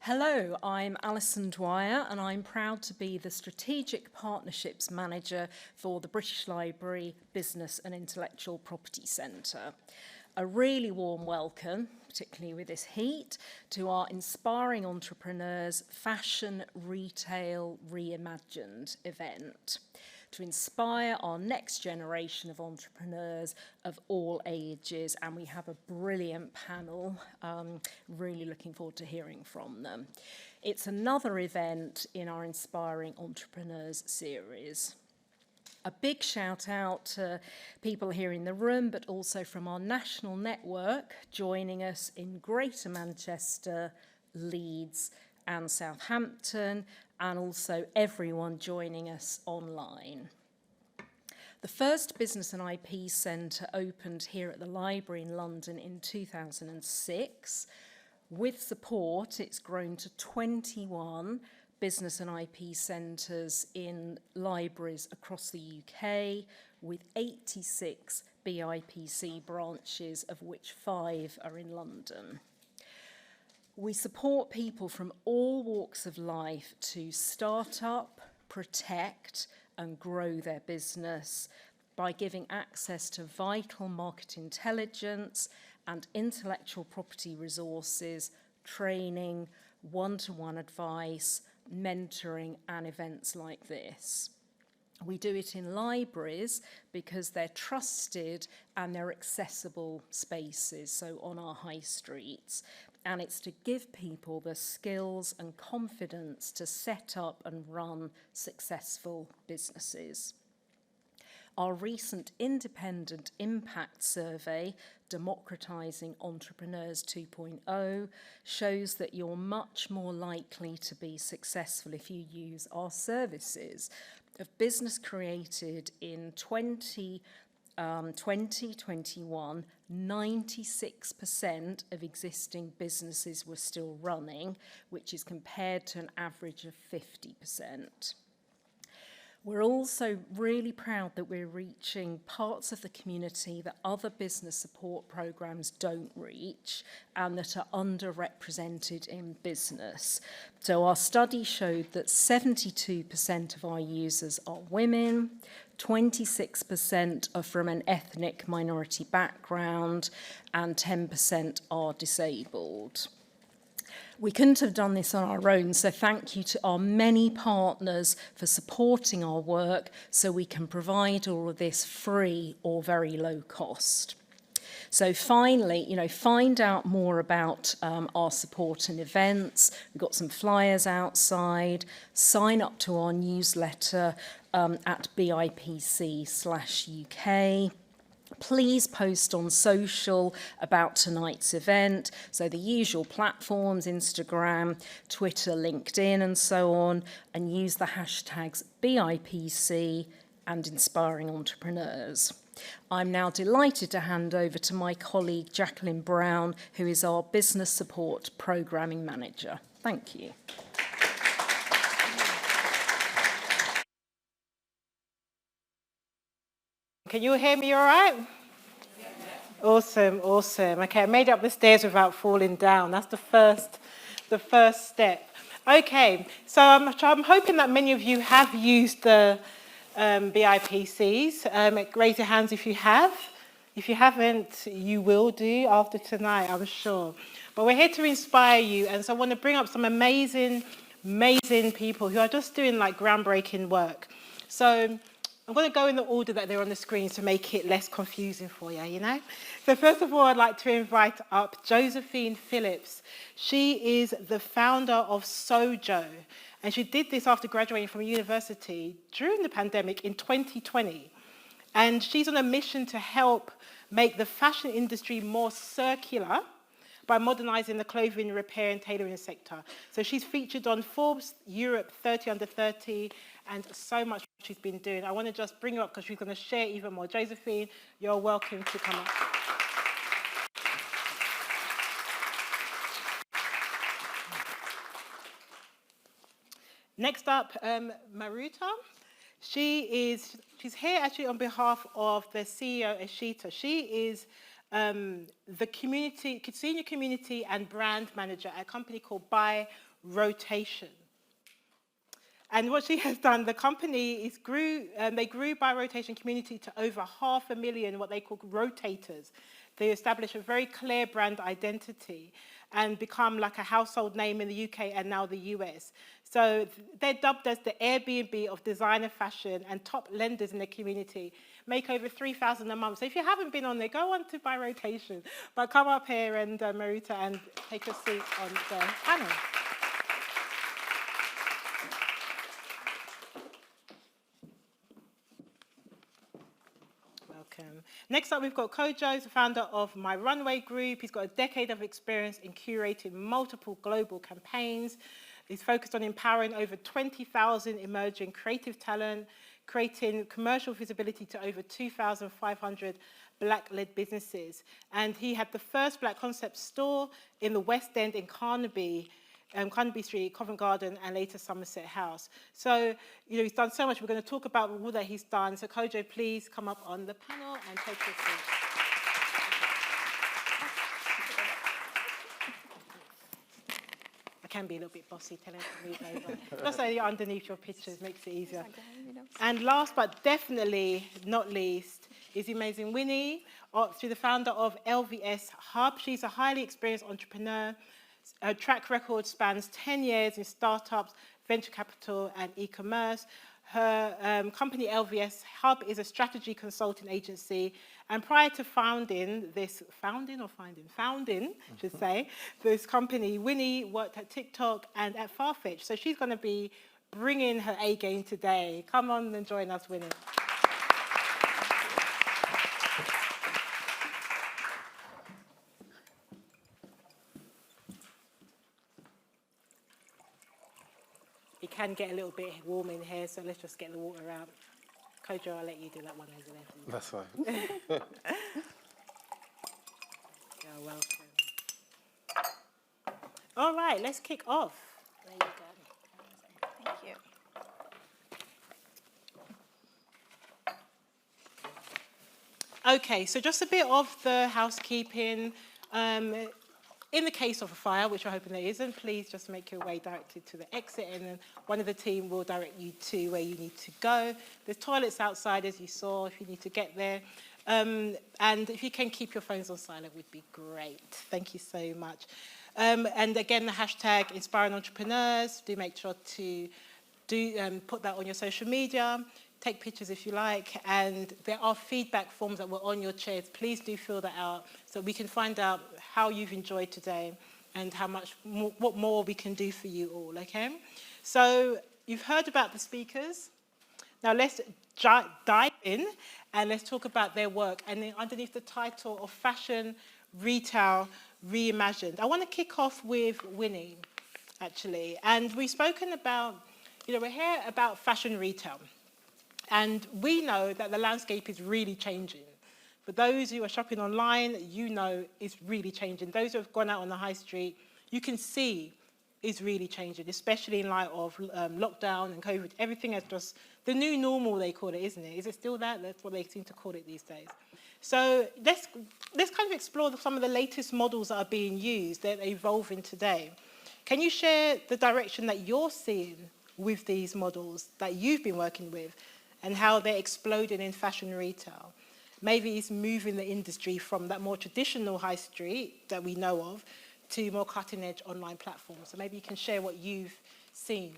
Hello, I'm Alison Dwyer and I'm proud to be the Strategic Partnerships Manager for the British Library Business and Intellectual Property Centre. A really warm welcome, particularly with this heat, to our Inspiring Entrepreneurs Fashion Retail Reimagined event, to inspire our next generation of entrepreneurs of all ages. And we have a brilliant panel, really looking forward to hearing from them. It's another event in our Inspiring Entrepreneurs series. A big shout out to people here in the room, but also from our national network joining us in Greater Manchester, Leeds and Southampton, and also everyone joining us online. The first Business and IP Centre opened here at the Library in London in 2006. With support, it's grown to 21 business and IP centres in libraries across the UK, with 86 BIPC branches, of which 5 are in London. We support people from all walks of life to start up, protect and grow their business by giving access to vital market intelligence and intellectual property resources, training, one-to-one advice, mentoring and events like this. We do it in libraries because they're trusted and they're accessible spaces, so on our high streets. And it's to give people the skills and confidence to set up and run successful businesses. Our recent independent impact survey, Democratising Entrepreneurs 2.0, shows that you're much more likely to be successful if you use our services. Of business created in 2021, 96% of existing businesses were still running, which is compared to an average of 50%. We're also really proud that we're reaching parts of the community that other business support programs don't reach and that are underrepresented in business. So our study showed that 72% of our users are women, 26% are from an ethnic minority background, and 10% are disabled. We couldn't have done this on our own, so thank you to our many partners for supporting our work so we can provide all of this free or very low cost. So finally, find out more about our support and events. We've got some flyers outside. Sign up to our newsletter at bipc/UK. Please post on social about tonight's event. So the usual platforms, Instagram, Twitter, LinkedIn, and so on, and use the hashtags BIPC and Inspiring Entrepreneurs. I'm now delighted to hand over to my colleague, Jacqueline Brown, who is our Business Support Programming Manager. Thank you. Can you hear me all right? Awesome. Okay, I made it up the stairs without falling down. That's the first step. Okay, so I'm hoping that many of you have used the BIPCs. Raise your hands if you have. If you haven't, you will do after tonight, I'm sure. But we're here to inspire you, and so I want to bring up some amazing people who are just doing like groundbreaking work. So I'm going to go in the order that they're on the screen to make it less confusing for you, So first of all, I'd like to invite up Josephine Phillips. She is the founder of Sojo, and she did this after graduating from university during the pandemic in 2020. And she's on a mission to help make the fashion industry more circular by modernising the clothing, repair and tailoring sector. So she's featured on Forbes Europe 30 Under 30 and so much she's been doing. I want to just bring her up because she's going to share even more. Josephine, you're welcome to come up. Next up, Maruta. She's here actually on behalf of the CEO, Ashita. She is the senior community and brand manager at a company called Buy rotation. And what she has done, the company they grew by rotation community to over 500,000 what they call rotators. They established a very clear brand identity and become like a household name in the UK and now the US. So they're dubbed as the Airbnb of designer fashion, and top lenders in the community make over 3,000 a month. So if you haven't been on there, go on to By Rotation. But come up here and Marita, and take a seat on the panel. Welcome. Next up, we've got Kojo, the founder of My Runway Group. He's got a decade of experience in curating multiple global campaigns. He's focused on empowering over 20,000 emerging creative talent, creating commercial visibility to over 2,500 Black-led businesses. And he had the first Black concept store in the West End in Carnaby Street, Covent Garden, and later Somerset House. So, he's done so much. We're going to talk about all that he's done. So, Kojo, please come up on the panel and take your seat. I can be a little bit bossy, telling him to move over. Just so you're underneath your pictures makes it easier. And last but definitely not least is the amazing Winnie, through the founder of LVS Hub. She's a highly experienced entrepreneur. Her track record spans 10 years in startups, venture capital, and e-commerce. Her company, LVS Hub, is a strategy consulting agency. And prior to founding, this company, Winnie worked at TikTok and at Farfetch. So she's going to be bringing her A game today. Come on and join us, Winnie. It can get a little bit warm in here, so let's just get the water out. Kojo, I'll let you do that one over there. That's fine. You're welcome. All right, let's kick off. There you go. Thank you. Okay, so just a bit of the housekeeping. In the case of a fire, which I'm hoping there isn't, please just make your way directed to the exit, and then one of the team will direct you to where you need to go. There's toilets outside, as you saw, if you need to get there. And if you can keep your phones on silent, would be great. Thank you so much. And again, the hashtag Inspiring Entrepreneurs. Do make sure to put that on your social media. Take pictures if you like, and there are feedback forms that were on your chairs. Please do fill that out so we can find out how you've enjoyed today and what more we can do for you all, okay? So you've heard about the speakers. Now let's dive in and let's talk about their work. And then underneath the title of Fashion Retail Reimagined, I want to kick off with Winnie, actually. And we've spoken about, we're here about fashion retail. And we know that the landscape is really changing. For those who are shopping online, it's really changing. Those who have gone out on the high street, you can see it's really changing, especially in light of lockdown and COVID. Everything is just the new normal, they call it, isn't it? Is it still that? That's what they seem to call it these days. So let's kind of explore some of the latest models that are being used, that are evolving today. Can you share the direction that you're seeing with these models that you've been working with, and how they're exploding in fashion retail? Maybe it's moving the industry from that more traditional high street that we know of to more cutting-edge online platforms. So maybe you can share what you've seen.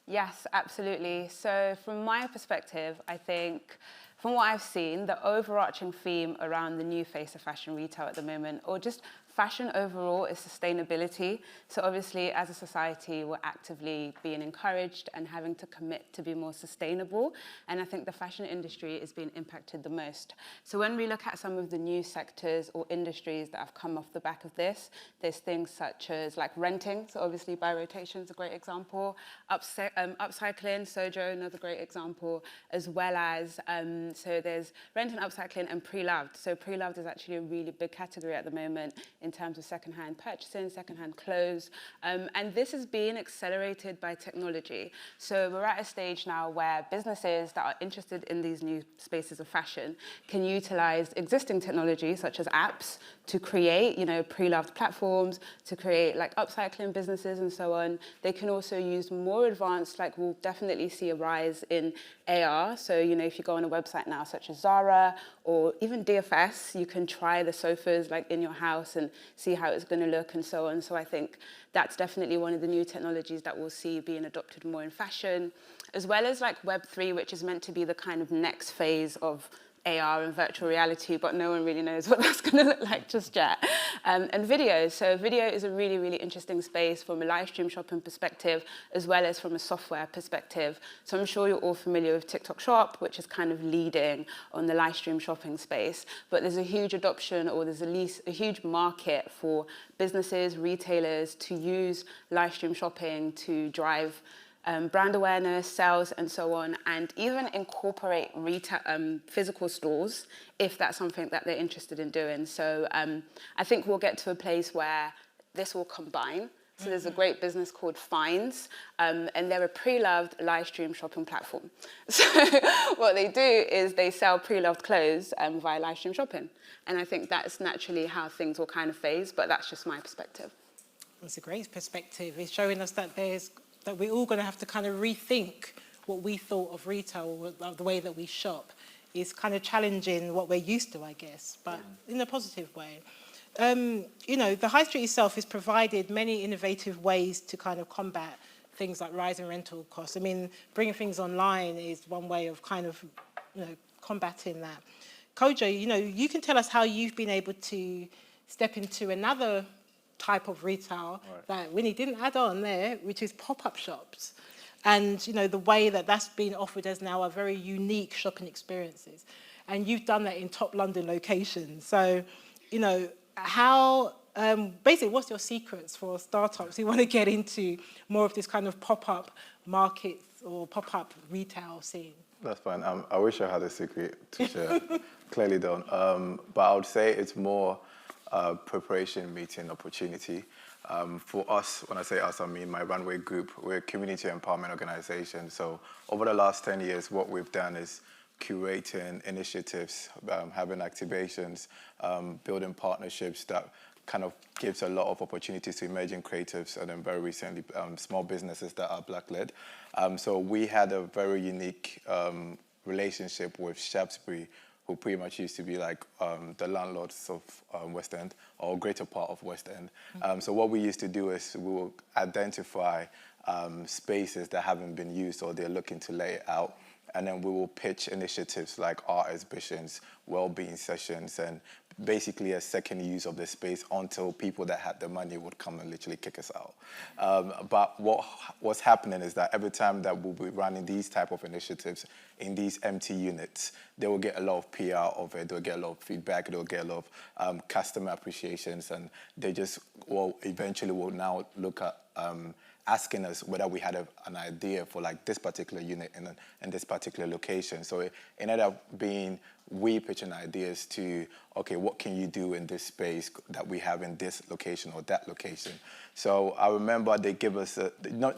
Yes, absolutely. So from my perspective, I think from what I've seen, the overarching theme around the new face of fashion retail at the moment, or just fashion overall, is sustainability. So obviously, as a society, we're actively being encouraged and having to commit to be more sustainable. And I think the fashion industry is being impacted the most. So when we look at some of the new sectors or industries that have come off the back of this, there's things such as like renting. So obviously, By Rotation is a great example. Upcycling, Sojo, another great example, as well as, so there's renting, upcycling, and pre-loved. So pre-loved is actually a really big category at the moment in terms of secondhand purchasing, secondhand clothes. And this is being accelerated by technology. So we're at a stage now where businesses that are interested in these new spaces of fashion can utilize existing technology, such as apps, to create, pre-loved platforms, to create like upcycling businesses and so on. They can also use more advanced, like we'll definitely see a rise in AR. So, if you go on a website now, such as Zara or even DFS, you can try the sofas like in your house and see how it's going to look and so on. So I think that's definitely one of the new technologies that we'll see being adopted more in fashion, as well as like Web3, which is meant to be the kind of next phase of AR and virtual reality, but no one really knows what that's going to look like just yet. And video. So video is a really, really interesting space from a live stream shopping perspective, as well as from a software perspective. So I'm sure you're all familiar with TikTok Shop, which is kind of leading on the live stream shopping space. But there's a huge adoption, or there's at least a huge market for businesses, retailers to use live stream shopping to drive brand awareness, sales, and so on, and even incorporate retail, physical stores if that's something that they're interested in doing. So I think we'll get to a place where this will combine. So there's a great business called Finds, and they're a pre-loved live stream shopping platform. So what they do is they sell pre-loved clothes via live stream shopping. And I think that's naturally how things will kind of phase, but that's just my perspective. It's a great perspective. It's showing us that we're all going to have to kind of rethink what we thought of retail, the way that we shop. Is kind of challenging what we're used to, I guess, but in a positive way. The high street itself has provided many innovative ways to kind of combat things like rising rental costs. I mean, bringing things online is one way of kind of, combating that. Kojo, you can tell us how you've been able to step into another type of retail that Winnie didn't add on there, which is pop-up shops. And, the way that that's been offered as now a very unique shopping experiences. And you've done that in top London locations. So, how, basically, what's your secrets for startups who want to get into more of this kind of pop-up markets or pop-up retail scene? That's fine. I wish I had a secret to share. Clearly don't. But I would say it's more preparation meeting opportunity. For us, when I say us, I mean my Runway Group. We're a community empowerment organization. So over the last 10 years, what we've done is curating initiatives, having activations, building partnerships that kind of gives a lot of opportunities to emerging creatives, and then very recently small businesses that are Black-led. So we had a very unique relationship with Shaftesbury, who pretty much used to be like the landlords of West End, or greater part of West End. So what we used to do is we will identify spaces that haven't been used or they're looking to lay it out. And then we will pitch initiatives like art exhibitions, well-being sessions, and basically a second use of the space until people that had the money would come and literally kick us out. But what's happening is that every time that we'll be running these type of initiatives in these empty units, they will get a lot of PR of it, they'll get a lot of feedback, they'll get a lot of customer appreciations, and they just eventually will now look at asking us whether we had an idea for like this particular unit in this particular location. So it ended up being we pitching ideas to, okay, what can you do in this space that we have in this location or that location? So I remember they give us,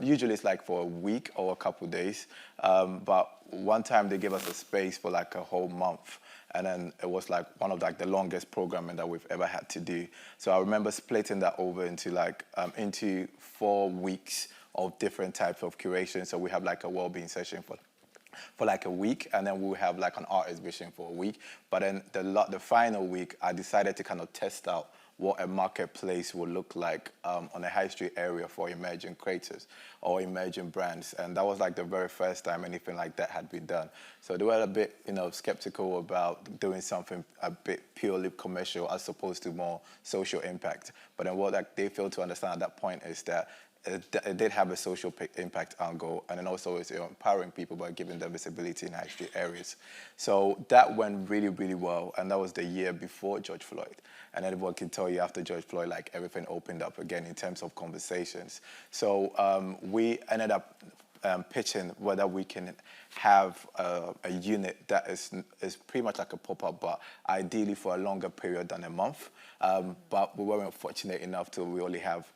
usually it's like for a week or a couple of days, but one time they gave us a space for like a whole month. And then it was like one of like the longest programming that we've ever had to do. So I remember splitting that over into like into 4 weeks of different types of curation. So we have like a well-being session for like a week, and then we'll have like an art exhibition for a week. But then the final week, I decided to kind of test out what a marketplace will look like on a high street area for emerging creators or emerging brands. And that was like the very first time anything like that had been done. So they were a bit, skeptical about doing something a bit purely commercial as opposed to more social impact. But then what they failed to understand at that point is that it did have a social impact angle, and then also it's empowering people by giving them visibility in high street areas. So that went really, really well, and that was the year before George Floyd. And everyone can tell you after George Floyd, like everything opened up again in terms of conversations. So we ended up pitching whether we can have a unit that is pretty much like a pop-up, but ideally for a longer period than a month. But we weren't fortunate enough to really have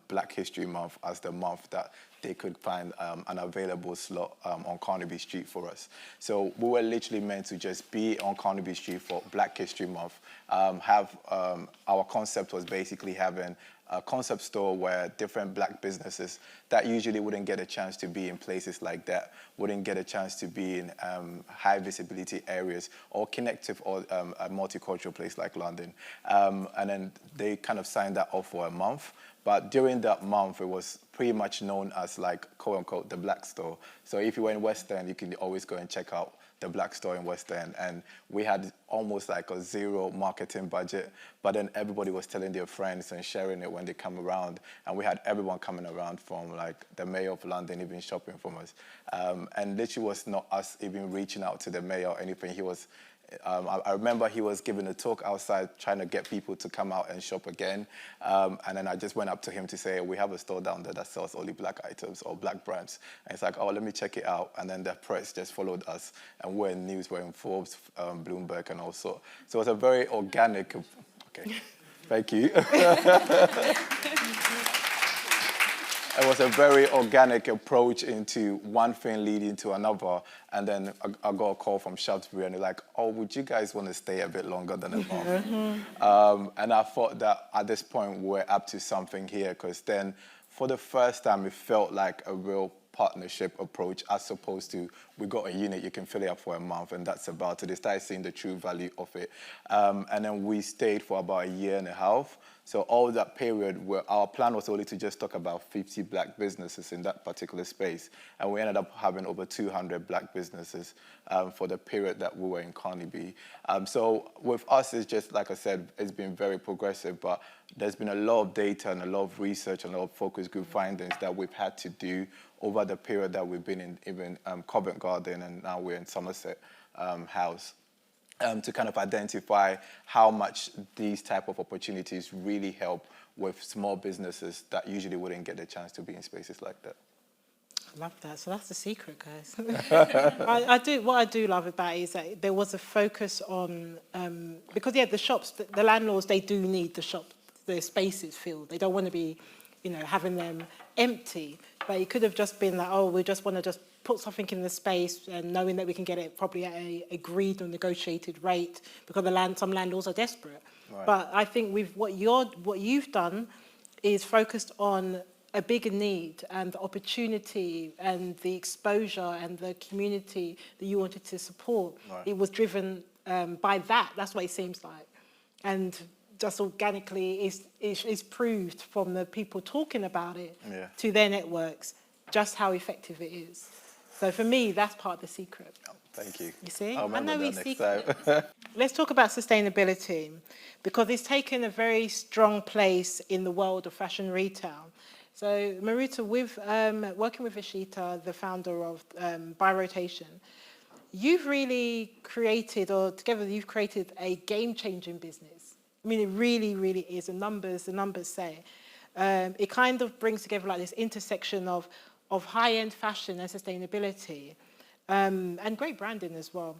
Black History Month as the month that they could find an available slot on Carnaby Street for us. So we were literally meant to just be on Carnaby Street for Black History Month. Our concept was basically having a concept store where different Black businesses that usually wouldn't get a chance to be in places like that, wouldn't get a chance to be in high visibility areas or connective or a multicultural place like London. And then they kind of signed that off for a month. But during that month, it was pretty much known as like, quote unquote, the Black store. So if you were in West End, you can always go and check out the Black store in West End. And we had almost like a zero marketing budget, but then everybody was telling their friends and sharing it when they come around. And we had everyone coming around from like the mayor of London even shopping from us. And literally was not us even reaching out to the mayor or anything. He was, I remember he was giving a talk outside trying to get people to come out and shop again. And then I just went up to him to say, we have a store down there that sells only Black items or Black brands. And it's like, oh, let me check it out. And then the press just followed us. And we're in news, we're in Forbes, Bloomberg, and also. So it was a very organic, okay, thank you. It was a very organic approach into one thing leading to another. And then I got a call from Shaftesbury and they're like, oh, would you guys want to stay a bit longer than a month? And I thought that at this point we're up to something here, because then for the first time it felt like a real partnership approach as opposed to we got a unit, you can fill it up for a month and that's about it. They started seeing the true value of it. And then we stayed for about a year and a half. So all that period, where our plan was only to just talk about 50 Black businesses in that particular space. And we ended up having over 200 Black businesses for the period that we were in Carnaby. So with us, it's just, like I said, it's been very progressive, but there's been a lot of data and a lot of research and a lot of focus group findings that we've had to do over the period that we've been in even Covent Garden, and now we're in Somerset House. To kind of identify how much these type of opportunities really help with small businesses that usually wouldn't get the chance to be in spaces like that. I love that. So that's the secret, guys. What I do love about it is that there was a focus on, because the shops, the landlords, they do need the spaces filled. They don't want to be, having them empty. But it could have just been that, oh, we just want to just put something in the space and knowing that we can get it probably at a agreed or negotiated rate, because some landlords are desperate. Right. But I think with what you've done is focused on a bigger need and the opportunity and the exposure and the community that you wanted to support. Right. It was driven by that. That's what it seems like. And just organically is proved from the people talking about it to their networks just how effective it is. So for me, that's part of the secret. Oh, thank you. You see? I'll remember that next time. Let's talk about sustainability, because it's taken a very strong place in the world of fashion retail. So Maruta, with working with Ishita, the founder of By Rotation, you've really created, or together you've created a game-changing business. I mean, it really, really is. The numbers say. It kind of brings together like this intersection of high-end fashion and sustainability, and great branding as well.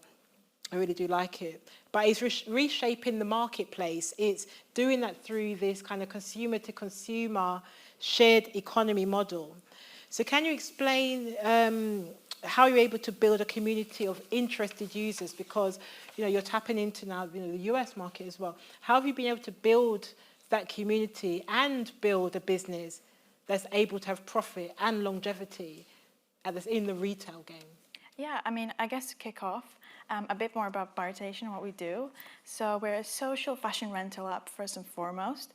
I really do like it. But it's reshaping the marketplace. It's doing that through this kind of consumer-to-consumer shared economy model. So can you explain how you're able to build a community of interested users? Because you're tapping into now the US market as well. How have you been able to build that community and build a business that's able to have profit and longevity in the retail game? Yeah, I mean, I guess to kick off, a bit more about By Rotation and what we do. So we're a social fashion rental app first and foremost,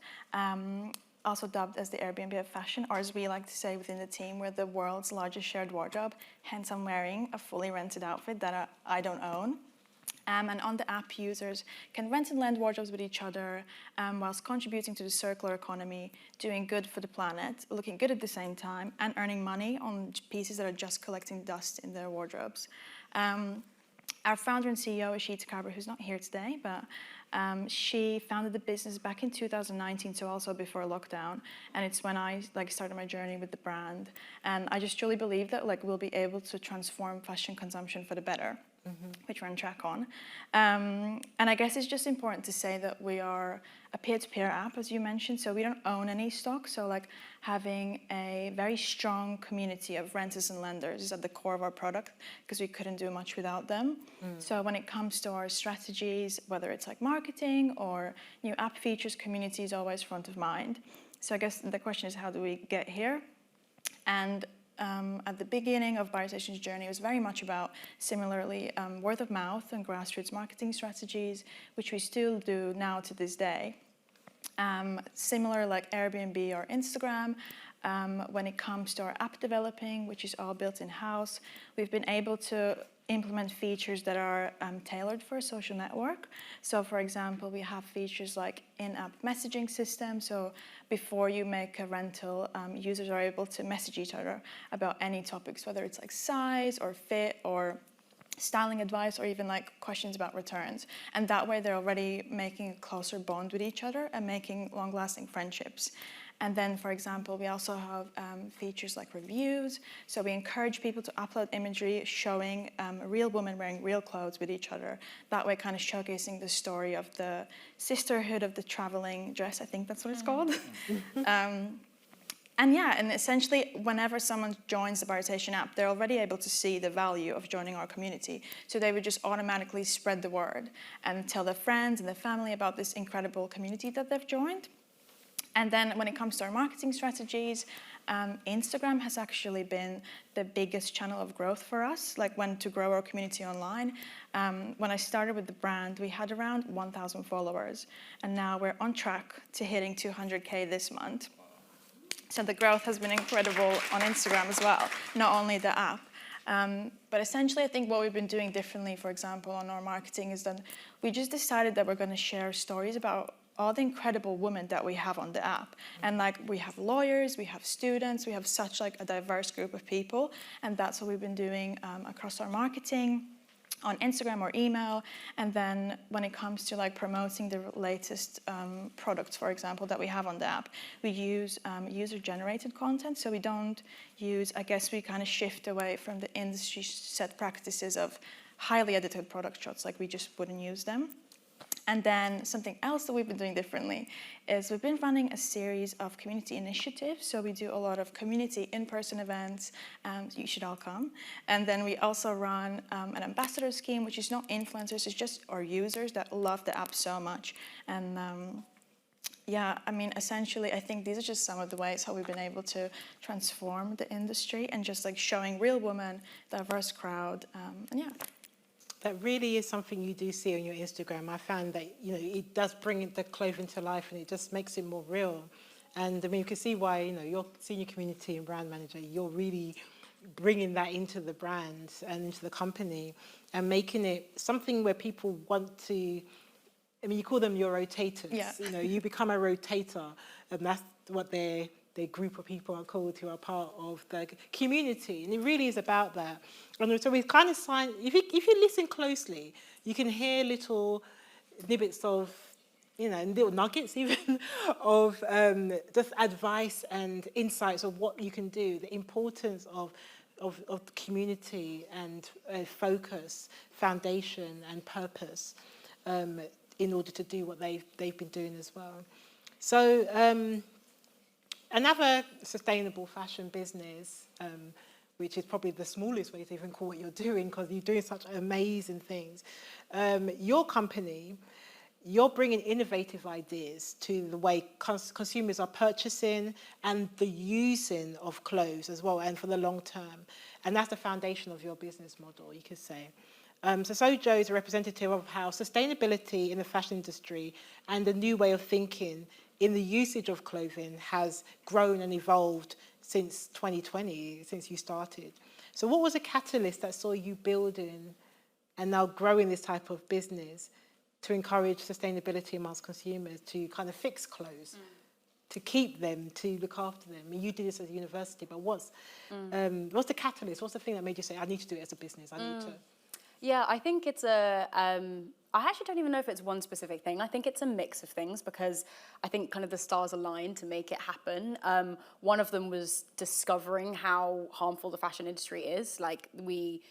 also dubbed as the Airbnb of fashion, or as we like to say within the team, we're the world's largest shared wardrobe. Hence, I'm wearing a fully rented outfit that I don't own. And on the app, users can rent and lend wardrobes with each other whilst contributing to the circular economy, doing good for the planet, looking good at the same time, and earning money on pieces that are just collecting dust in their wardrobes. Our founder and CEO, Ishita Kabra, who's not here today, but She founded the business back in 2019, so also before lockdown, and it's when I started my journey with the brand. And I just truly believe that we'll be able to transform fashion consumption for the better, which we're on track on. And I guess it's just important to say that we are a peer-to-peer app, as you mentioned, so we don't own any stock. So having a very strong community of renters and lenders is at the core of our product, because we couldn't do much without them. So when it comes to our strategies, whether it's marketing or new app features, community is always front of mind. So I guess the question is, how do we get here? And at the beginning of BioStation's journey, it was very much about, similarly, word of mouth and grassroots marketing strategies, which we still do now to this day. Similar like Airbnb or Instagram, when it comes to our app developing, which is all built in-house, we've been able to implement features that are tailored for a social network. So for example, we have features like in-app messaging system. So before you make a rental, users are able to message each other about any topics, whether it's size or fit or styling advice, or even questions about returns. And that way they're already making a closer bond with each other and making long-lasting friendships. And then, for example, we also have features like reviews. So we encourage people to upload imagery showing a real woman wearing real clothes with each other. That way kind of showcasing the story of the sisterhood of the traveling dress, I think that's what it's called. And essentially, whenever someone joins the BioStation app, they're already able to see the value of joining our community. So they would just automatically spread the word and tell their friends and their family about this incredible community that they've joined. And then when it comes to our marketing strategies, Instagram has actually been the biggest channel of growth for us, when to grow our community online. When I started with the brand, we had around 1,000 followers, and now we're on track to hitting 200K this month. So the growth has been incredible on Instagram as well, not only the app. But essentially, I think what we've been doing differently, for example, on our marketing, is that we just decided that we're going to share stories about all the incredible women that we have on the app. And we have lawyers, we have students, we have such a diverse group of people. And that's what we've been doing across our marketing, on Instagram or email. And then when it comes to promoting the latest products, for example, that we have on the app, we use user-generated content. So we don't use, I guess we kind of shift away from the industry set practices of highly edited product shots, we just wouldn't use them. And then something else that we've been doing differently is we've been running a series of community initiatives. So we do a lot of community in-person events. You should all come. And then we also run an ambassador scheme, which is not influencers, it's just our users that love the app so much. And essentially, I think these are just some of the ways how we've been able to transform the industry and just showing real women, diverse crowd, That really is something you do see on your Instagram. I found that, it does bring the clothing to life, and it just makes it more real. And you can see why, your senior community and brand manager, you're really bringing that into the brand and into the company and making it something where people want to, you call them your rotators. Yeah. You become a rotator, and that's what their group of people are called, who are part of the community. And it really is about that. And so we've kind of signed, if you listen closely, you can hear little snippets of, little nuggets even, of just advice and insights of what you can do, the importance of community and focus, foundation and purpose in order to do what they've been doing as well. So, another sustainable fashion business, which is probably the smallest way to even call what you're doing, because you're doing such amazing things. Your company, you're bringing innovative ideas to the way consumers are purchasing and the using of clothes as well, and for the long term. And that's the foundation of your business model, you could say. So Sojo is a representative of how sustainability in the fashion industry and the new way of thinking in the usage of clothing has grown and evolved since 2020, since you started. So what was a catalyst that saw you building and now growing this type of business to encourage sustainability amongst consumers, to kind of fix clothes, to keep them, to look after them? You did this at university, but what's the catalyst? What's the thing that made you say, I need to do it as a business, I need to? Yeah, I think it's I actually don't even know if it's one specific thing. I think it's a mix of things because I think kind of the stars aligned to make it happen. One of them was discovering how harmful the fashion industry is. Like we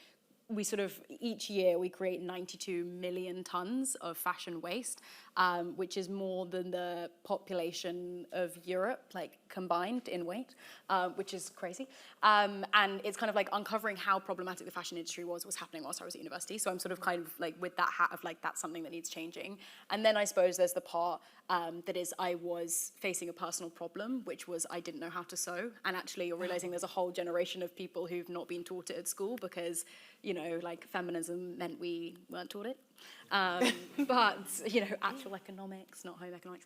sort of, each year we create 92 million tons of fashion waste, which is more than the population of Europe, like combined in weight, which is crazy. And it's kind of like uncovering how problematic the fashion industry was happening whilst I was at university. So I'm sort of kind of like with that hat of like, that's something that needs changing. And then I suppose there's the part that is I was facing a personal problem, which was I didn't know how to sew. And actually you're realizing there's a whole generation of people who've not been taught it at school because, you know, like feminism meant we weren't taught it. But, you know, actual economics, not home economics.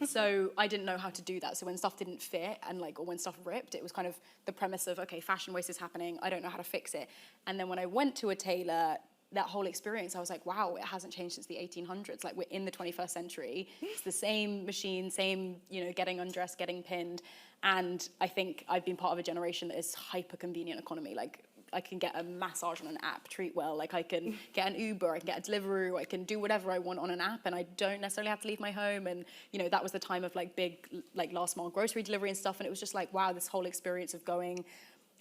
So I didn't know how to do that. So when stuff didn't fit and like, or when stuff ripped, it was kind of the premise of, okay, fashion waste is happening. I don't know how to fix it. And then when I went to a tailor, that whole experience, I was like, wow, it hasn't changed since the 1800s. Like we're in the 21st century. It's the same machine, same, you know, getting undressed, getting pinned. And I think I've been part of a generation that is hyper convenient economy. Like I can get a massage on an app, treat well. Like I can get an Uber, I can get a Deliveroo, I can do whatever I want on an app and I don't necessarily have to leave my home. And, you know, that was the time of like big, like last mile grocery delivery and stuff. And it was just like, wow, this whole experience of going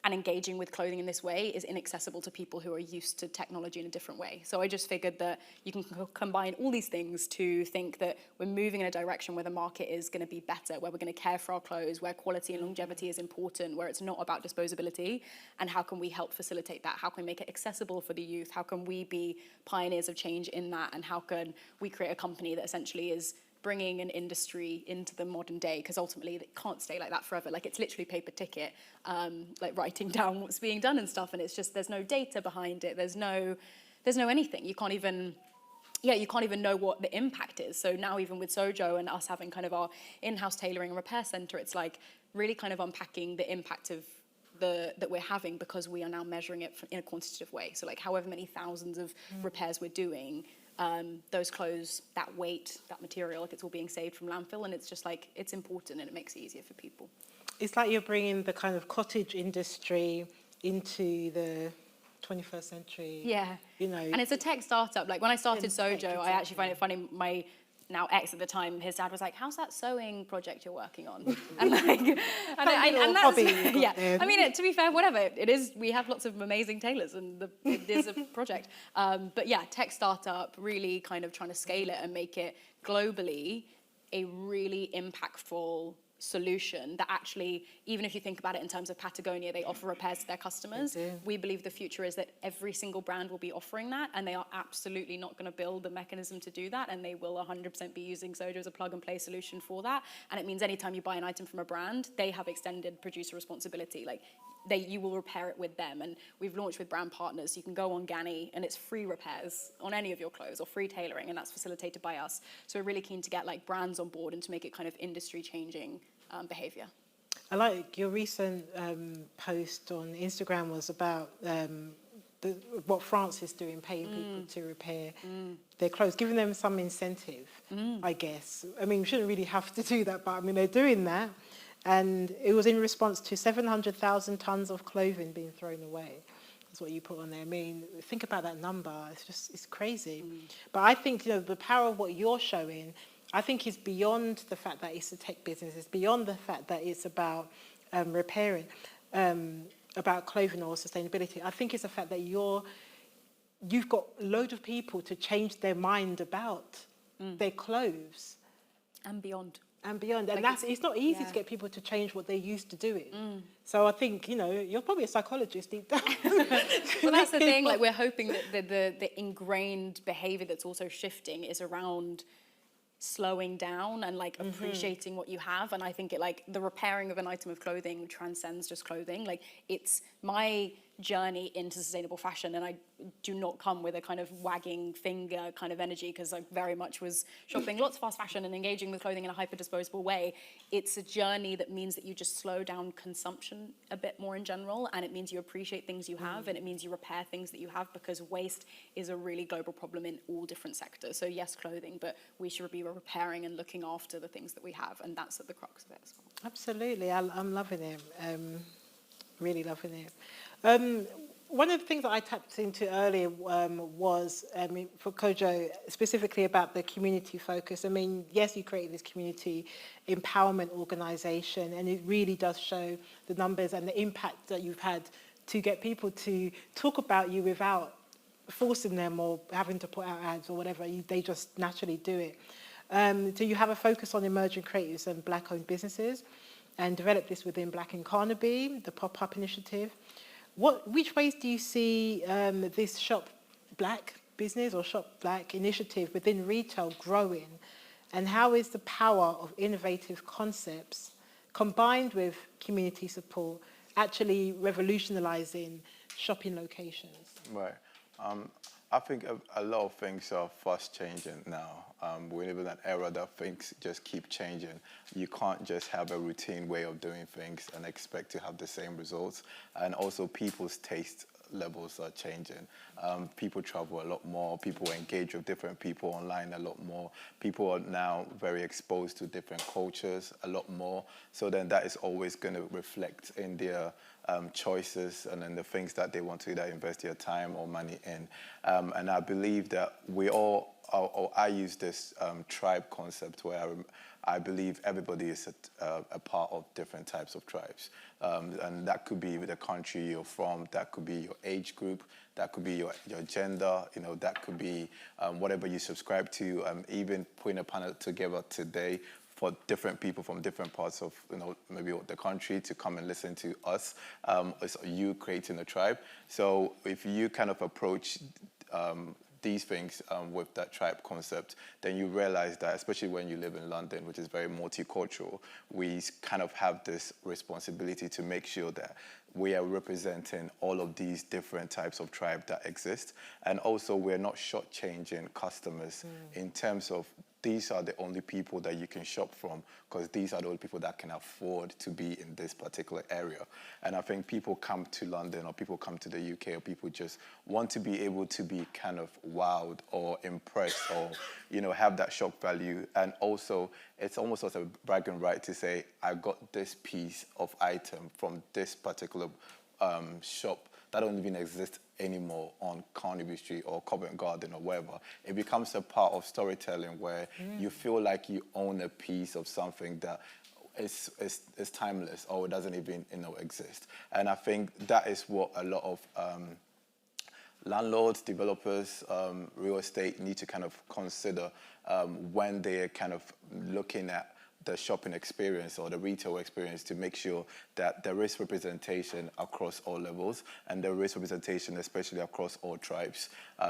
and engaging with clothing in this way is inaccessible to people who are used to technology in a different way. So I just figured that you can combine all these things to think that we're moving in a direction where the market is going to be better, where we're going to care for our clothes, where quality and longevity is important, where it's not about disposability, and how can we help facilitate that? How can we make it accessible for the youth? How can we be pioneers of change in that? And how can we create a company that essentially is bringing an industry into the modern day, because ultimately it can't stay like that forever. Like it's literally paper ticket, like writing down what's being done and stuff, and it's just there's no data behind it. There's no anything. You can't even know what the impact is. So now even with Sojo and us having kind of our in-house tailoring and repair center, it's like really kind of unpacking the impact of that we're having because we are now measuring it in a quantitative way. So like however many thousands of repairs we're doing, those clothes, that weight, that material, like it's all being saved from landfill, and it's just like, it's important and it makes it easier for people. It's like you're bringing the kind of cottage industry into the 21st century. Yeah. You know. And it's a tech startup. Like when I started Sojo, exactly. I actually find it funny, my now ex at the time, his dad was like, how's that sewing project you're working on? And like, and that's, hobby yeah. I mean, to be fair, whatever, it is, we have lots of amazing tailors and it is a project. But yeah, tech startup, really kind of trying to scale it and make it globally a really impactful solution that actually, even if you think about it in terms of Patagonia, they offer repairs to their customers. We believe the future is that every single brand will be offering that, and they are absolutely not going to build the mechanism to do that, and they will 100% be using Sojo as a plug-and-play solution for that. And it means anytime you buy an item from a brand, they have extended producer responsibility. Like, you will repair it with them. And we've launched with brand partners. You can go on Ganni and it's free repairs on any of your clothes or free tailoring, and that's facilitated by us. So we're really keen to get like brands on board and to make it kind of industry changing behavior. I like your recent post on Instagram was about what France is doing, paying people to repair their clothes, giving them some incentive, I guess. I mean, we shouldn't really have to do that, but I mean, they're doing that. And it was in response to 700,000 tons of clothing being thrown away. That's what you put on there. I mean, think about that number. It's crazy. But I think, you know, the power of what you're showing, I think is beyond the fact that it's a tech business. It's beyond the fact that it's about repairing, about clothing or sustainability. I think it's the fact that you've got a load of people to change their mind about their clothes. And beyond. And beyond. And Like it's not easy to get people to change what they're used to doing. So I think, you know, you're probably a psychologist deep down. Well, that's the thing. Like, we're hoping that the ingrained behavior that's also shifting is around slowing down and like appreciating what you have. And I think it, like, the repairing of an item of clothing transcends just clothing. Like, it's my journey into sustainable fashion, and I do not come with a kind of wagging finger kind of energy, because I very much was shopping lots of fast fashion and engaging with clothing in a hyper disposable way. It's a journey that means that you just slow down consumption a bit more in general, and it means you appreciate things you have, and it means you repair things that you have, because waste is a really global problem in all different sectors. So yes, clothing, but we should be repairing and looking after the things that we have, and that's at the crux of it as well. Absolutely. I'm loving it. Really loving it. one of the things that I tapped into earlier was for Kojo, specifically about the community focus. I mean, yes, you created this community empowerment organization, and it really does show the numbers and the impact that you've had to get people to talk about you without forcing them or having to put out ads or whatever. They just naturally do it. So you have a focus on emerging creatives and Black-owned businesses, and develop this within Black in Carnaby, the pop-up initiative. Which ways do you see this Shop Black business or Shop Black initiative within retail growing? And how is the power of innovative concepts combined with community support actually revolutionizing shopping locations? Right. I think a lot of things are fast changing now. We live in an era that things just keep changing. You can't just have a routine way of doing things and expect to have the same results. And also people's taste levels are changing. People travel a lot more. People engage with different people online a lot more. People are now very exposed to different cultures a lot more. So then that is always going to reflect in their choices and then the things that they want to either invest their time or money in. And I believe that we all, or I use this tribe concept where I believe everybody is a part of different types of tribes. And that could be the country you're from, that could be your age group, that could be your gender, that could be whatever you subscribe to. Even putting a panel together today for different people from different parts of, maybe the country to come and listen to us. It's you creating a tribe. So if you kind of approach these things with that tribe concept, then you realize that, especially when you live in London, which is very multicultural, we kind of have this responsibility to make sure that we are representing all of these different types of tribe that exist. And also we're not shortchanging customers in terms of these are the only people that you can shop from because these are the only people that can afford to be in this particular area. And I think people come to London or people come to the UK or people just want to be able to be kind of wowed or impressed or, have that shock value. And also it's almost as a bragging right to say, I got this piece of item from this particular shop that don't even exist anymore on Carnaby Street or Covent Garden or wherever. It becomes a part of storytelling where you feel like you own a piece of something that is timeless or it doesn't even exist. And I think that is what a lot of landlords, developers, real estate need to kind of consider when they're kind of looking at the shopping experience or the retail experience, to make sure that there is representation across all levels and there is representation especially across all tribes.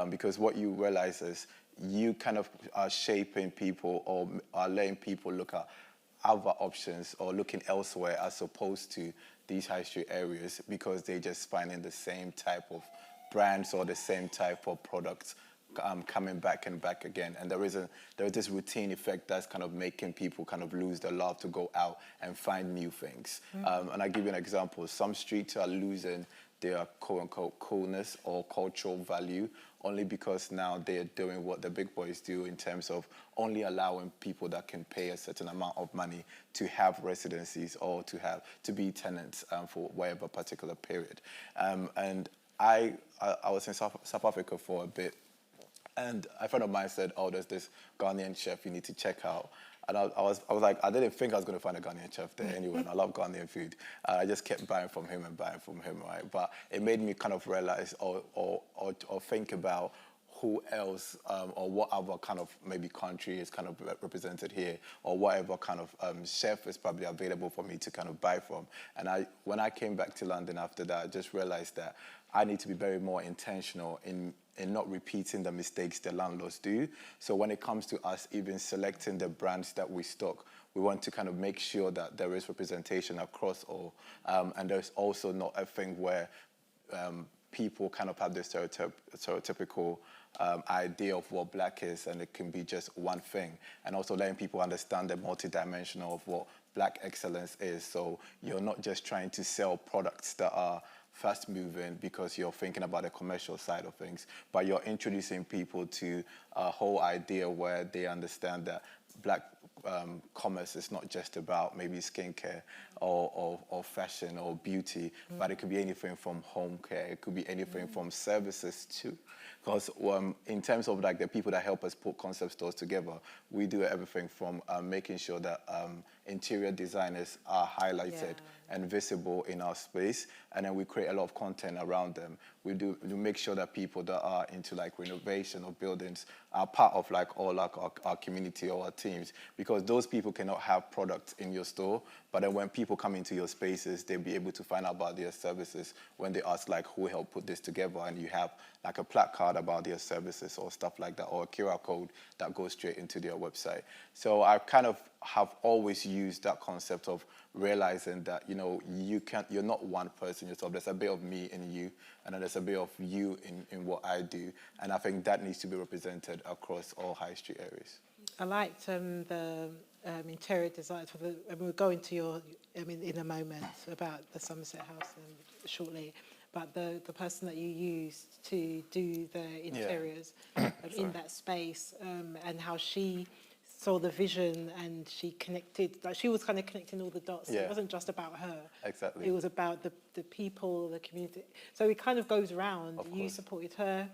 Because what you realize is you kind of are shaping people or are letting people look at other options or looking elsewhere as opposed to these high street areas because they're just finding the same type of brands or the same type of products coming back and back again. And there is this routine effect that's kind of making people kind of lose their love to go out and find new things. And I give you an example. Some streets are losing their quote-unquote coolness or cultural value only because now they're doing what the big boys do in terms of only allowing people that can pay a certain amount of money to have residencies or to be tenants for whatever particular period. And I was in South Africa for a bit, and a friend of mine said, there's this Ghanaian chef you need to check out. And I was like, I didn't think I was going to find a Ghanaian chef there anyway, and I love Ghanaian food. I just kept buying from him, right? But it made me kind of realize or think about who else or what other kind of maybe country is kind of represented here, or whatever kind of chef is probably available for me to kind of buy from. And when I came back to London after that, I just realized that I need to be very more intentional in not repeating the mistakes the landlords do. So when it comes to us even selecting the brands that we stock, we want to kind of make sure that there is representation across all. And there's also not a thing where people kind of have this stereotypical idea of what black is, and it can be just one thing. And also letting people understand the multidimensional of what black excellence is. So you're not just trying to sell products that are fast moving because you're thinking about the commercial side of things, but you're introducing people to a whole idea where they understand that black commerce is not just about maybe skincare or fashion or beauty, but it could be anything from home care. It could be anything from services too. Because in terms of like the people that help us put concept stores together, we do everything from making sure that interior designers are highlighted and visible in our space, and then we create a lot of content around them. We make sure that people that are into like renovation of buildings are part of like all like our community or our teams, because those people cannot have products in your store, but then when people come into your spaces, they'll be able to find out about their services when they ask like who helped put this together, and you have like a placard about their services or stuff like that, or a QR code that goes straight into their website. So I kind of have always used that concept of realizing that, you know, you're not one person yourself. There's a bit of me in you, and then there's a bit of you in what I do. And I think that needs to be represented across all high street areas. I liked the interior designs. We'll go into your, in a moment about the Somerset House shortly, but the person that you used to do the interiors in that space, and how she saw the vision and she connected, like she was kind of connecting all the dots. It wasn't just about her. Exactly. It was about the people, the community. So it kind of goes around. You supported her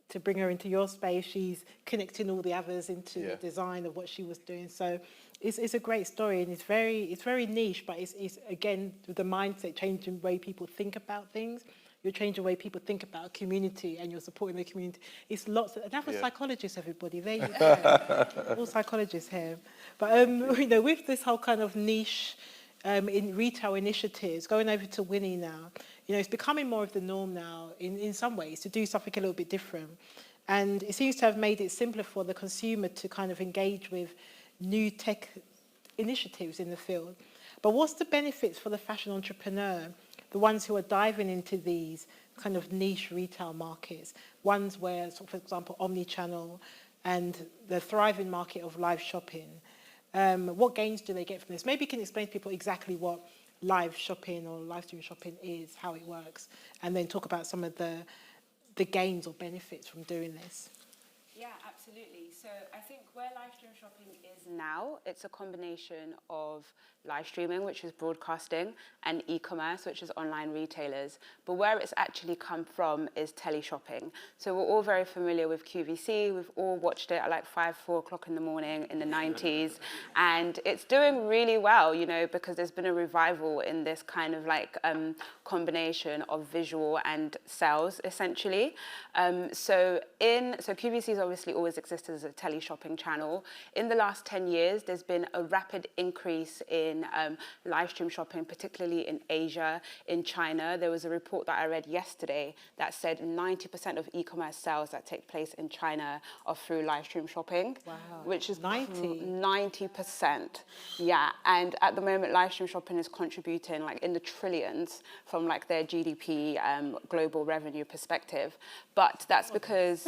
to bring her into your space. She's connecting all the others into the design of what she was doing. So it's a great story, and it's very niche, but it's again, the mindset changing the way people think about things. You're changing the way people think about a community, and you're supporting the community. It's lots of, and that was psychologists, everybody. There you go. All psychologists here. But you know, with this whole kind of niche in retail initiatives, going over to Winnie now, you know, it's becoming more of the norm now in some ways to do something a little bit different. And it seems to have made it simpler for the consumer to kind of engage with new tech initiatives in the field. But what's the benefits for the fashion entrepreneur, the ones who are diving into these kind of niche retail markets, ones where, so for example, omni-channel and the thriving market of live shopping? What gains do they get from this? Maybe you can explain to people exactly what live shopping or live stream shopping is, how it works, and then talk about some of the gains or benefits from doing this. Yeah, absolutely. So I think where live stream shopping is now, it's a combination of live streaming, which is broadcasting, and e-commerce, which is online retailers. But where it's actually come from is tele-shopping. So we're all very familiar with QVC. We've all watched it at like 4 o'clock in the morning in the 90s. And it's doing really well, you know, because there's been a revival in this kind of like combination of visual and sales, essentially. So QVC has obviously always existed as a tele-shopping channel. In the last 10 years, there's been a rapid increase in live stream shopping, particularly in Asia, in China. There was a report that I read yesterday that said 90% of e-commerce sales that take place in China are through live stream shopping. Wow. Which is 90%. Yeah, and at the moment, live stream shopping is contributing like in the trillions from like their GDP global revenue perspective. But that's because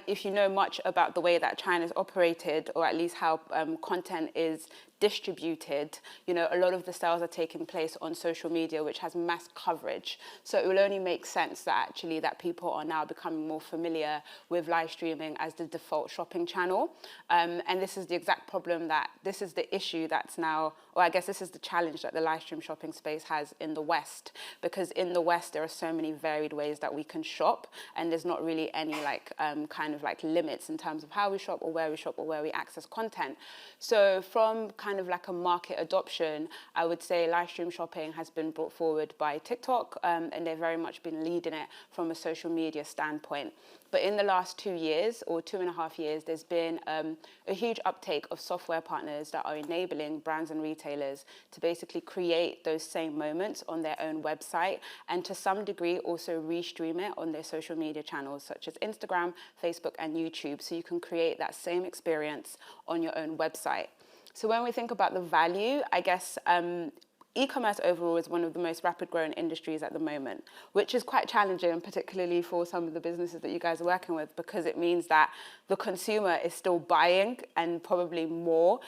if you know much about the way that China's operated, or at least how content is distributed, you know, a lot of the sales are taking place on social media, which has mass coverage. So it will only make sense that actually that people are now becoming more familiar with live streaming as the default shopping channel. And this is the exact problem this is the issue that's now, or I guess this is the challenge that the live stream shopping space has in the West, because in the West there are so many varied ways that we can shop, and there's not really any like kind of like limits in terms of how we shop or where we access content. So from kind of like a market adoption, I would say live stream shopping has been brought forward by TikTok, and they've very much been leading it from a social media standpoint. But in the last 2 years or 2.5 years, there's been a huge uptake of software partners that are enabling brands and retailers to basically create those same moments on their own website, and to some degree also restream it on their social media channels such as Instagram, Facebook, and YouTube, so you can create that same experience on your own website. So when we think about the value, I guess e-commerce overall is one of the most rapid growing industries at the moment, which is quite challenging, particularly for some of the businesses that you guys are working with, because it means that the consumer is still buying, and probably more,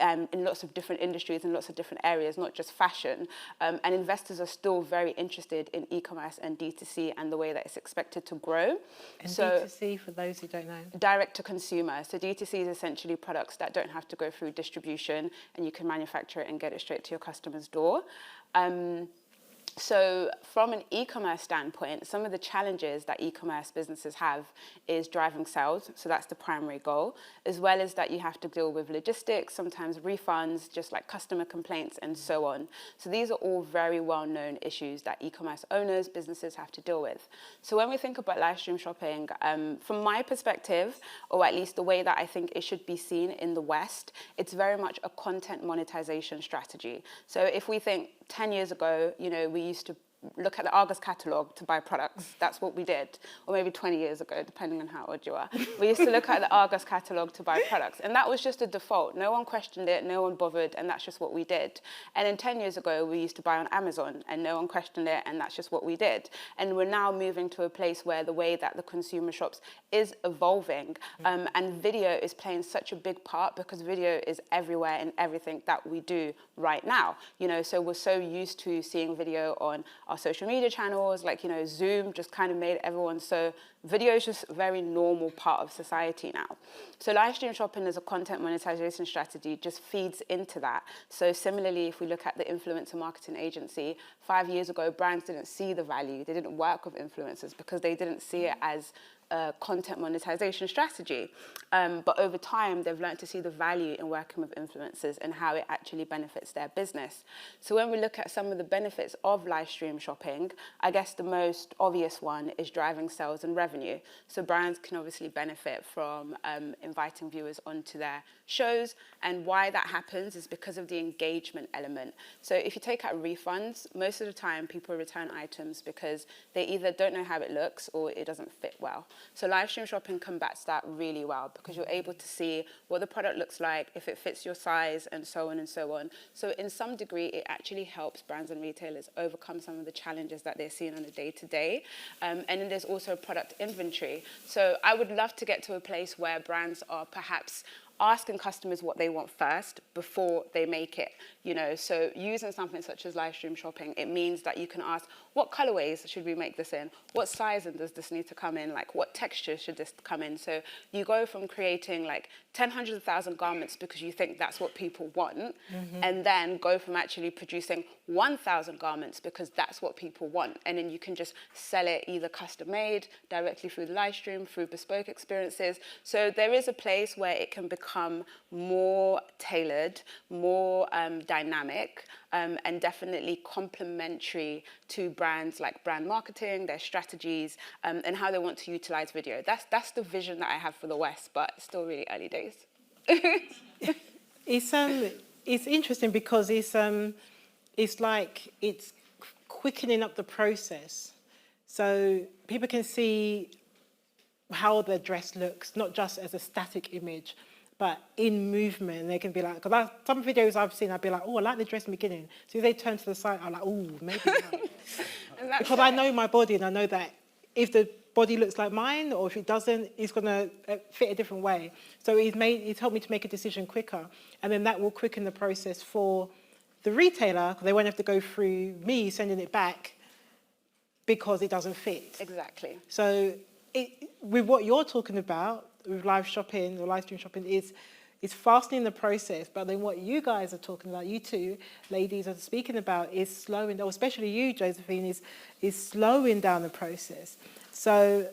in lots of different industries and lots of different areas, not just fashion. And investors are still very interested in e-commerce and D2C and the way that it's expected to grow. And So D2C, for those who don't know. direct to consumer. So D2C is essentially products that don't have to go through distribution, and you can manufacture it and get it straight to your customer's door. So from an e-commerce standpoint, some of the challenges that e-commerce businesses have is driving sales. So that's the primary goal, as well as that you have to deal with logistics, sometimes refunds, just like customer complaints and so on. So these are all very well-known issues that e-commerce owners, businesses have to deal with. So when we think about live stream shopping, from my perspective, or at least the way that I think it should be seen in the West, it's very much a content monetization strategy. So if we think 10 years ago, you know, we used to look at the Argos catalogue to buy products. That's what we did. Or maybe 20 years ago, depending on how old you are. We used to look at the Argos catalogue to buy products. And that was just a default. No one questioned it, no one bothered, and that's just what we did. And then 10 years ago, we used to buy on Amazon, and no one questioned it, and that's just what we did. And we're now moving to a place where the way that the consumer shops is evolving. And video is playing such a big part, because video is everywhere in everything that we do right now. You know, so we're so used to seeing video on our social media channels, like, you know, Zoom just kind of made everyone so video is just a very normal part of society now. So live stream shopping as a content monetization strategy just feeds into that. So similarly, if we look at the influencer marketing agency, 5 years ago, brands didn't see the value. They didn't work with influencers because they didn't see it as a content monetization strategy. But over time, they've learned to see the value in working with influencers and how it actually benefits their business. So when we look at some of the benefits of live stream shopping, I guess the most obvious one is driving sales and revenue. So brands can obviously benefit from inviting viewers onto their shows, and why that happens is because of the engagement element. So if you take out refunds, most of the time people return items because they either don't know how it looks or it doesn't fit well. So live stream shopping combats that really well, because you're able to see what the product looks like, if it fits your size, and so on and so on. So in some degree, it actually helps brands and retailers overcome some of the challenges that they're seeing on a day-to-day. And then there's also product inventory. So I would love to get to a place where brands are perhaps asking customers what they want first before they make it, you know. So using something such as live stream shopping, it means that you can ask, what colorways should we make this in? What sizing does this need to come in? Like, what texture should this come in? So you go from creating like 10, 100,000 garments because you think that's what people want, and then go from actually producing 1,000 garments because that's what people want. And then you can just sell it either custom made, directly through the live stream, through bespoke experiences. So there is a place where it can become more tailored, more dynamic, and definitely complementary to brands, like brand marketing, their strategies, and how they want to utilize video. That's the vision that I have for the West, but it's still really early days. It's interesting because it's like it's quickening up the process, so people can see how the dress looks, not just as a static image, but in movement. They can be like, because some videos I've seen, I'd be like, oh, I like the dress in the beginning. So if they turn to the side, I'm like, oh, maybe not. Because I know my body, and I know that if the body looks like mine, or if it doesn't, it's going to fit a different way. So he's helped me to make a decision quicker, and then that will quicken the process for the retailer, because they won't have to go through me sending it back because it doesn't fit. Exactly. So with what you're talking about, with live shopping or live stream shopping, is fastening the process. But then what you guys are talking about, you two ladies are speaking about, is slowing, or especially you, Josephine, is slowing down the process. So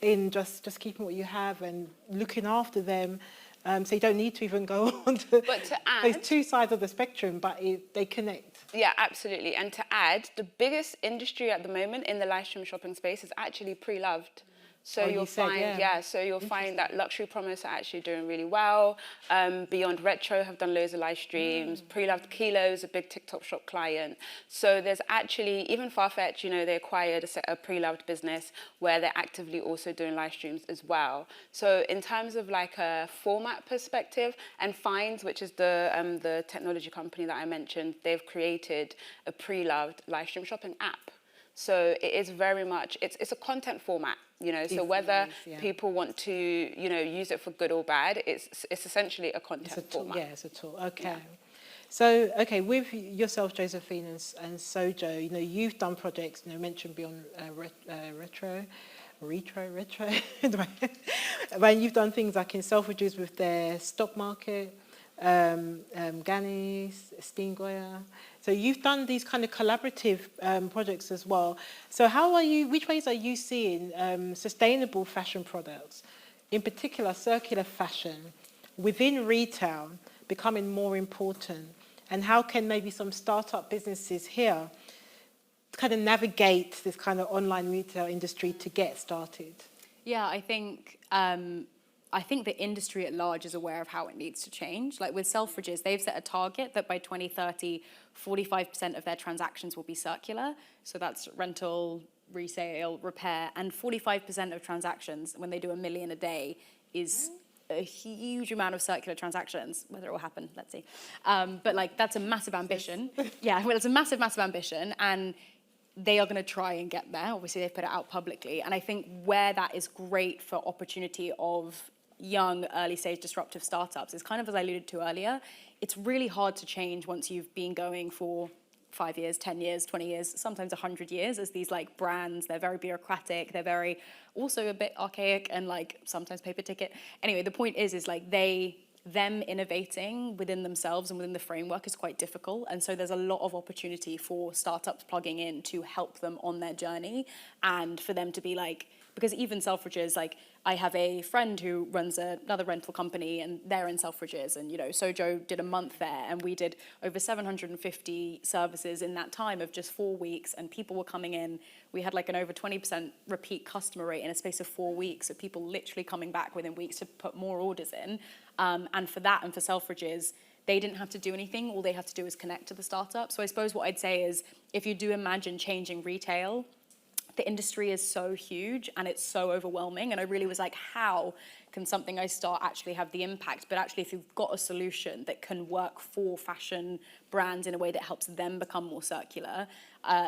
in just keeping what you have and looking after them, so you don't need to even go on to... But to add... There's two sides of the spectrum, but they connect. Yeah, absolutely. And to add, the biggest industry at the moment in the live stream shopping space is actually pre-loved. So Oh, you'll you said, find, yeah. so you'll find that luxury promise are actually doing really well. Beyond Retro have done loads of live streams. Pre-Loved Kilo is a big TikTok Shop client. So there's actually, even Farfetch, you know, they acquired a Pre-Loved business where they're actively also doing live streams as well. So in terms of like a format perspective, and Finds, which is the technology company that I mentioned, they've created a Pre-Loved live stream shopping app. So it is very much, it's a content format, you know, so whether people want to, you know, use it for good or bad, it's essentially a content format. Yeah, it's a tool. Okay. Yeah. So, okay, with yourself, Josephine, and Sojo, you know, you've done projects, you know, mentioned Beyond Retro. When you've done things like in Selfridges with their stock market, Ganis, Stingoya. So you've done these kind of collaborative projects as well. So which ways are you seeing sustainable fashion products, in particular circular fashion, within retail becoming more important? And how can maybe some startup businesses here kind of navigate this kind of online retail industry to get started? Yeah, I think the industry at large is aware of how it needs to change. Like with Selfridges, they've set a target that by 2030, 45% of their transactions will be circular. So that's rental, resale, repair, and 45% of transactions, when they do 1 million a day, is a huge amount of circular transactions. Whether it will happen, let's see. But like, that's a massive ambition. Yeah, well, it's a massive, massive ambition. And they are going to try and get there. Obviously, they've put it out publicly. And I think where that is great for opportunity of young, early stage disruptive startups is kind of, as I alluded to earlier, it's really hard to change once you've been going for 5 years, 10 years, 20 years, sometimes 100 years as these like brands. They're very bureaucratic. They're very also a bit archaic and like sometimes paper ticket. Anyway, the point is like them innovating within themselves and within the framework is quite difficult. And so there's a lot of opportunity for startups plugging in to help them on their journey and for them to be like, because even Selfridges, like I have a friend who runs another rental company and they're in Selfridges, and you know, Sojo did a month there and we did over 750 services in that time of just 4 weeks, and people were coming in. We had like an over 20% repeat customer rate in a space of 4 weeks, of people literally coming back within weeks to put more orders in. And for that and for Selfridges, they didn't have to do anything. All they have to do is connect to the startup. So I suppose what I'd say is, if you do imagine changing retail, the industry is so huge and it's so overwhelming. And I really was like, how can something I start actually have the impact? But actually, if you've got a solution that can work for fashion brands in a way that helps them become more circular,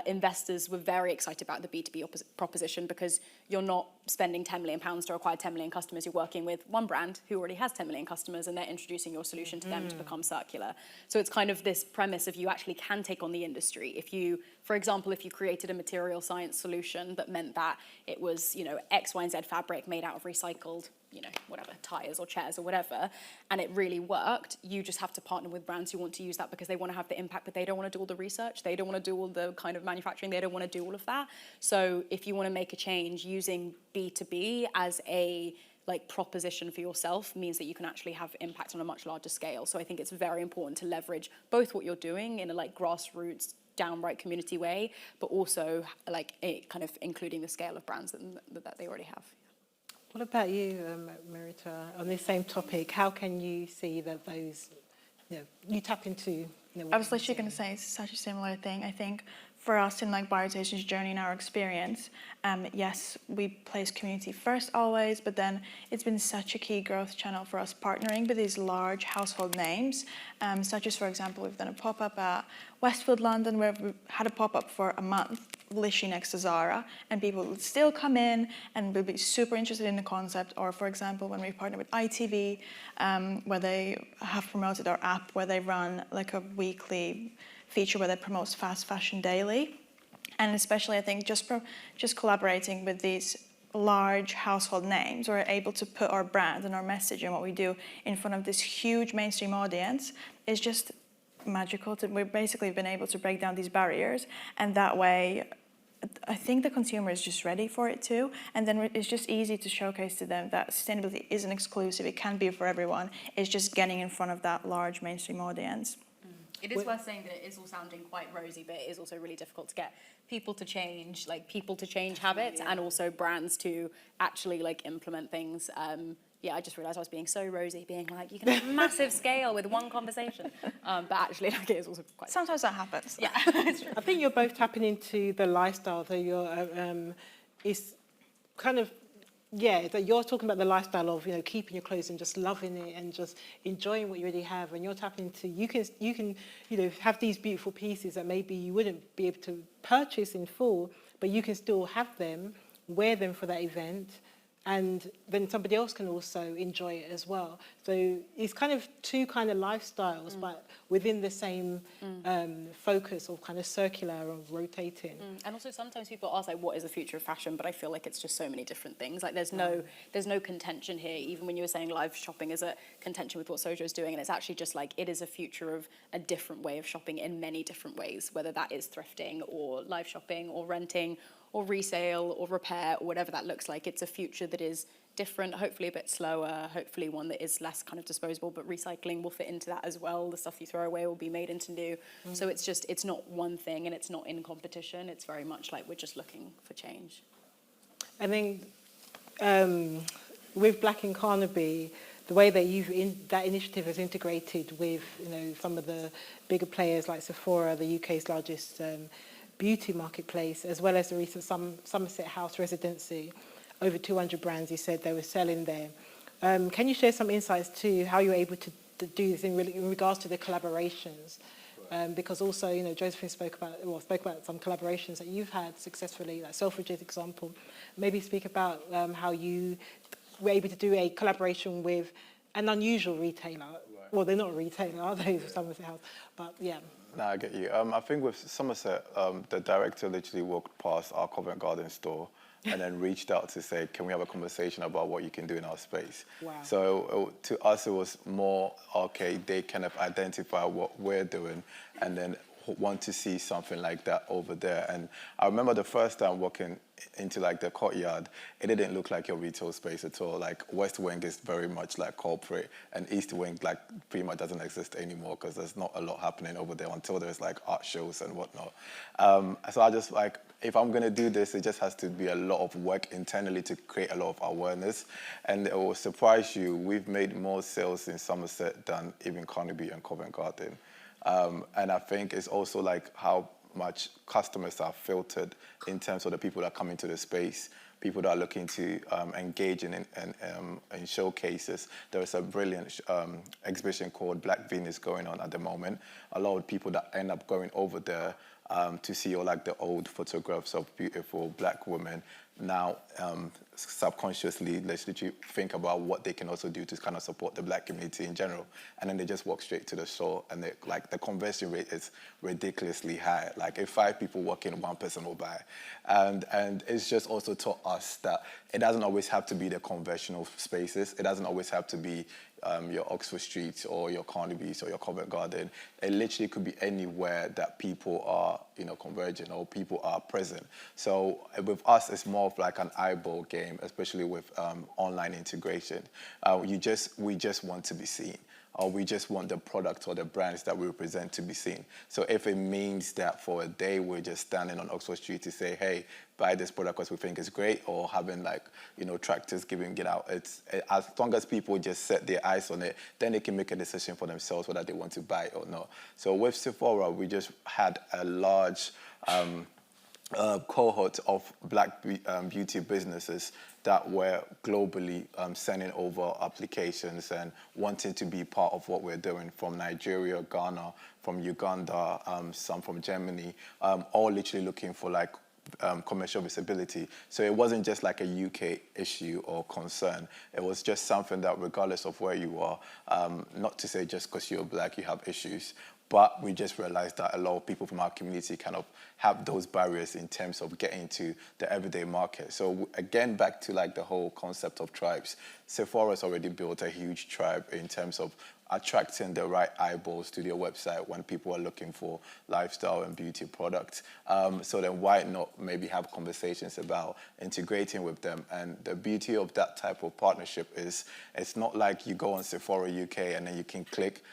investors were very excited about the B2B proposition, because you're not spending £10 million to acquire 10 million customers. You're working with one brand who already has 10 million customers, and they're introducing your solution to them to become circular. So it's kind of this premise of you actually can take on the industry. If you, for example, if you created a material science solution that meant that it was, you know, X, Y, and Z fabric made out of recycled, you know, whatever, tires or chairs or whatever, and it really worked, you just have to partner with brands who want to use that because they want to have the impact, but they don't want to do all the research, they don't want to do all the kind of manufacturing, they don't want to do all of that. So if you want to make a change, using B2B as a like proposition for yourself means that you can actually have impact on a much larger scale. So I think it's very important to leverage both what you're doing in a like grassroots, downright community way, but also like kind of including the scale of brands that they already have. What about you, Marita, on this same topic? How can you see that those, you know, you tap into, you know, I was literally going to say it's such a similar thing. I think for us in like Biotation's journey and our experience, yes, we place community first always, but then it's been such a key growth channel for us partnering with these large household names, such as, for example, we've done a pop-up at Westfield London where we had a pop-up for a month, literally next to Zara, and people would still come in and would be super interested in the concept. Or, for example, when we partnered with ITV, where they have promoted our app, where they run like a weekly feature where they promote fast fashion daily. And especially, I think, just collaborating with these large household names, we're able to put our brand and our message and what we do in front of this huge mainstream audience is just magical. We've basically been able to break down these barriers, and that way I think the consumer is just ready for it too, and then it's just easy to showcase to them that sustainability isn't exclusive, it can be for everyone. It's just getting in front of that large mainstream audience. It is worth saying that it is all sounding quite rosy, but it is also really difficult to get people to change, habits, and also brands to actually like implement things. Yeah, I just realised I was being so rosy, being like, you can have massive scale with one conversation. But actually, like, it is also quite... Sometimes that happens. Yeah. I think you're both tapping into the lifestyle that is kind of, that you're talking about the lifestyle of, keeping your clothes and just loving it and just enjoying what you already have. And you're tapping into, you can, have these beautiful pieces that maybe you wouldn't be able to purchase in full, but you can still have them, wear them for that event, and then somebody else can also enjoy it as well. So it's kind of two kind of lifestyles, but within the same focus of kind of circular or rotating. And also sometimes people ask, like, what is the future of fashion? But I feel like it's just so many different things. Like there's no contention here. Even when you were saying live shopping is a contention with what Sojo is doing, and it's actually just like, it is a future of a different way of shopping in many different ways, whether that is thrifting or live shopping or renting or resale or repair or whatever that looks like. It's a future that is different, hopefully a bit slower, hopefully one that is less kind of disposable, but recycling will fit into that as well. The stuff you throw away will be made into new. So it's not one thing and it's not in competition. It's very much like we're just looking for change. I think with Black in Carnaby, the way that that initiative has integrated with some of the bigger players like Sephora, the UK's largest beauty marketplace, as well as the recent Somerset House residency, over 200 brands you said they were selling there. Can you share some insights to how you're able to do this in regards to the collaborations? Because also, Josephine spoke about some collaborations that you've had successfully, like Selfridges example. Maybe speak about how you were able to do a collaboration with an unusual retailer. Right. Well, they're not a retailer, are they, for Somerset House? But yeah. No, I get you. I think with Somerset, the director literally walked past our Covent Garden store and then reached out to say, can we have a conversation about what you can do in our space? Wow. So to us, it was more, okay, they kind of identify what we're doing and then want to see something like that over there. And I remember the first time walking into like the courtyard, it didn't look like your retail space at all. Like West Wing is very much like corporate, and East Wing like pretty much doesn't exist anymore because there's not a lot happening over there until there's like art shows and whatnot. So I just like, if I'm gonna do this, it just has to be a lot of work internally to create a lot of awareness. And it will surprise you, we've made more sales in Somerset than even Carnaby and Covent Garden. And I think it's also like how much customers are filtered in terms of the people that come into the space, people that are looking to engage in showcases. There is a brilliant exhibition called Black Venus going on at the moment. A lot of people that end up going over there to see all like the old photographs of beautiful Black women now subconsciously let's literally think about what they can also do to kind of support the Black community in general, and then they just walk straight to the store, and like the conversion rate is ridiculously high. Like if 5 people walk in, 1 person will buy, and it's just also taught us that it doesn't always have to be the conventional spaces. It doesn't always have to be your Oxford Street or your Carnaby's or your Covent Garden. It literally could be anywhere that people are, converging or people are present. So with us, it's more of like an eyeball game, especially with online integration. We just want to be seen, or we just want the product or the brands that we represent to be seen. So if it means that for a day we're just standing on Oxford Street to say, hey, buy this product because we think it's great, or having like, tractors giving it out, as long as people just set their eyes on it, then they can make a decision for themselves whether they want to buy it or not. So with Sephora, we just had a large cohort of Black beauty businesses that were globally sending over applications and wanting to be part of what we're doing, from Nigeria, Ghana, from Uganda, some from Germany, all literally looking for like commercial visibility. So it wasn't just like a UK issue or concern. It was just something that regardless of where you are, not to say just because you're Black you have issues, but we just realized that a lot of people from our community kind of have those barriers in terms of getting to the everyday market. So again, back to like the whole concept of tribes, Sephora's already built a huge tribe in terms of attracting the right eyeballs to their website when people are looking for lifestyle and beauty products. So then why not maybe have conversations about integrating with them? And the beauty of that type of partnership is it's not like you go on Sephora UK and then you can click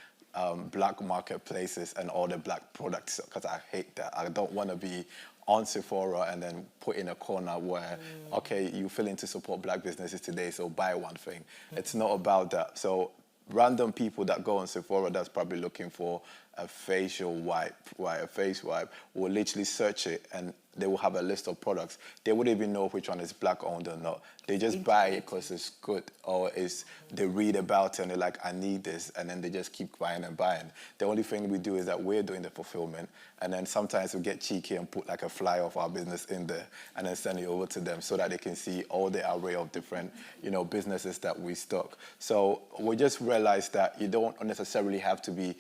black marketplaces and all the black products, because I hate that. I don't want to be on Sephora and then put in a corner where, okay, you feeling to support black businesses today, so buy one thing. It's not about that. So random people that go on Sephora that's probably looking for a facial wipe, right, a face wipe, will literally search it and they will have a list of products. They wouldn't even know which one is black owned or not. They just buy it because it's good, or they read about it and they're like, I need this, and then they just keep buying and buying. The only thing we do is that we're doing the fulfillment, and then sometimes we get cheeky and put like a flyer of our business in there and then send it over to them so that they can see all the array of different, businesses that we stock. So we just realized that you don't necessarily have to be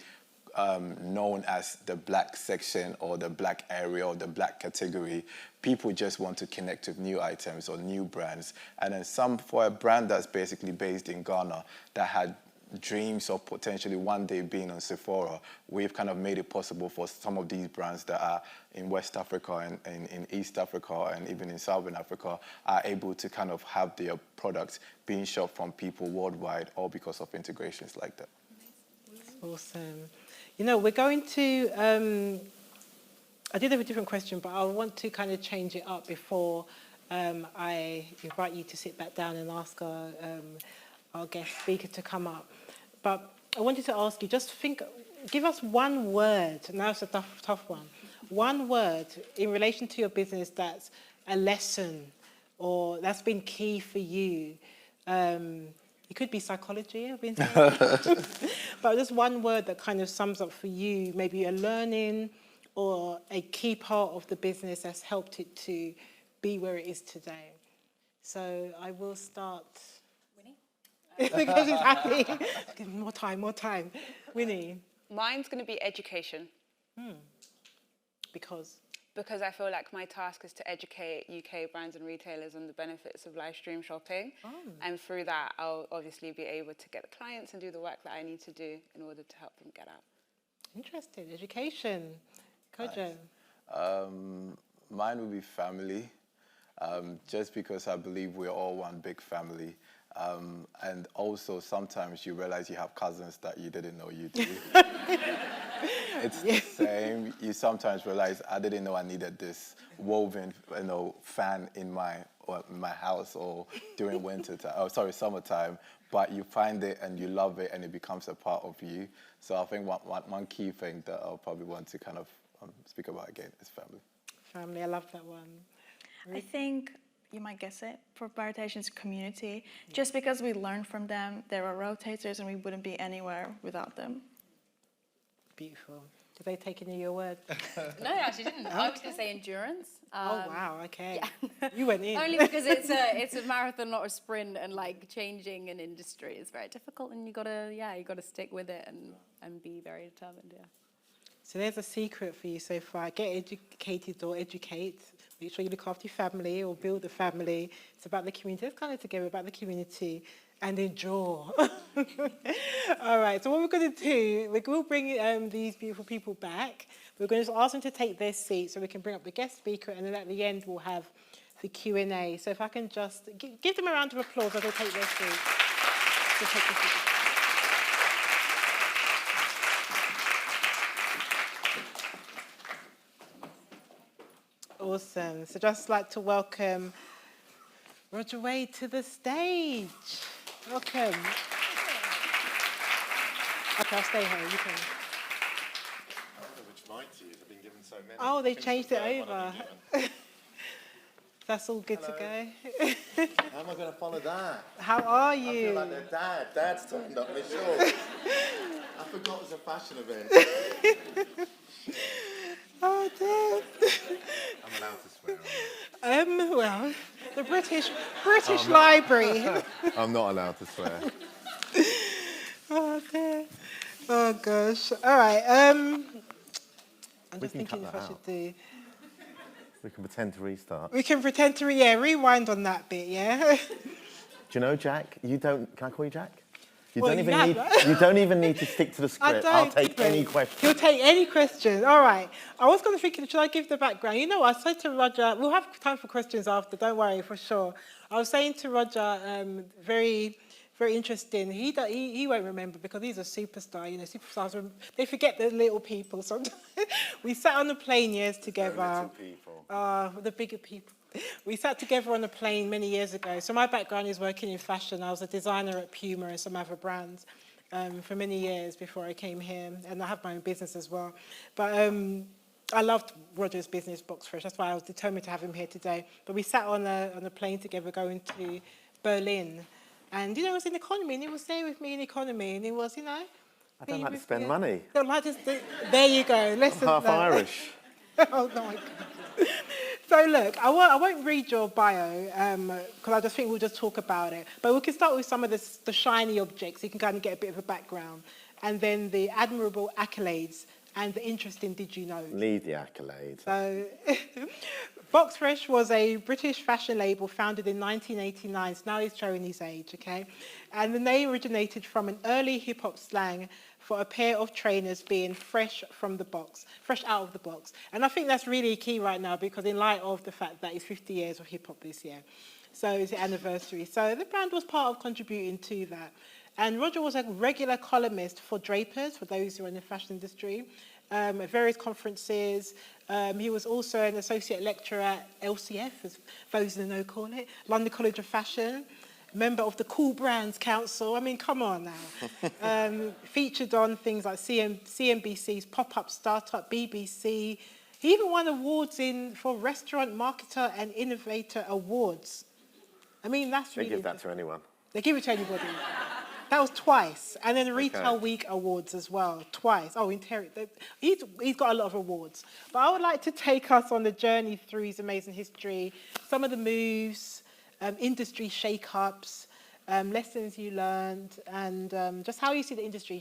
known as the black section or the black area or the black category. People just want to connect with new items or new brands. And then for a brand that's basically based in Ghana that had dreams of potentially one day being on Sephora, we've kind of made it possible for some of these brands that are in West Africa and in East Africa and even in Southern Africa are able to kind of have their products being shopped from people worldwide, all because of integrations like that. Awesome. We're going to, I did have a different question, but I want to kind of change it up before I invite you to sit back down and ask our guest speaker to come up. But I wanted to ask you, give us one word, now it's a tough one, one word in relation to your business that's a lesson or that's been key for you. It could be psychology, I've been saying. But just one word that kind of sums up for you, maybe a learning or a key part of the business that's helped it to be where it is today. So I will start. Winnie? Because he's happy. More time. Winnie? Mine's going to be education. Because? Because I feel like my task is to educate UK brands and retailers on the benefits of live stream shopping. And through that, I'll obviously be able to get the clients and do the work that I need to do in order to help them get out. Interesting. Education. Kojo? Mine would be family, just because I believe we're all one big family. And also sometimes you realize you have cousins that you didn't know you do. It's the same. You sometimes realize, I didn't know I needed this woven, fan in my house or during summertime. But you find it and you love it and it becomes a part of you. So I think one key thing that I'll probably want to kind of speak about again is family. Family, I love that one. I think, you might guess it, for Baritation's community, just because we learn from them, they're our rotators and we wouldn't be anywhere without them. Beautiful. Did they take any of your word? No, I actually didn't. I was going to say endurance. Oh, wow, okay. Yeah. You went in. Only because it's a marathon, not a sprint, and like changing an industry is very difficult, and you gotta stick with it and be very determined. Yeah. So there's a secret for you so far. Get educated or educate. Make sure you look after your family or build a family. It's about the community. Let's kind of together about the community and endure. All right, so what we're going to do, we'll bring these beautiful people back. We're going to ask them to take their seats so we can bring up the guest speaker, and then at the end we'll have the Q&A. So if I can just give them a round of applause as they take their seats. Just take their seats. Awesome. So just like to welcome Roger Wade to the stage. Welcome. Okay, I'll stay here. You can. I don't know which mic to use. I've been given so many. Oh, they changed it over. That's all good to go. How am I going to follow that? How are I feel you? like their dad. Dad's turned up my shorts. I forgot it was a fashion event. Oh, dear. I'm allowed to swear. Well, the British Library. I'm not allowed to swear. Oh, dear. Oh, gosh. All right. I'm just can thinking cut if that I should out. do... We can pretend to restart. We can pretend to, rewind on that bit, yeah? Do you know, Jack? You don't. Can I call you Jack? You Well, don't you even have need. that. You don't even need to stick to the script. I'll take any question. He'll take any question. All right. I was going to think, should I give the background? You know what? I said to Roger, we'll have time for questions after, don't worry, for sure. I was saying to Roger very very interesting. He won't remember because he's a superstar. You know, superstars, they forget the little people sometimes. We sat on the plane years together. Little people. The bigger people. We sat together on a plane many years ago. So my background is working in fashion. I was a designer at Puma and some other brands for many years before I came here. And I have my own business as well. But I loved Roger's business, Box Fresh. That's why I was determined to have him here today. But we sat on a plane together going to Berlin. And, you know, it was in economy, and he was there with me in economy, and he was, you know... I don't like to spend money. Don't like to there you go. Listen, I'm half Irish. Oh, my God. So, look, I won't read your bio, because I just think we'll just talk about it. But we can start with some of the shiny objects. You can kind of get a bit of a background. And then the admirable accolades and the interesting did you know. Need the accolades. So, Box Fresh was a British fashion label founded in 1989. So now he's showing his age, okay? And the name originated from an early hip-hop slang for a pair of trainers being fresh from the box, fresh out of the box. And I think that's really key right now because in light of the fact that it's 50 years of hip-hop this year. So it's the anniversary. So the brand was part of contributing to that. And Roger was a regular columnist for Drapers, for those who are in the fashion industry, at various conferences. He was also an associate lecturer at LCF, as those in the know call it, London College of Fashion, member of the Cool Brands Council. I mean, come on now. Featured on things like CNBC's Pop-Up Startup, BBC. He even won awards for Restaurant Marketer and Innovator Awards. I mean, that's really... They give that to anyone. They give it to anybody. That was twice. And then the Retail Week Awards as well, twice. Oh, he's got a lot of awards. But I would like to take us on the journey through his amazing history, some of the moves, industry shake-ups, lessons you learned, and just how you see the industry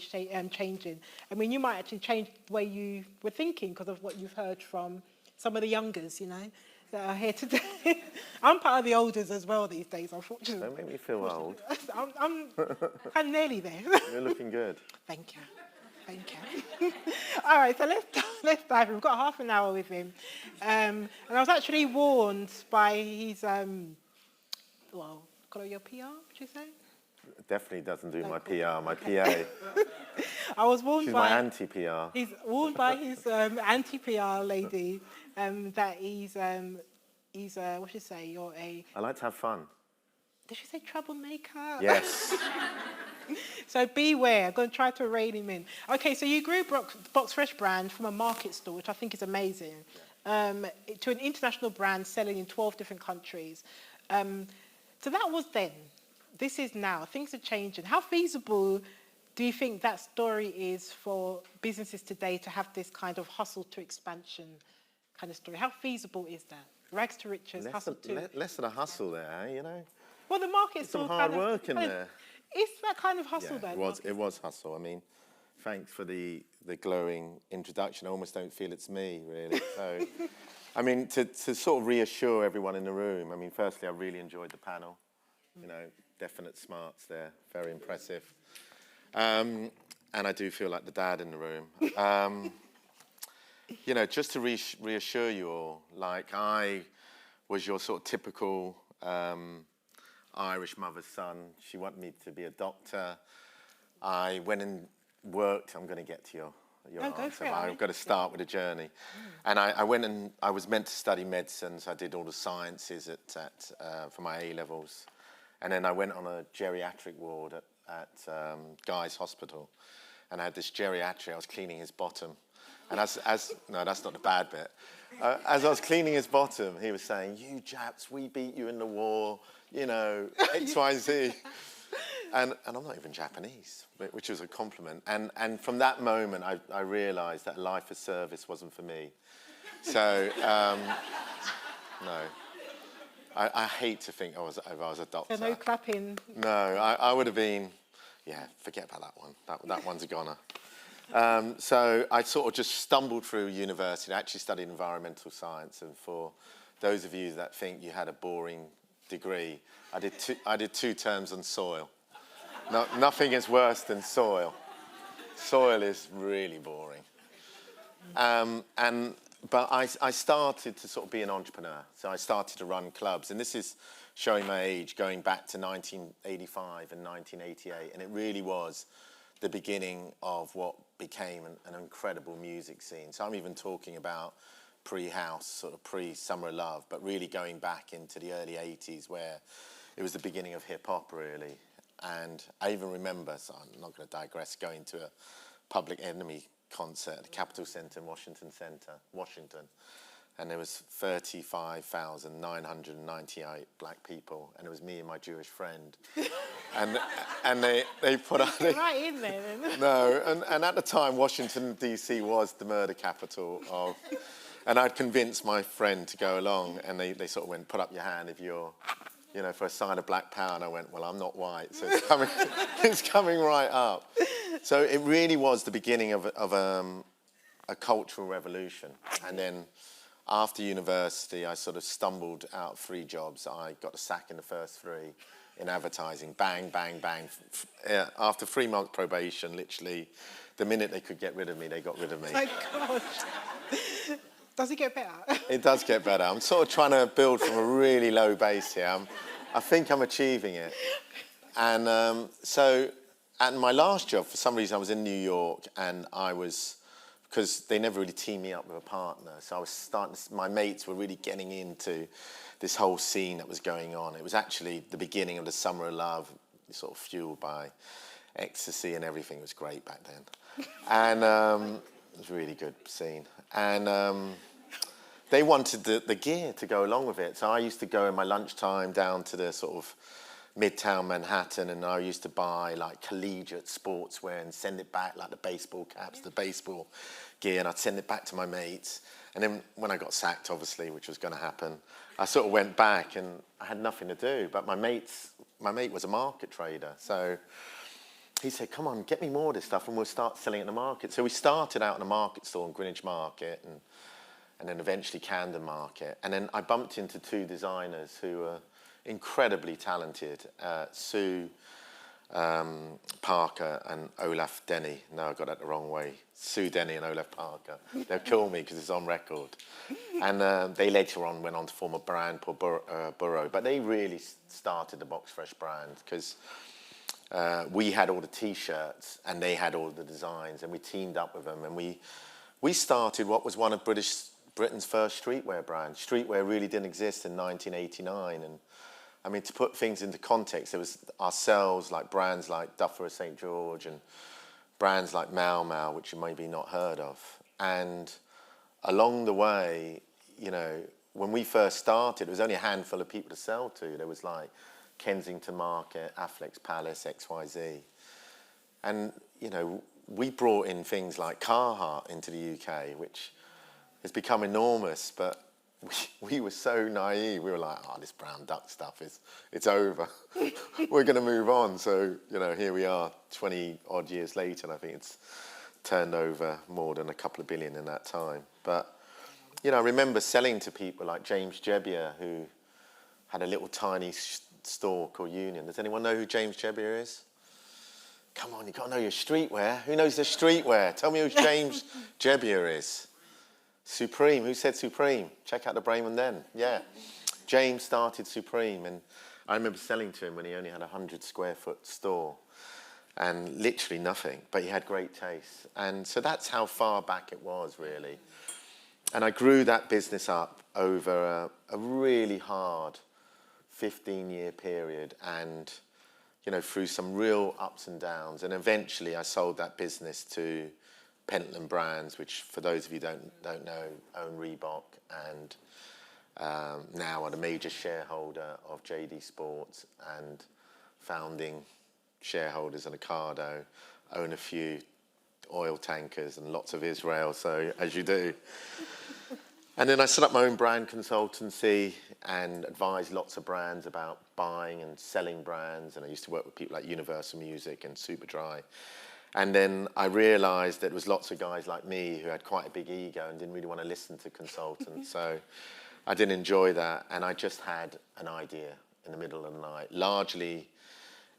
changing. I mean, you might actually change the way you were thinking because of what you've heard from some of the youngers, you know, that are here today. I'm part of the olders as well these days, unfortunately. Don't make me feel old. I'm kind of nearly there. You're looking good. Thank you. Thank you. All right, so let's dive in. We've got half an hour with him. And I was actually warned by his, well, call it your PR, would you say? Definitely doesn't do my PR, my PA. I was warned She's by... my anti-PR. He's warned by his anti-PR lady that he's what should I say, you're a... I like to have fun. Did she say troublemaker? Yes. So beware, I'm going to try to rein him in. Okay, so you grew Box Fresh brand from a market store, which I think is amazing, to an international brand selling in 12 different countries. So that was then. This is now. Things are changing. How feasible do you think that story is for businesses today to have this kind of hustle to expansion kind of story? How feasible is that? Rags to riches, hustle to... Less of a hustle there, you know? Well, the market's some still hard kind of... work in there. It's that kind of hustle, Yeah, though. it was hustle. I mean, thanks for the glowing introduction. I almost don't feel it's me, really. So, I mean, to sort of reassure everyone in the room, I mean, firstly, I really enjoyed the panel. You know, definite smarts there, very impressive. And I do feel like the dad in the room. You know, just to reassure you all, like I was your sort of typical Irish mother's son. She wanted me to be a doctor. I went and worked. I'm going to get to your answer. I've got to start with a journey. And I went and I was meant to study medicine, so I did all the sciences for my A-levels. And then I went on a geriatric ward at Guy's Hospital. And I had this geriatric, I was cleaning his bottom. And no, that's not the bad bit. As I was cleaning his bottom, he was saying, "You Japs, we beat you in the war, you know, X, Y, Z." And I'm not even Japanese, which was a compliment. And from that moment, I realised that life of service wasn't for me. So, no. I hate to think I was a doctor. So no clapping. No, I would have been, yeah, forget about that one. That one's a goner. So I sort of just stumbled through university. I actually studied environmental science. And for those of you that think you had a boring degree, I did 2 terms on soil. No, nothing is worse than soil. Soil is really boring. And but I started to sort of be an entrepreneur. So I started to run clubs, and this is showing my age, going back to 1985 and 1988, and it really was the beginning of what became an incredible music scene. So I'm even talking about pre-house, sort of pre-Summer of Love, but really going back into the early 80s where it was the beginning of hip-hop, really. And I even remember, so I'm not going to digress, going to a Public Enemy concert at the Capitol Centre in Washington, and there was 35,998 black people, and it was me and my Jewish friend. and they put up... Right in there, then. No, and at the time, Washington, D.C. was the murder capital of... And I'd convinced my friend to go along, and they sort of went, put up your hand if you're, for a sign of black power. And I went, well, I'm not white, so it's coming, it's coming right up. So it really was the beginning of a cultural revolution. And then after university, I sort of stumbled out 3 jobs. I got a sack in the first 3 in advertising. Bang, bang, bang. After 3 months probation, literally, the minute they could get rid of me, they got rid of me. My gosh. Does it get better? It does get better. I'm sort of trying to build from a really low base here. I think I'm achieving it. And so at my last job, for some reason, I was in New York, and because they never really teamed me up with a partner, so I was my mates were really getting into this whole scene that was going on. It was actually the beginning of the Summer of Love, sort of fueled by ecstasy, and everything was great back then. And it was a really good scene. And they wanted the gear to go along with it. So I used to go in my lunchtime down to the sort of Midtown Manhattan, and I used to buy like collegiate sportswear and send it back, like the baseball caps, the baseball gear, and I'd send it back to my mates. And then when I got sacked, obviously, which was going to happen, I sort of went back and I had nothing to do. But my mate was a market trader. So he said, come on, get me more of this stuff and we'll start selling it in the market. So we started out in a market store in Greenwich Market and then eventually Camden Market. And then I bumped into 2 designers who were incredibly talented, Sue Parker and Olaf Denny. No, I got that the wrong way. Sue Denny and Olaf Parker. They'll kill me because it's on record. And they later on went on to form a brand called Burrow. But they really started the Box Fresh brand because we had all the T-shirts and they had all the designs, and we teamed up with them. And we started what was one of Britain's first streetwear brands. Streetwear really didn't exist in 1989. And I mean, to put things into context, there was ourselves, like brands like Duffer St. George and brands like Mau Mau, which you maybe not heard of. And along the way, when we first started, there was only a handful of people to sell to. There was like Kensington Market, Affleck's Palace, XYZ. And, we brought in things like Carhartt into the UK, which has become enormous, but we were so naive. We were like, this brown duck stuff, it's over. We're going to move on. So, here we are 20 odd years later, and I think it's turned over more than a couple of billion in that time. But, I remember selling to people like James Jebbia, who had a little tiny store called Union. Does anyone know who James Jebbia is? Come on, you got to know your streetwear. Who knows the streetwear? Tell me who James Jebbia is. Supreme. Who said Supreme? Check out the Brainman then. Yeah. James started Supreme, and I remember selling to him when he only had a 100-square-foot store and literally nothing, but he had great taste. And so that's how far back it was, really. And I grew that business up over a really hard 15-year period, and through some real ups and downs. And eventually I sold that business to Pentland Brands, which, for those of you who don't know, own Reebok, and now are the major shareholder of JD Sports and founding shareholders in Ocado, own a few oil tankers and lots of Israel, so as you do. And then I set up my own brand consultancy and advised lots of brands about buying and selling brands. And I used to work with people like Universal Music and Superdry. And then I realised that there was lots of guys like me who had quite a big ego and didn't really want to listen to consultants. So I didn't enjoy that. And I just had an idea in the middle of the night, largely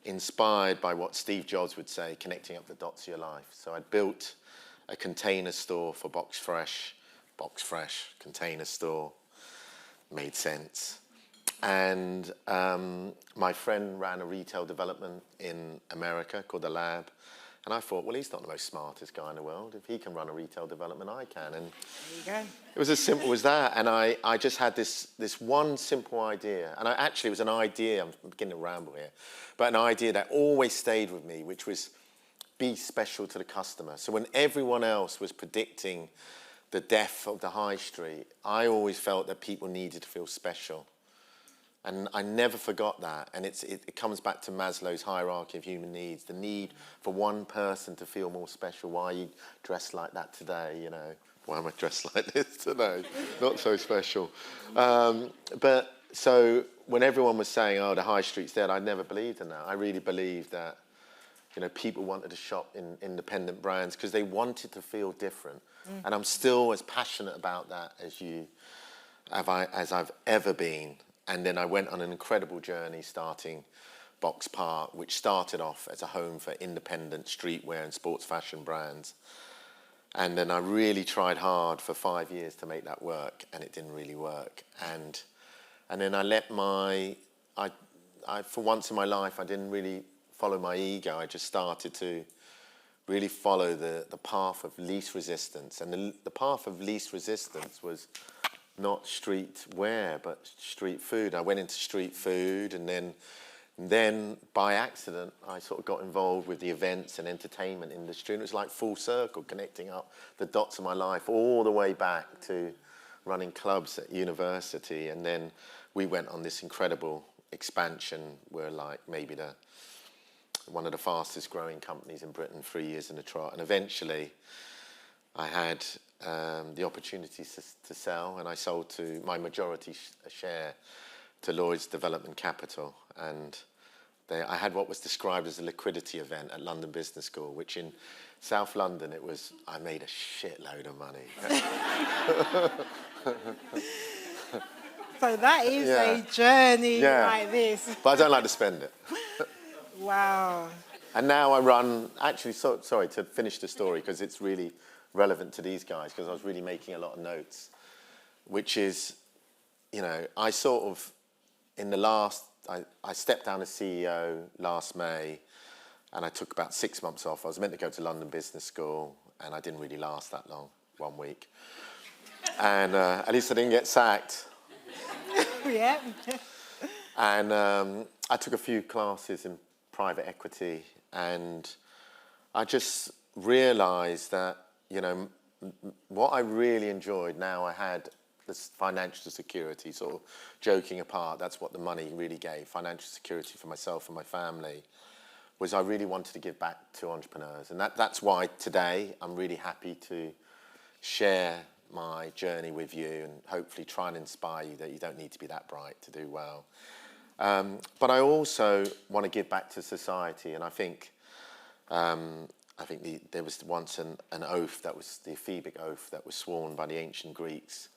inspired by what Steve Jobs would say, connecting up the dots of your life. So I built a container store for Box Fresh box fresh, container store, made sense. And my friend ran a retail development in America called The Lab. And I thought, well, he's not the most smartest guy in the world. If he can run a retail development, I can. And There you go. it was as simple as that. And I just had this one simple idea. And it was an idea, I'm beginning to ramble here, but an idea that always stayed with me, which was be special to the customer. So when everyone else was predicting the death of the high street, I always felt that people needed to feel special. And I never forgot that. And it comes back to Maslow's hierarchy of human needs, the need for one person to feel more special. Why are you dressed like that today, you know? Why am I dressed like this today? Not so special. But so when everyone was saying, oh, the high street's dead, I never believed in that. I really believed that, you know, people wanted to shop in independent brands because they wanted to feel different. And I'm still as passionate about that as I've ever been. And then I went on an incredible journey starting Box Park, which started off as a home for independent streetwear and sports fashion brands. And then I really tried hard for 5 years to make that work, and it didn't really work. And then I let for once in my life, I didn't really follow my ego. I just started to really follow the path of least resistance. And the path of least resistance was not street wear, but street food. I went into street food, and then by accident, I sort of got involved with the events and entertainment industry, and it was like full circle, connecting up the dots of my life all the way back to running clubs at university. And then we went on this incredible expansion. We're like maybe one of the fastest growing companies in Britain, 3 years in a trot. And eventually I had the opportunity to sell, and I sold to my majority share to Lloyds Development Capital. And I had what was described as a liquidity event at London Business School, which in South London, I made a shitload of money. So that is a journey like this. But I don't like to spend it. Wow. And now I run, sorry to finish the story, because it's really relevant to these guys, because I was really making a lot of notes, which is, you know, I stepped down as CEO last May, and I took about 6 months off. I was meant to go to London Business School, and I didn't really last that long, 1 week. And at least I didn't get sacked. Yeah. And I took a few classes in private equity, and I just realised that, you know, what I really enjoyed, now I had this financial security, sort of joking apart, that's what the money really gave, financial security for myself and my family, was I really wanted to give back to entrepreneurs. And that's why today I'm really happy to share my journey with you and hopefully try and inspire you that you don't need to be that bright to do well. But I also want to give back to society, and I think there was once an oath, that was the Ephebic oath that was sworn by the ancient Greeks,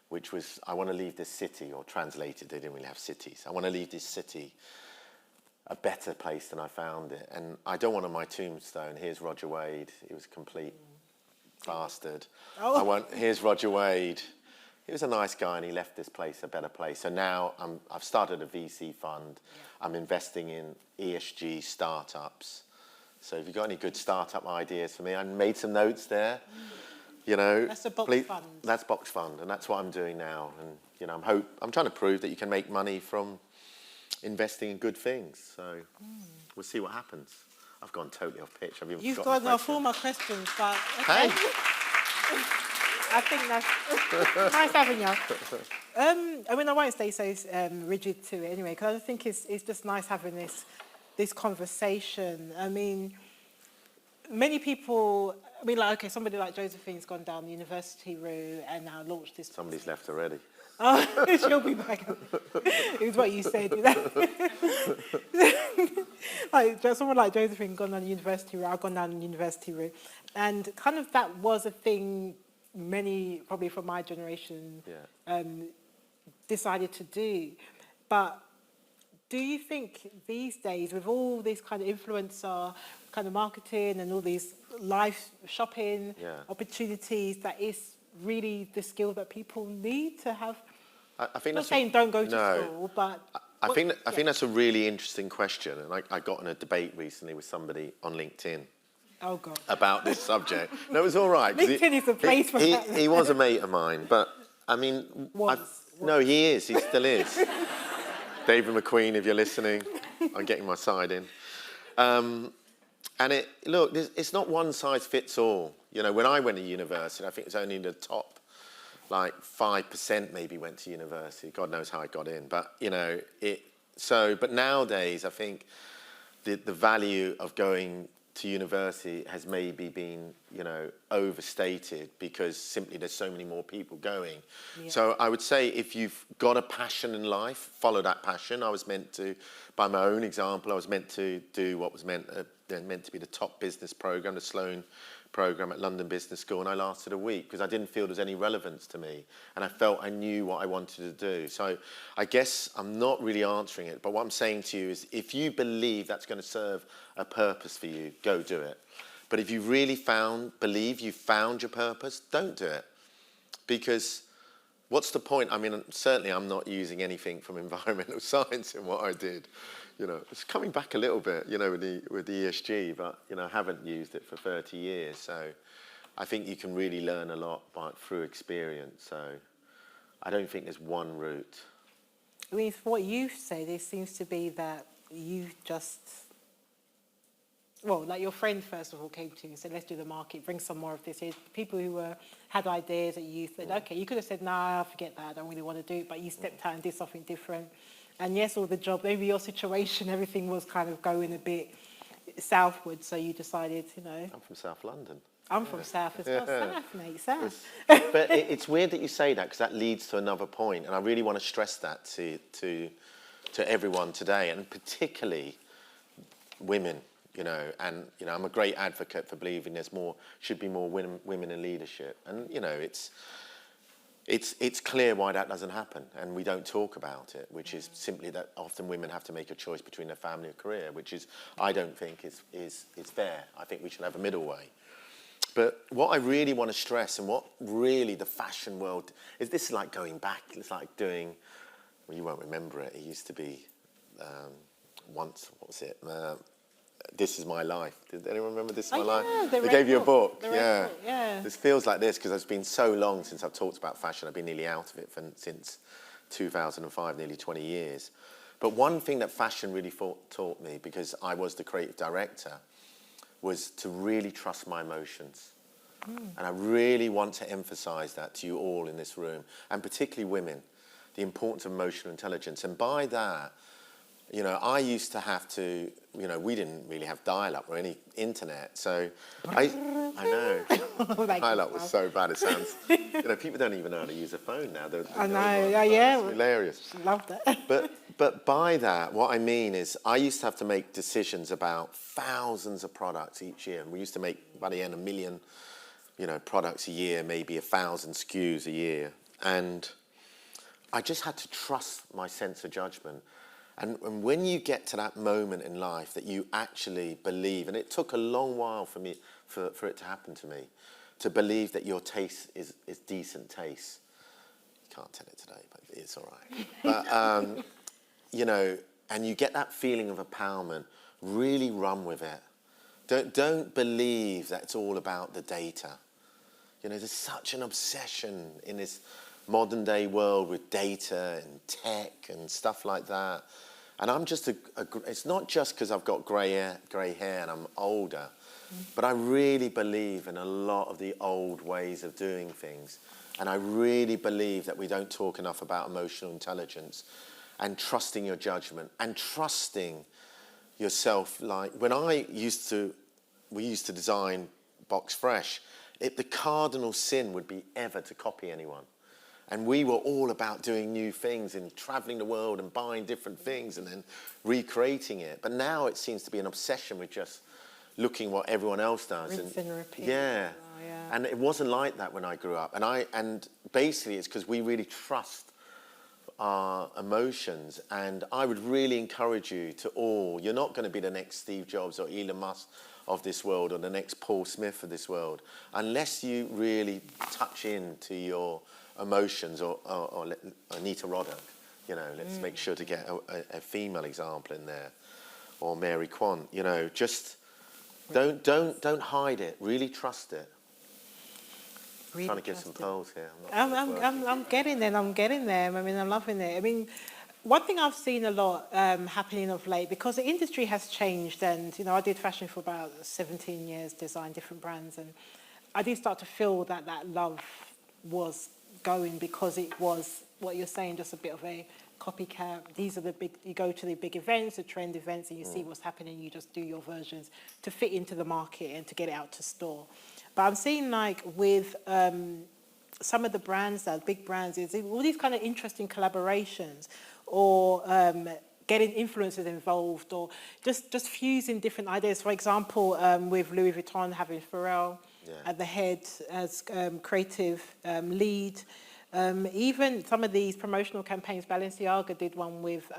which was, I want to leave this city, or translated, they didn't really have cities, I want to leave this city a better place than I found it. And I don't want on my tombstone, here's Roger Wade, he was a complete bastard. Oh. Here's Roger Wade, he was a nice guy and he left this place a better place. So now I've started a VC fund, I'm investing in ESG startups. So if you've got any good startup ideas for me, I made some notes there. You know, That's a Box Fund. That's Box Fund, and that's what I'm doing now. And you know, I'm trying to prove that you can make money from investing in good things. So we'll see what happens. I've gone totally off pitch. I've even You've forgotten got the four question. more questions, but okay. Hey. I think that's nice having you. I mean, I won't stay so rigid to it anyway, because I think it's just nice having this conversation. I mean, many people, like, okay, somebody like Josephine's gone down the university route and now launched this. Somebody's left already. Oh, she'll be back. It was what you said. You know? Like, someone like Josephine gone down the university route, I've gone down the university route. And kind of that was a thing many, probably from my generation, decided to do. But do you think these days, with all these kind of influencer kind of marketing and all these live shopping opportunities, that is really the skill that people need to have? I think Not that's saying don't go to no. school, but I think that's a really interesting question, and I got in a debate recently with somebody on LinkedIn oh god, about this subject. No, it was all right. 'cause LinkedIn is the place for that. He was a mate of mine, but I mean, no, he is. He still is. David McQueen, if you're listening, I'm getting my side in. And it's not one size fits all. You know, when I went to university, I think it's only the top, like 5% maybe went to university. God knows how I got in, but you know, but nowadays, I think the value of going to university has maybe been, you know, overstated because simply there's so many more people going. Yeah. So I would say if you've got a passion in life, follow that passion. I was meant to, by my own example, I was meant to do what was meant to be the top business program, the Sloan program at London Business School, and I lasted a week because I didn't feel there was any relevance to me, and I felt I knew what I wanted to do. So I guess I'm not really answering it, but what I'm saying to you is if you believe that's going to serve a purpose for you, go do it. But if you really believe you found your purpose, don't do it. Because what's the point? I mean, certainly I'm not using anything from environmental science in what I did. You know, it's coming back a little bit, you know, with the ESG, but, you know, I haven't used it for 30 years. So I think you can really learn a lot through experience. So I don't think there's one route. I mean, for what you've said, it seems to be that you just, well, like your friend first of all came to you and said, let's do the market, bring some more of this here. People who had ideas at youth, said, okay, you could have said, nah, forget that, I don't really want to do it, but you stepped out and did something different. And yes, all the job, maybe your situation, everything was kind of going a bit southward, so you decided, you know. I'm from South London. I'm from South as well. South, mate, South. But it's weird that you say that because that leads to another point, and I really want to stress that to everyone today, and particularly women. You know, and you know, I'm a great advocate for believing should be more women in leadership, and you know, it's clear why that doesn't happen, and we don't talk about it, which is simply that often women have to make a choice between their family or career, which is I don't think is fair. I think we should have a middle way. But what I really want to stress, and what really the fashion world is, this is like going back. It's like doing. Well, you won't remember it. It used to be once. What was it? This Is My Life. Did anyone remember This Is My Life? They gave you a book. Yeah. This feels like this because it's been so long since I've talked about fashion. I've been nearly out of it since 2005, nearly 20 years. But one thing that fashion really taught me, because I was the creative director, was to really trust my emotions. And I really want to emphasize that to you all in this room, and particularly women, the importance of emotional intelligence. And by that, you know, I used to have to, you know, we didn't really have dial-up or any internet, so I know, dial-up was so bad it sounds, you know, people don't even know how to use a phone now. I know, yeah. It's hilarious. Love that. But by that, what I mean is I used to have to make decisions about thousands of products each year, and we used to make, by the end, 1 million, you know, products a year, maybe 1,000 SKUs a year, and I just had to trust my sense of judgment. And when you get to that moment in life that you actually believe, and it took a long while for it to happen to me, to believe that your taste is decent taste. You can't tell it today, but it's all right. But, you know, and you get that feeling of empowerment, really run with it. Don't believe that it's all about the data. You know, there's such an obsession in this modern day world with data and tech and stuff like that. And I'm just it's not just because I've got grey hair and I'm older, but I really believe in a lot of the old ways of doing things. And I really believe that we don't talk enough about emotional intelligence and trusting your judgment and trusting yourself. Like when we used to design Box Fresh, the cardinal sin would be ever to copy anyone. And we were all about doing new things and traveling the world and buying different things and then recreating it. But now it seems to be an obsession with just looking what everyone else does. Rinse and repeat. Yeah. Oh, yeah. And it wasn't like that when I grew up. And basically it's because we really trust our emotions. And I would really encourage you to all, you're not going to be the next Steve Jobs or Elon Musk of this world or the next Paul Smith of this world, unless you really touch into your emotions, or Anita Roddick, you know, let's make sure to get a female example in there, or Mary Quant, you know, just don't hide it, really trust it. Really Trying to give some trust it. pearls here. I'm getting there. I'm getting there. I mean, I'm loving it. I mean, one thing I've seen a lot happening of late, because the industry has changed, and you know, I did fashion for about 17 years, designed different brands, and I did start to feel that love was going, because it was what you're saying, just a bit of a copycat. These are the big. You go to the big events, the trend events, and you see what's happening. You just do your versions to fit into the market and to get it out to store. But I'm seeing, like, with some of the brands, that big brands, is all these kind of interesting collaborations, or getting influencers involved, or just fusing different ideas. For example, with Louis Vuitton having Pharrell at the head as creative lead. Even some of these promotional campaigns, Balenciaga did one with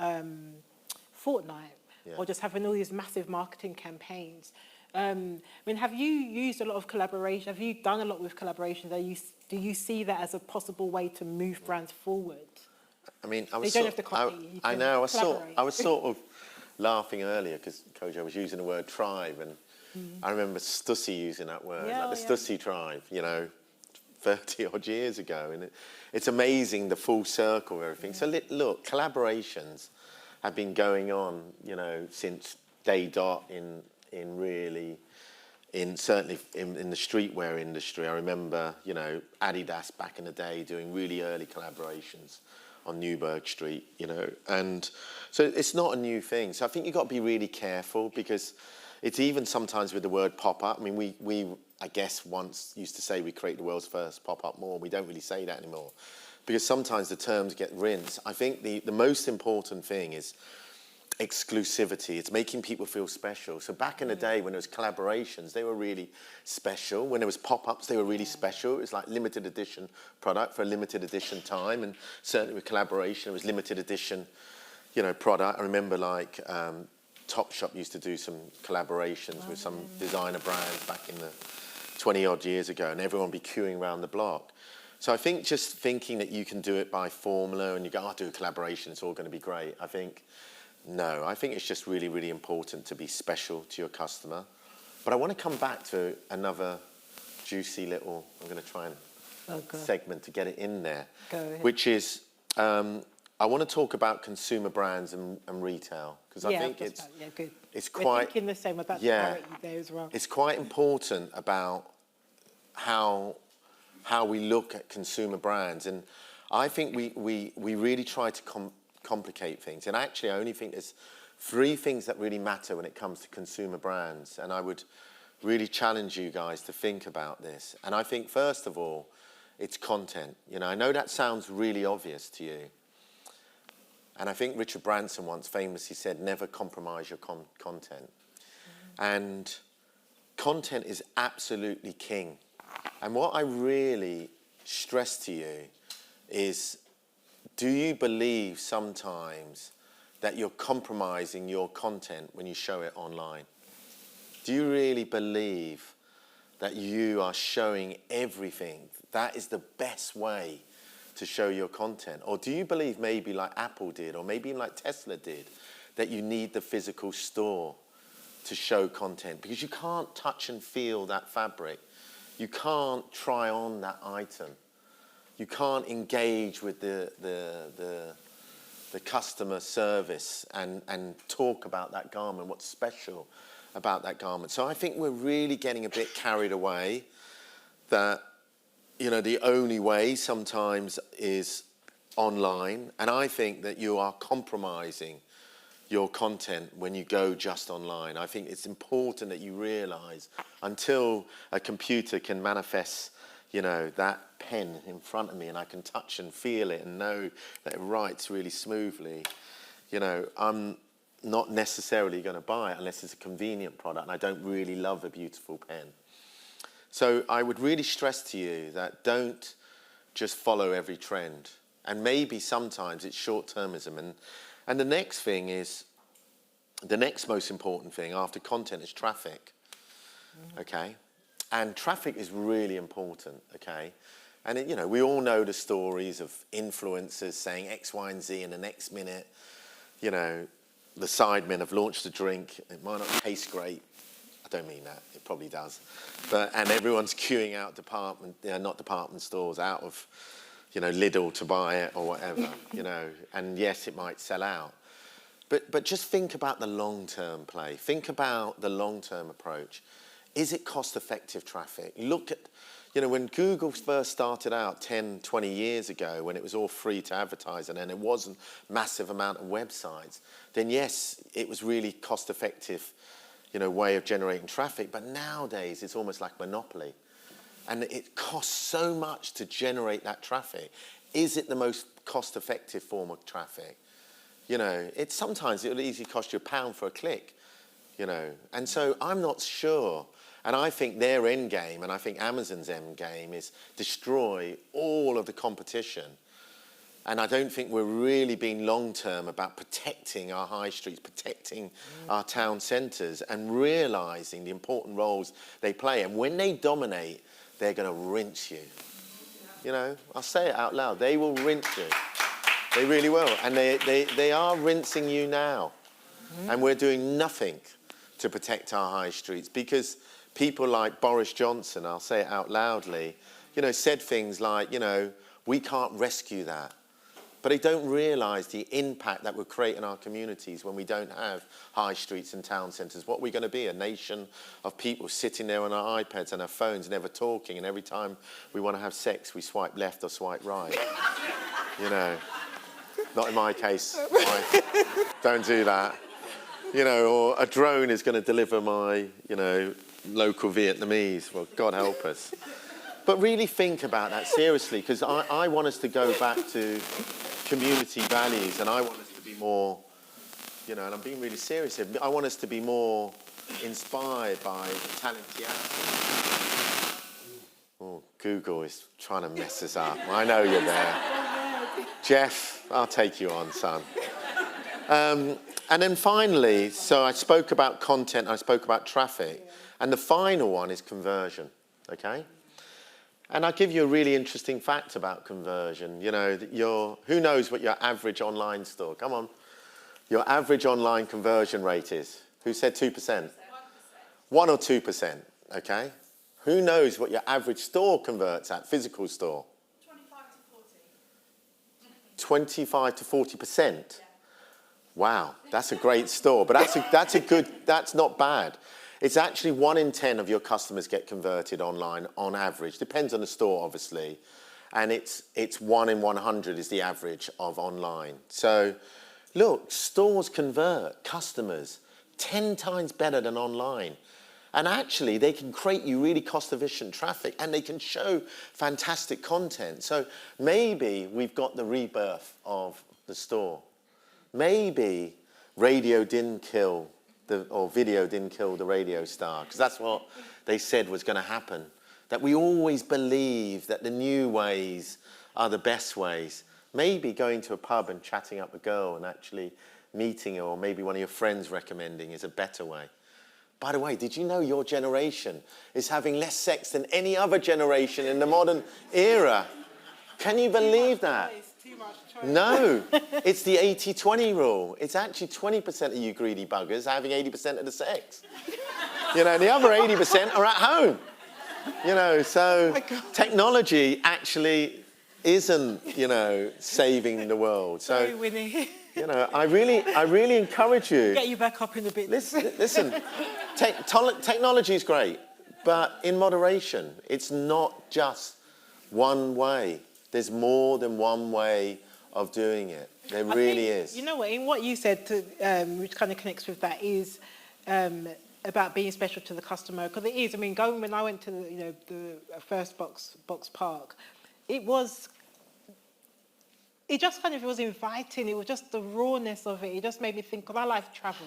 Fortnite, or just having all these massive marketing campaigns. I mean, have you used a lot of collaboration? Have you done a lot with collaborations? Do you see that as a possible way to move brands forward? I mean, I You was don't sort, have to copy. You I can know. collaborate. I was sort of laughing earlier because Kojo was using the word tribe, and I remember Stussy using that word, Yeah, like the yeah. Stussy tribe, you know, 30 odd years ago, and it's amazing the full circle of everything. So look, collaborations have been going on, you know, since day dot certainly in the streetwear industry. I remember, you know, Adidas back in the day doing really early collaborations on Newburgh Street, you know, and so it's not a new thing. So I think you've got to be really careful, because it's even sometimes with the word pop-up. I mean, we I guess once used to say we create the world's first pop-up mall. We don't really say that anymore, because sometimes the terms get rinsed. I think the most important thing is exclusivity. It's making people feel special. So back in the day when there was collaborations, they were really special. When there was pop-ups, they were really special. It was like limited edition product for a limited edition time, and certainly with collaboration, it was limited edition, you know, product. I remember like Topshop used to do some collaborations with some designer brands back in the 20 odd years ago, and everyone would be queuing around the block. So I think just thinking that you can do it by formula and you go, I'll do a collaboration, it's all going to be great. I think it's just really, really important to be special to your customer. But I want to come back to another juicy little, I'm going to try and segment to get it in there, Go ahead. which is, I want to talk about consumer brands and retail, because I think it's We're quite, thinking the same about yeah, there as well. it's quite important about how we look at consumer brands. And I think we really try to complicate things. And actually, I only think there's 3 things that really matter when it comes to consumer brands. And I would really challenge you guys to think about this. And I think, first of all, it's content. You know, I know that sounds really obvious to you. And I think Richard Branson once famously said, never compromise your content. And content is absolutely king. And what I really stress to you is, do you believe sometimes that you're compromising your content when you show it online? Do you really believe that you are showing everything? That is the best way to show your content? Or do you believe, maybe like Apple did, or maybe even like Tesla did, that you need the physical store to show content? Because you can't touch and feel that fabric. You can't try on that item. You can't engage with the customer service and talk about that garment, what's special about that garment. So I think we're really getting a bit carried away that, you know, the only way sometimes is online. And I think that you are compromising your content when you go just online. I think it's important that you realize, until a computer can manifest, you know, that pen in front of me and I can touch and feel it and know that it writes really smoothly, you know, I'm not necessarily going to buy it unless it's a convenient product and I don't really love a beautiful pen. So I would really stress to you that don't just follow every trend. And maybe sometimes it's short-termism. And the next thing is, the next most important thing after content is traffic. okay? And traffic is really important, okay? And, you know, we all know the stories of influencers saying X, Y, and Z in the next minute. You know, the Sidemen have launched a drink. It might not taste great. I don't mean that. It probably does. And everyone's queuing out not department stores, out of, you know, Lidl to buy it or whatever, you know. And yes, it might sell out. But just think about the long-term play. Think about the long-term approach. Is it cost-effective traffic? Look at, you know, when Google first started out 10, 20 years ago, when it was all free to advertise and then it wasn't massive amount of websites, then yes, it was really cost-effective, you know, way of generating traffic. But nowadays, it's almost like monopoly. And it costs so much to generate that traffic. Is it the most cost-effective form of traffic? You know, sometimes it'll easily cost you £1 for a click, you know. And so I'm not sure. And I think their end game, and I think Amazon's end game, is destroy all of the competition. And I don't think we're really being long-term about protecting our high streets, protecting our town centres, and realising the important roles they play. And when they dominate, they're going to rinse you. You know, I'll say it out loud. They will rinse you. They really will. And they are rinsing you now. And we're doing nothing to protect our high streets because people like Boris Johnson, I'll say it out loudly, you know, said things like, you know, we can't rescue that. But they don't realise the impact that would create in our communities when we don't have high streets and town centres. What we're going to be, a nation of people sitting there on our iPads and our phones, never talking, and every time we want to have sex, we swipe left or swipe right. You know, not in my case. Don't do that. You know, or a drone is going to deliver my, you know, local Vietnamese. Well, God help us. But really think about that seriously, because I want us to go back to community values, and I want us to be more, you know, and I'm being really serious here, I want us to be more inspired by talentiality. Oh, Google is trying to mess us up. I know you're there. Jeff, I'll take you on, son. And then finally, so I spoke about content, I spoke about traffic, and the final one is conversion, okay? And I'll give you a really interesting fact about conversion. You know, who knows what your average online store, come on, your average online conversion rate is? Who said 2%? 1%. 1 or 2%, okay? Who knows what your average store converts at, physical store? 25 to 40%? Yeah. Wow, that's a great store, but that's not bad. It's actually 1 in 10 of your customers get converted online on average. Depends on the store, obviously. And it's 1 in 100 is the average of online. So look, stores convert customers 10 times better than online. And actually, they can create you really cost-efficient traffic and they can show fantastic content. So maybe we've got the rebirth of the store. Maybe radio didn't kill or video didn't kill the radio star, because that's what they said was going to happen. That we always believe that the new ways are the best ways. Maybe going to a pub and chatting up a girl and actually meeting her, or maybe one of your friends recommending, is a better way. By the way, did you know your generation is having less sex than any other generation in the modern era? Can you believe that? No, it's the 80-20 rule. It's actually 20% of you greedy buggers having 80% of the sex. You know, the other 80% are at home. You know, so technology actually isn't, you know, saving the world. So, you know, I really encourage you. Get you back up in a bit. Listen, technology is great, but in moderation. It's not just one way. There's more than one way of doing it. There really is. You know what, in what you said, which kind of connects with that, is about being special to the customer. Because it is, I mean, when I went to the first Box Park, it just kind of was inviting. It was just the rawness of it. It just made me think, because I like travel.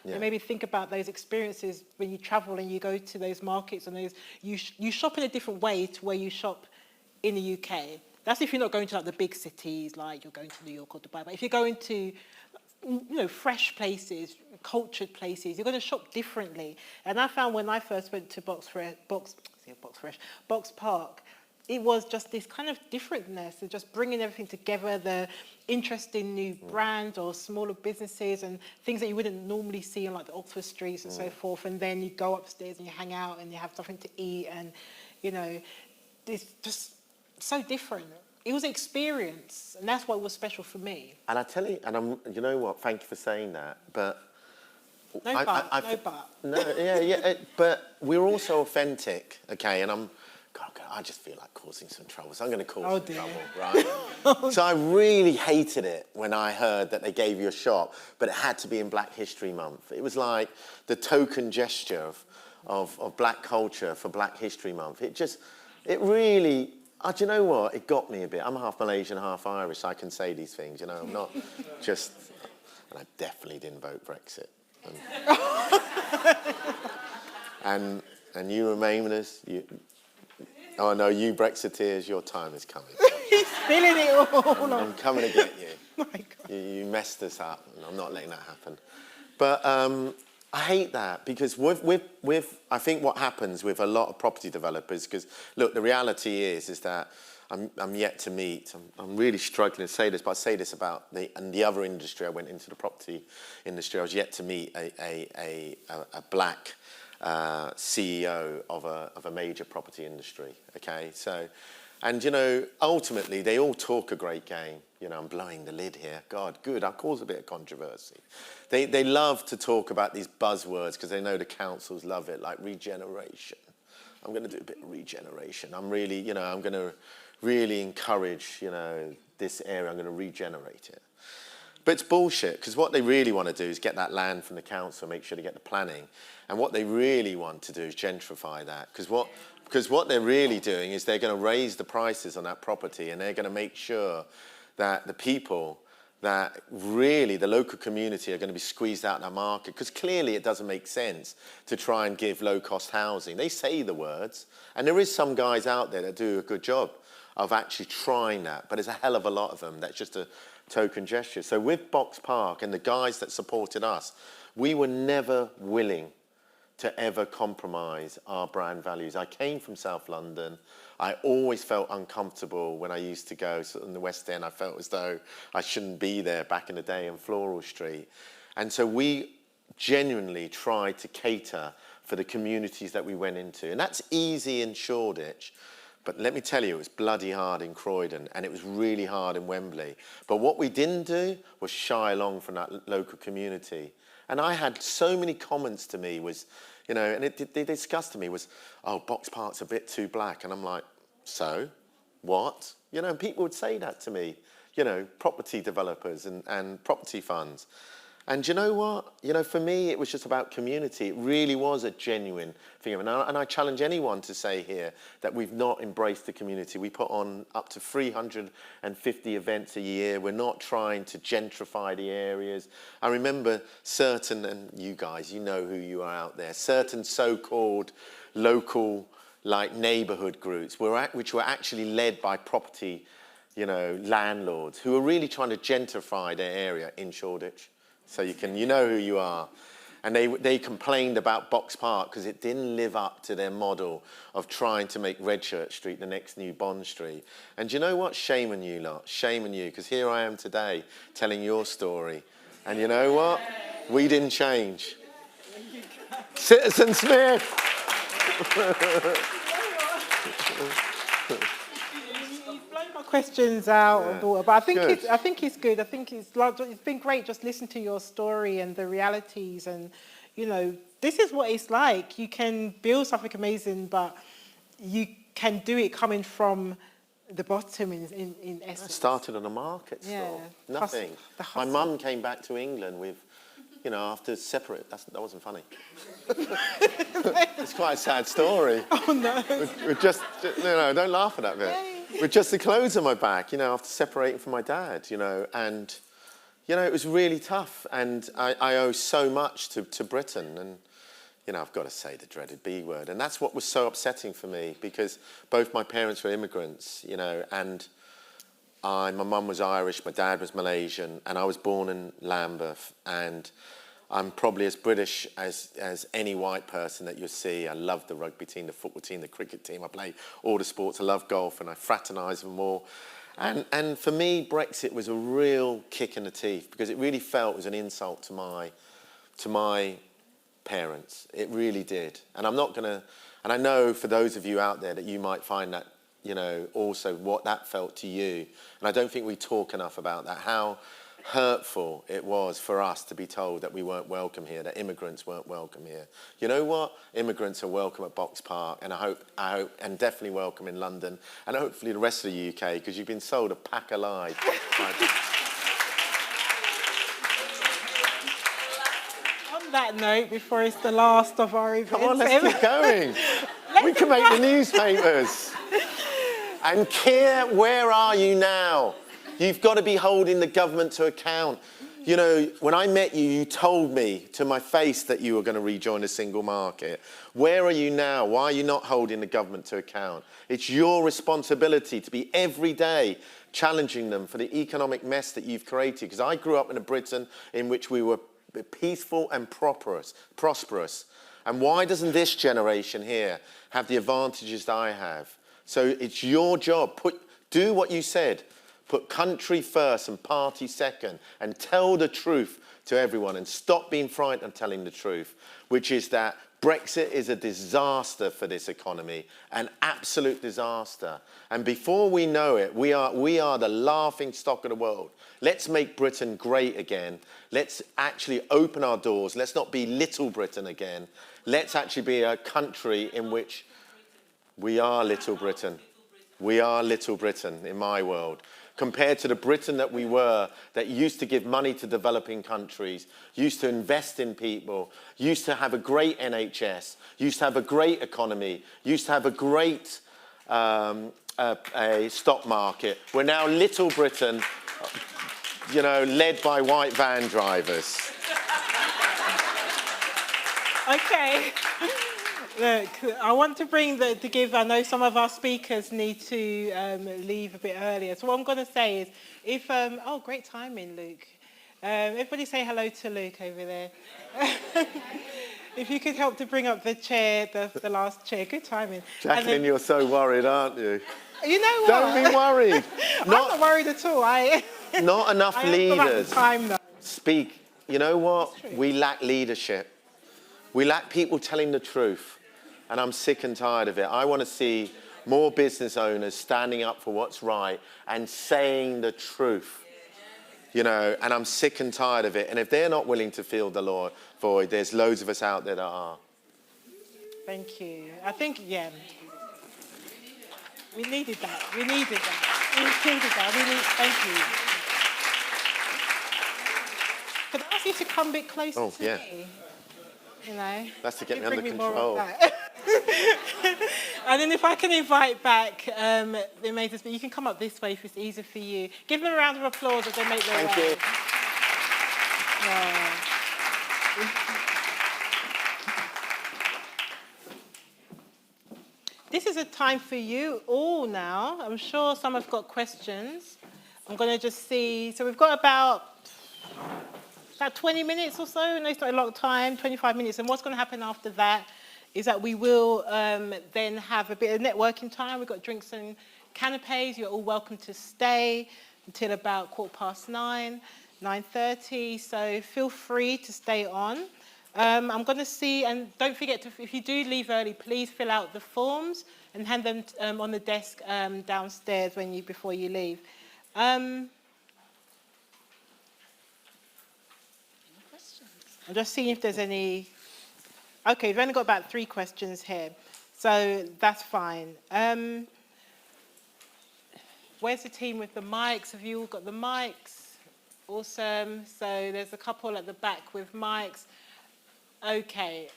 Yeah. It made me think about those experiences when you travel and you go to those markets and you shop in a different way to where you shop in the UK. That's if you're not going to like the big cities, like you're going to New York or Dubai. But if you're going to fresh places, cultured places. You're going to shop differently. And I found when I first went to Box Park, it was just this kind of differentness and just bringing everything together, the interesting new brands or smaller businesses and things that you wouldn't normally see on like the Oxford streets and so forth. And then you go upstairs and you hang out and you have something to eat and, it's just so different. It was an experience, and that's what was special for me. And I tell you, and you know what? Thank you for saying that. But No but. But we're also authentic, okay? And God, I just feel like causing some trouble. So I'm going to cause some trouble, right? So I really hated it when I heard that they gave you a shop, but it had to be in Black History Month. It was like the token gesture of black culture for Black History Month. It really. Do you know what? It got me a bit. I'm half Malaysian, half Irish, so I can say these things, I'm not just... And I definitely didn't vote Brexit. And you Remainers, oh no, you Brexiteers, your time is coming. He's spilling it all. I'm coming to get you. Oh my God. You messed us up, and I'm not letting that happen. But I hate that because I think what happens with a lot of property developers, because look, the reality is that I'm yet to meet. I'm really struggling to say this, but I say this about the other industry. I went into the property industry. I was yet to meet a black CEO of a major property industry. Okay, so. And, ultimately, they all talk a great game. I'm blowing the lid here. God, good, I'll cause a bit of controversy. They love to talk about these buzzwords because they know the councils love it, like regeneration. I'm going to do a bit of regeneration. I'm really, I'm going to really encourage, this area. I'm going to regenerate it. But it's bullshit because what they really want to do is get that land from the council, make sure they get the planning. And what they really want to do is gentrify that because what they're really doing is they're going to raise the prices on that property and they're going to make sure that the people that really the local community are going to be squeezed out of that market because clearly it doesn't make sense to try and give low-cost housing. They say the words, and there is some guys out there that do a good job of actually trying that, but there's a hell of a lot of them. That's just a token gesture. So with Box Park and the guys that supported us, we were never willing to ever compromise our brand values. I came from South London. I always felt uncomfortable when I used to go in the West End. I felt as though I shouldn't be there back in the day in Floral Street. And so we genuinely tried to cater for the communities that we went into. And that's easy in Shoreditch. But let me tell you, it was bloody hard in Croydon and it was really hard in Wembley. But what we didn't do was shy along from that local community. And I had so many comments to me was, and they discussed to me was, oh, Box Park's a bit too black. And I'm like, so? What? And people would say that to me, property developers and property funds. And you know what? For me, it was just about community. It really was a genuine thing. And I challenge anyone to say here that we've not embraced the community. We put on up to 350 events a year. We're not trying to gentrify the areas. I remember certain, and you guys, you know who you are out there, certain so-called local neighbourhood groups which were actually led by property, landlords who were really trying to gentrify their area in Shoreditch. So you know who you are. And they complained about Box Park because it didn't live up to their model of trying to make Redchurch Street the next new Bond Street. And you know what? Shame on you lot. Shame on you. Because here I am today telling your story. And you know what? We didn't change. Citizen Smith! Questions out Yeah. and all, but I think Good. it's good. I think it's been great just listening to your story and the realities, and this is what it's like. You can build something amazing, but you can do it coming from the bottom in essence. I started on a market stall. Yeah. Nothing. The My hustle. mum came back to England with, after separate. That wasn't funny. It's quite a sad story. Oh no! With just, don't laugh at that bit. With just the clothes on my back, after separating from my dad, and, it was really tough. And I owe so much to Britain. And, I've got to say the dreaded B word. And that's what was so upsetting for me because both my parents were immigrants, and my mum was Irish, my dad was Malaysian, and I was born in Lambeth, and I'm probably as British as any white person that you'll see. I love the rugby team, the football team, the cricket team. I play all the sports. I love golf, and I fraternise with them all. And for me, Brexit was a real kick in the teeth, because it really felt was an insult to my parents. It really did. And I'm not going to... And I know for those of you out there that you might find that, you know, also what that felt to you. And I don't think we talk enough about that, how hurtful it was for us to be told that we weren't welcome here, that immigrants weren't welcome here. You know what? Immigrants are welcome at Box Park, and I hope, and definitely welcome in London, and hopefully the rest of the UK, because you've been sold a pack of lies. On that note, before it's the last of our events... Come on, let's keep going. We can make the newspapers. And Keir, where are you now? You've got to be holding the government to account. You know, when I met you, you told me to my face that you were going to rejoin the single market. Where are you now? Why are you not holding the government to account? It's your responsibility to be every day challenging them for the economic mess that you've created. Because I grew up in a Britain in which we were peaceful and prosperous. And why doesn't this generation here have the advantages that I have? So it's your job. Do what you said. Put country first and party second, and tell the truth to everyone, and stop being frightened of telling the truth, which is that Brexit is a disaster for this economy, an absolute disaster. And before we know it, we are the laughing stock of the world. Let's make Britain great again. Let's actually open our doors. Let's not be Little Britain again. Let's actually be a country in which we are Little Britain. We are Little Britain in my world, compared to the Britain that we were, that used to give money to developing countries, used to invest in people, used to have a great NHS, used to have a great economy, used to have a great a stock market. We're now Little Britain, you know, led by white van drivers. Okay. Look, I want to I know some of our speakers need to leave a bit earlier. So what I'm going to say is, oh, great timing, Luke. Everybody say hello to Luke over there. If you could help to bring up the chair, the last chair. Good timing. Jacqueline, you're so worried, aren't you? You know what? Don't be worried. I'm not worried at all. Not enough leaders time, speak. You know what? We lack leadership. We lack people telling the truth. And I'm sick and tired of it. I want to see more business owners standing up for what's right and saying the truth. You know, and I'm sick and tired of it. And if they're not willing to fill the void, there's loads of us out there that are. Thank you. I think, yeah. We needed that. We needed that. Thank you. Could I ask you to come a bit closer to me? You know, that's to get me under control. And then if I can invite back the amazing speakers, you can come up this way if it's easier for you. Give them a round of applause as they make their way. Thank you. This is a time for you all now. I'm sure some have got questions. I'm going to just see. So we've got about 20 minutes or so. No, it's not a lot of time, 25 minutes. And what's going to happen after that is that we will then have a bit of networking time. We've got drinks and canapes. You're all welcome to stay until about 9:15, 9:30. So feel free to stay on. I'm going to see, and don't forget to, if you do leave early, please fill out the forms and hand them on the desk downstairs before you leave. I'm just seeing if there's any. Okay, we've only got about 3 questions here, so that's fine. Where's the team with the mics? Have you all got the mics? Awesome. So there's a couple at the back with mics. Okay.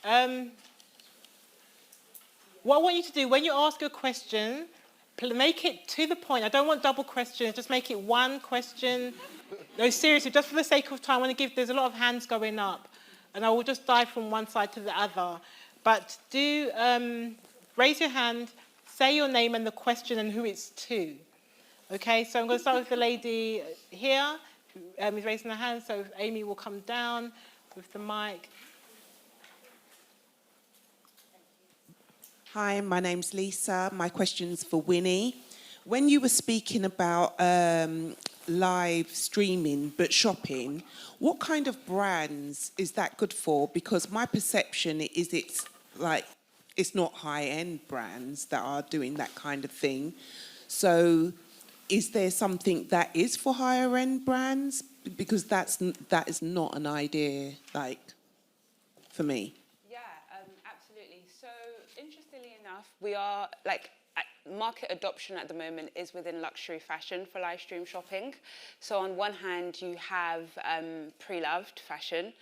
What I want you to do, when you ask a question, make it to the point. I don't want double questions. Just make it one question. No, seriously, just for the sake of time, I want to give, there's a lot of hands going up. And I will just dive from one side to the other. But do raise your hand, say your name and the question and who it's to. Okay, so I'm going to start with the lady here, who is raising her hand. So Amy will come down with the mic. Hi, my name's Lisa. My question's for Winnie. When you were speaking about live streaming but shopping, what kind of brands is that good for? Because my perception is it's not high-end brands that are doing that kind of thing. So is there something that is for higher-end brands? Because that is not an idea, like, for me. Yeah, absolutely. So interestingly enough, we are market adoption at the moment is within luxury fashion for live stream shopping. So on one hand, you have pre-loved fashion,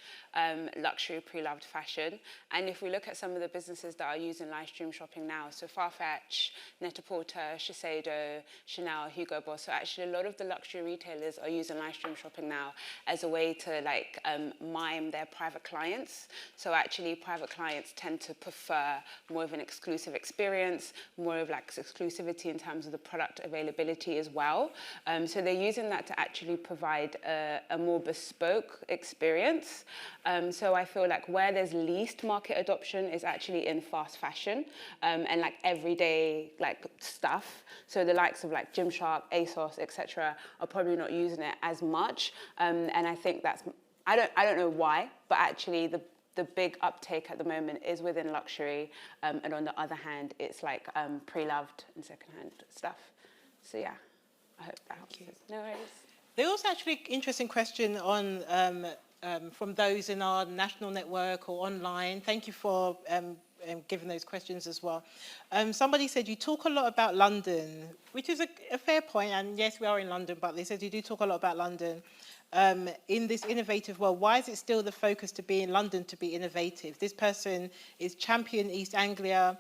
luxury pre-loved fashion. And if we look at some of the businesses that are using live stream shopping now, so Farfetch, Net-a-Porter, Shiseido, Chanel, Hugo Boss. So actually a lot of the luxury retailers are using live stream shopping now as a way to mime their private clients. So actually private clients tend to prefer more of an exclusive experience, more of exclusivity in terms of the product availability as well. So they're using that to actually provide a more bespoke experience. So I feel like where there's least market adoption is actually in fast fashion and everyday stuff. So the likes of Gymshark, ASOS, etc. are probably not using it as much. And I think that's, I don't know why, but actually the big uptake at the moment is within luxury, and on the other hand, it's pre-loved and secondhand stuff. So yeah, I hope that helps. No worries. There was actually an interesting question on from those in our national network or online. Thank you for giving those questions as well. Somebody said you talk a lot about London, which is a fair point, and yes, we are in London, but they said you do talk a lot about London. In this innovative world, why is it still the focus to be in London to be innovative? This person is champion East Anglia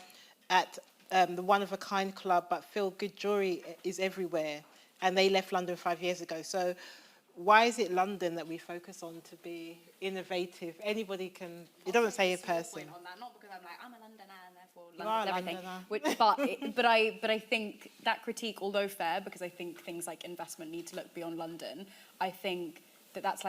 at the One of a Kind Club, but Feel Good Jewelry is everywhere, and they left London 5 years ago. So why is it London that we focus on to be innovative? Anybody can, it doesn't say a person. On that, not because I'm a Londoner and therefore You are a London's everything. Londoner. But I think that critique, although fair, because I think things like investment need to look beyond London, I think that's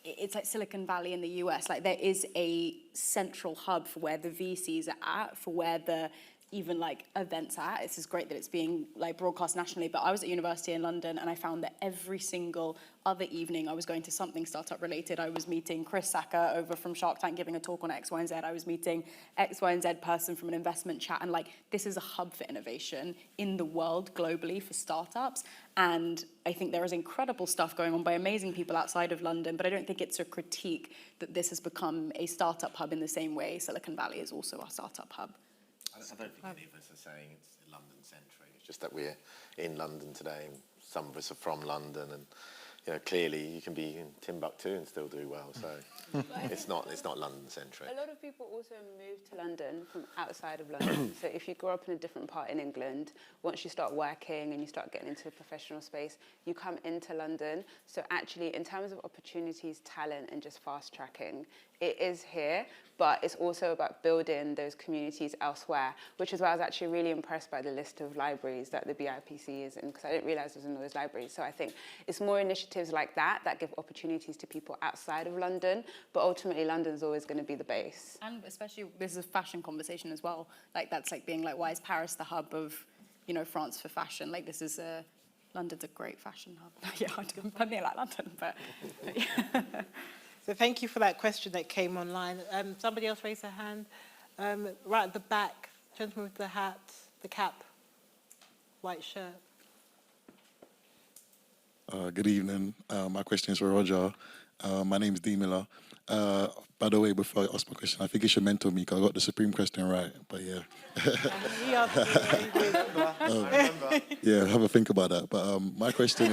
it's like Silicon Valley in the US. There is a central hub for where the VCs are at, for where the even events at. It's just great that it's being broadcast nationally, but I was at university in London and I found that every single other evening I was going to something startup related. I was meeting Chris Sacca over from Shark Tank giving a talk on X, Y, and Z. I was meeting X, Y, and Z person from an investment chat, and this is a hub for innovation in the world globally for startups. And I think there is incredible stuff going on by amazing people outside of London, but I don't think it's a critique that this has become a startup hub in the same way Silicon Valley is also a startup hub. I don't think any of us are saying it's London-centric. It's just that we're in London today, and some of us are from London, and clearly you can be in Timbuktu and still do well. So it's not London-centric. A lot of people also move to London from outside of London. So if you grow up in a different part in England, once you start working and you start getting into the professional space, you come into London. So actually, in terms of opportunities, talent, and just fast tracking, it is here, but it's also about building those communities elsewhere, which is why I was actually really impressed by the list of libraries that the BIPC is in, because I didn't realize there was in those libraries. So I think it's more initiatives like that that give opportunities to people outside of London, but ultimately London's always going to be the base. And especially, this is a fashion conversation as well. That's being why is Paris the hub of, France for fashion? This is London's a great fashion hub. Yeah, I near London, but yeah. So thank you for that question that came online. Somebody else raised their hand. Right at the back, gentleman with the hat, the cap, white shirt. Good evening. My question is for Roger. My name is D. Miller. By the way, before I ask my question, I think you should mentor me because I got the Supreme question right. But yeah. Yeah, have a think about that. But my question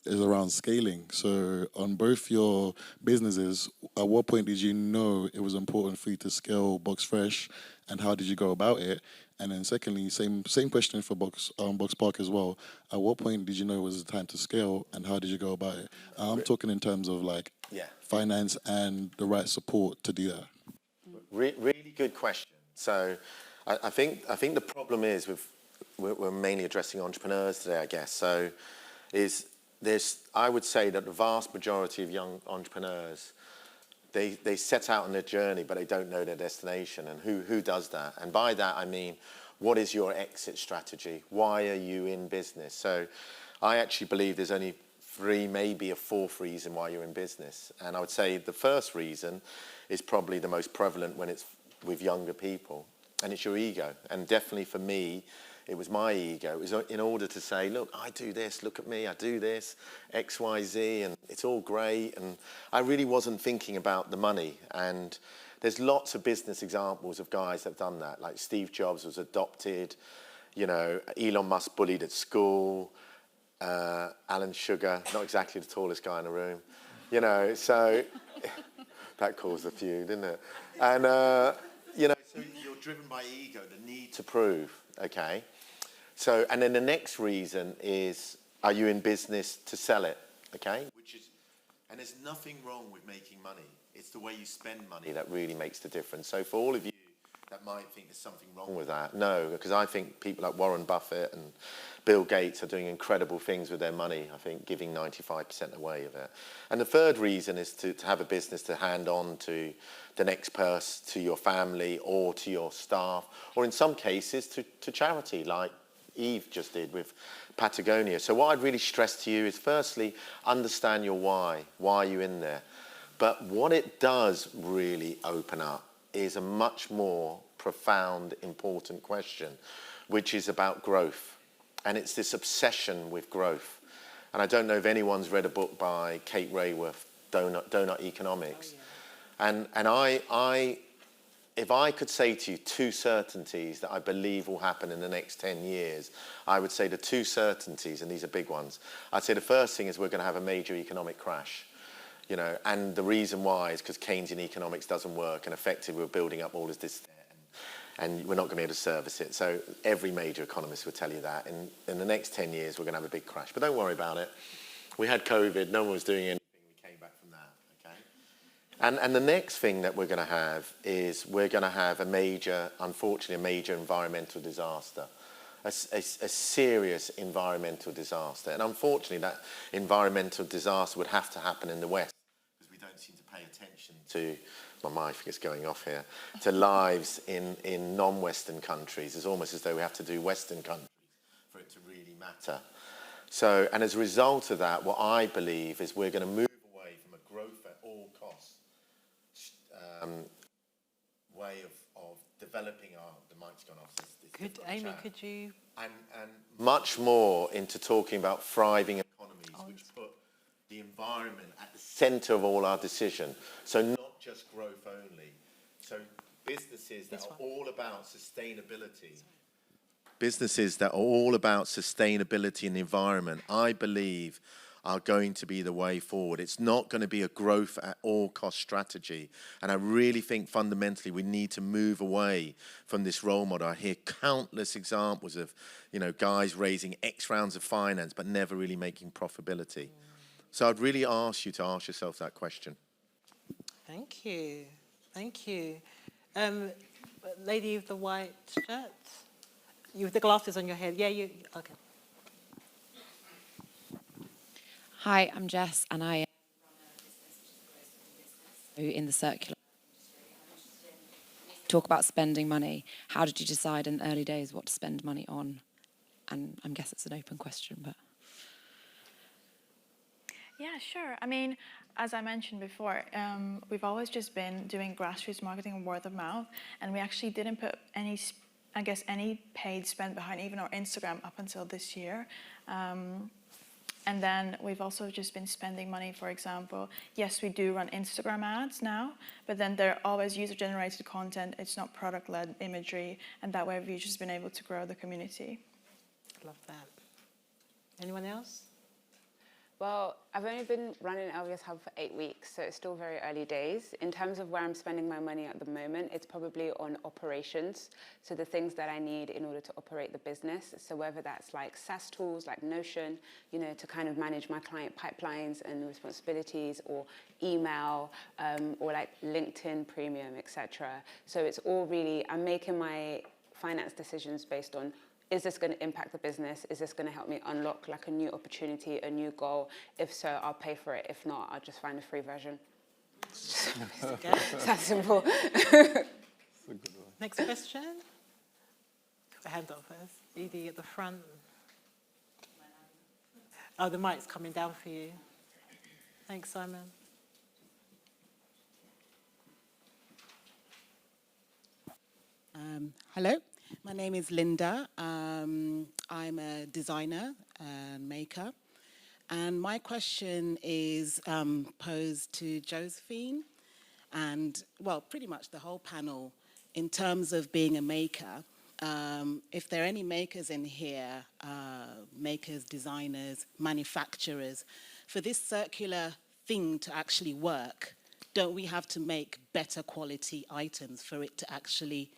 is around scaling. So on both your businesses, at what point did you know it was important for you to scale Box Fresh, and how did you go about it? And then secondly, same question for Box Park as well. At what point did you know it was the time to scale, and how did you go about it? I'm talking in terms of finance and the right support to do that. Really good question. So I think the problem is with we're mainly addressing entrepreneurs today, I guess. So I would say that the vast majority of young entrepreneurs, they set out on their journey, but they don't know their destination. And who does that? And by that, I mean, what is your exit strategy? Why are you in business? So I actually believe there's only 3, maybe a 4th reason why you're in business. And I would say the first reason is probably the most prevalent when it's with younger people, and it's your ego. And definitely for me, it was my ego. It was in order to say, look, I do this, look at me, I do this, X, Y, Z, and it's all great. And I really wasn't thinking about the money. And there's lots of business examples of guys that have done that. Like Steve Jobs was adopted, you know, Elon Musk bullied at school, Alan Sugar, not exactly the tallest guy in the room, you know, so that caused a few, didn't it? And, you know, so you're driven by ego, the need to prove, okay? So, and then the next reason is, are you in business to sell it, okay? And there's nothing wrong with making money. It's the way you spend money that really makes the difference. So for all of you that might think there's something wrong with that, no, because I think people like Warren Buffett and Bill Gates are doing incredible things with their money, I think, giving 95% away of it. And the third reason is to have a business to hand on to the next person, to your family or to your staff, or in some cases to charity, like Eve just did with Patagonia. So what I'd really stress to you is, firstly, understand your why. Why are you in there? But what it does really open up is a much more profound, important question, which is about growth. And it's this obsession with growth. And I don't know if anyone's read a book by Kate Raworth, Donut Economics. Oh, yeah. And if I could say to you 2 certainties that I believe will happen in the next 10 years, I would say the 2 certainties, and these are big ones. I'd say the first thing is we're going to have a major economic crash. You know, and the reason why is because Keynesian economics doesn't work, and effectively we're building up all of this debt, and we're not going to be able to service it. So every major economist will tell you that. In the next 10 years, we're going to have a big crash. But don't worry about it. We had COVID. No one was doing anything. We came back from that, okay? And the next thing that we're going to have is we're going to have unfortunately, a major environmental disaster. A serious environmental disaster. And unfortunately, that environmental disaster would have to happen in the West, because we don't seem to pay attention to, my mic is going off here, to lives in non-Western countries. It's almost as though we have to do Western countries for it to really matter. So, and as a result of that, what I believe is we're going to move away from a growth at all costs way of developing the mic's gone off. Amy, could you? And much more into talking about thriving economies, which put the environment at the centre of all our decision. So not just growth only. So businesses that are all about sustainability. Businesses that are all about sustainability and the environment, I believe, are going to be the way forward. It's not going to be a growth at all cost strategy. And I really think fundamentally we need to move away from this role model. I hear countless examples of, you know, guys raising X rounds of finance but never really making profitability. So I'd really ask you to ask yourself that question. Thank you. Thank you. Lady with the white shirt. You with the glasses on your head. Yeah, you. Okay. Hi, I'm Jess, and I run a business in the circular industry. Talk about spending money. How did you decide in the early days what to spend money on? And I guess it's an open question, but. Yeah, sure. I mean, as I mentioned before, we've always just been doing grassroots marketing and word of mouth, and we actually didn't put any paid spend behind even our Instagram up until this year. And then we've also just been spending money, for example. Yes, we do run Instagram ads now, but then they're always user-generated content. It's not product-led imagery, and that way we've just been able to grow the community. Love that. Anyone else? Well, I've only been running LVS Hub for 8 weeks, so it's still very early days. In terms of where I'm spending my money at the moment, it's probably on operations, so the things that I need in order to operate the business. So whether that's like SaaS tools like Notion, you know, to kind of manage my client pipelines and responsibilities, or email, or like LinkedIn Premium, etc. So it's all really, I'm making my finance decisions based on is this going to impact the business? Is this going to help me unlock like a new opportunity, a new goal? If so, I'll pay for it. If not, I'll just find a free version. It's that simple. Next question. Put a hand up first. Edie at the front. Oh, the mic's coming down for you. Thanks, Simon. Hello, my name is Linda. I'm a designer and maker. And my question is posed to Josephine and, well, pretty much the whole panel in terms of being a maker. If there are any makers in here, makers, designers, manufacturers, for this circular thing to actually work, don't we have to make better quality items for it to actually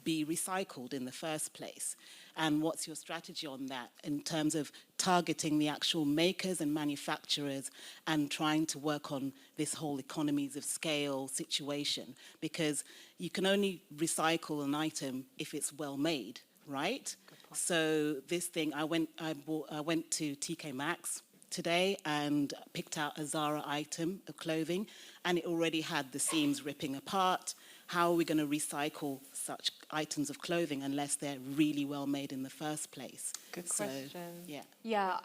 be recycled in the first place? And what's your strategy on that in terms of targeting the actual makers and manufacturers and trying to work on this whole economies of scale situation? Because you can only recycle an item if it's well made, right? So this thing, I went to TK Maxx today and picked out a Zara item of clothing, and it already had the seams ripping apart. How are we going to recycle such items of clothing unless they're really well made in the first place? Good question. Yeah. Yeah,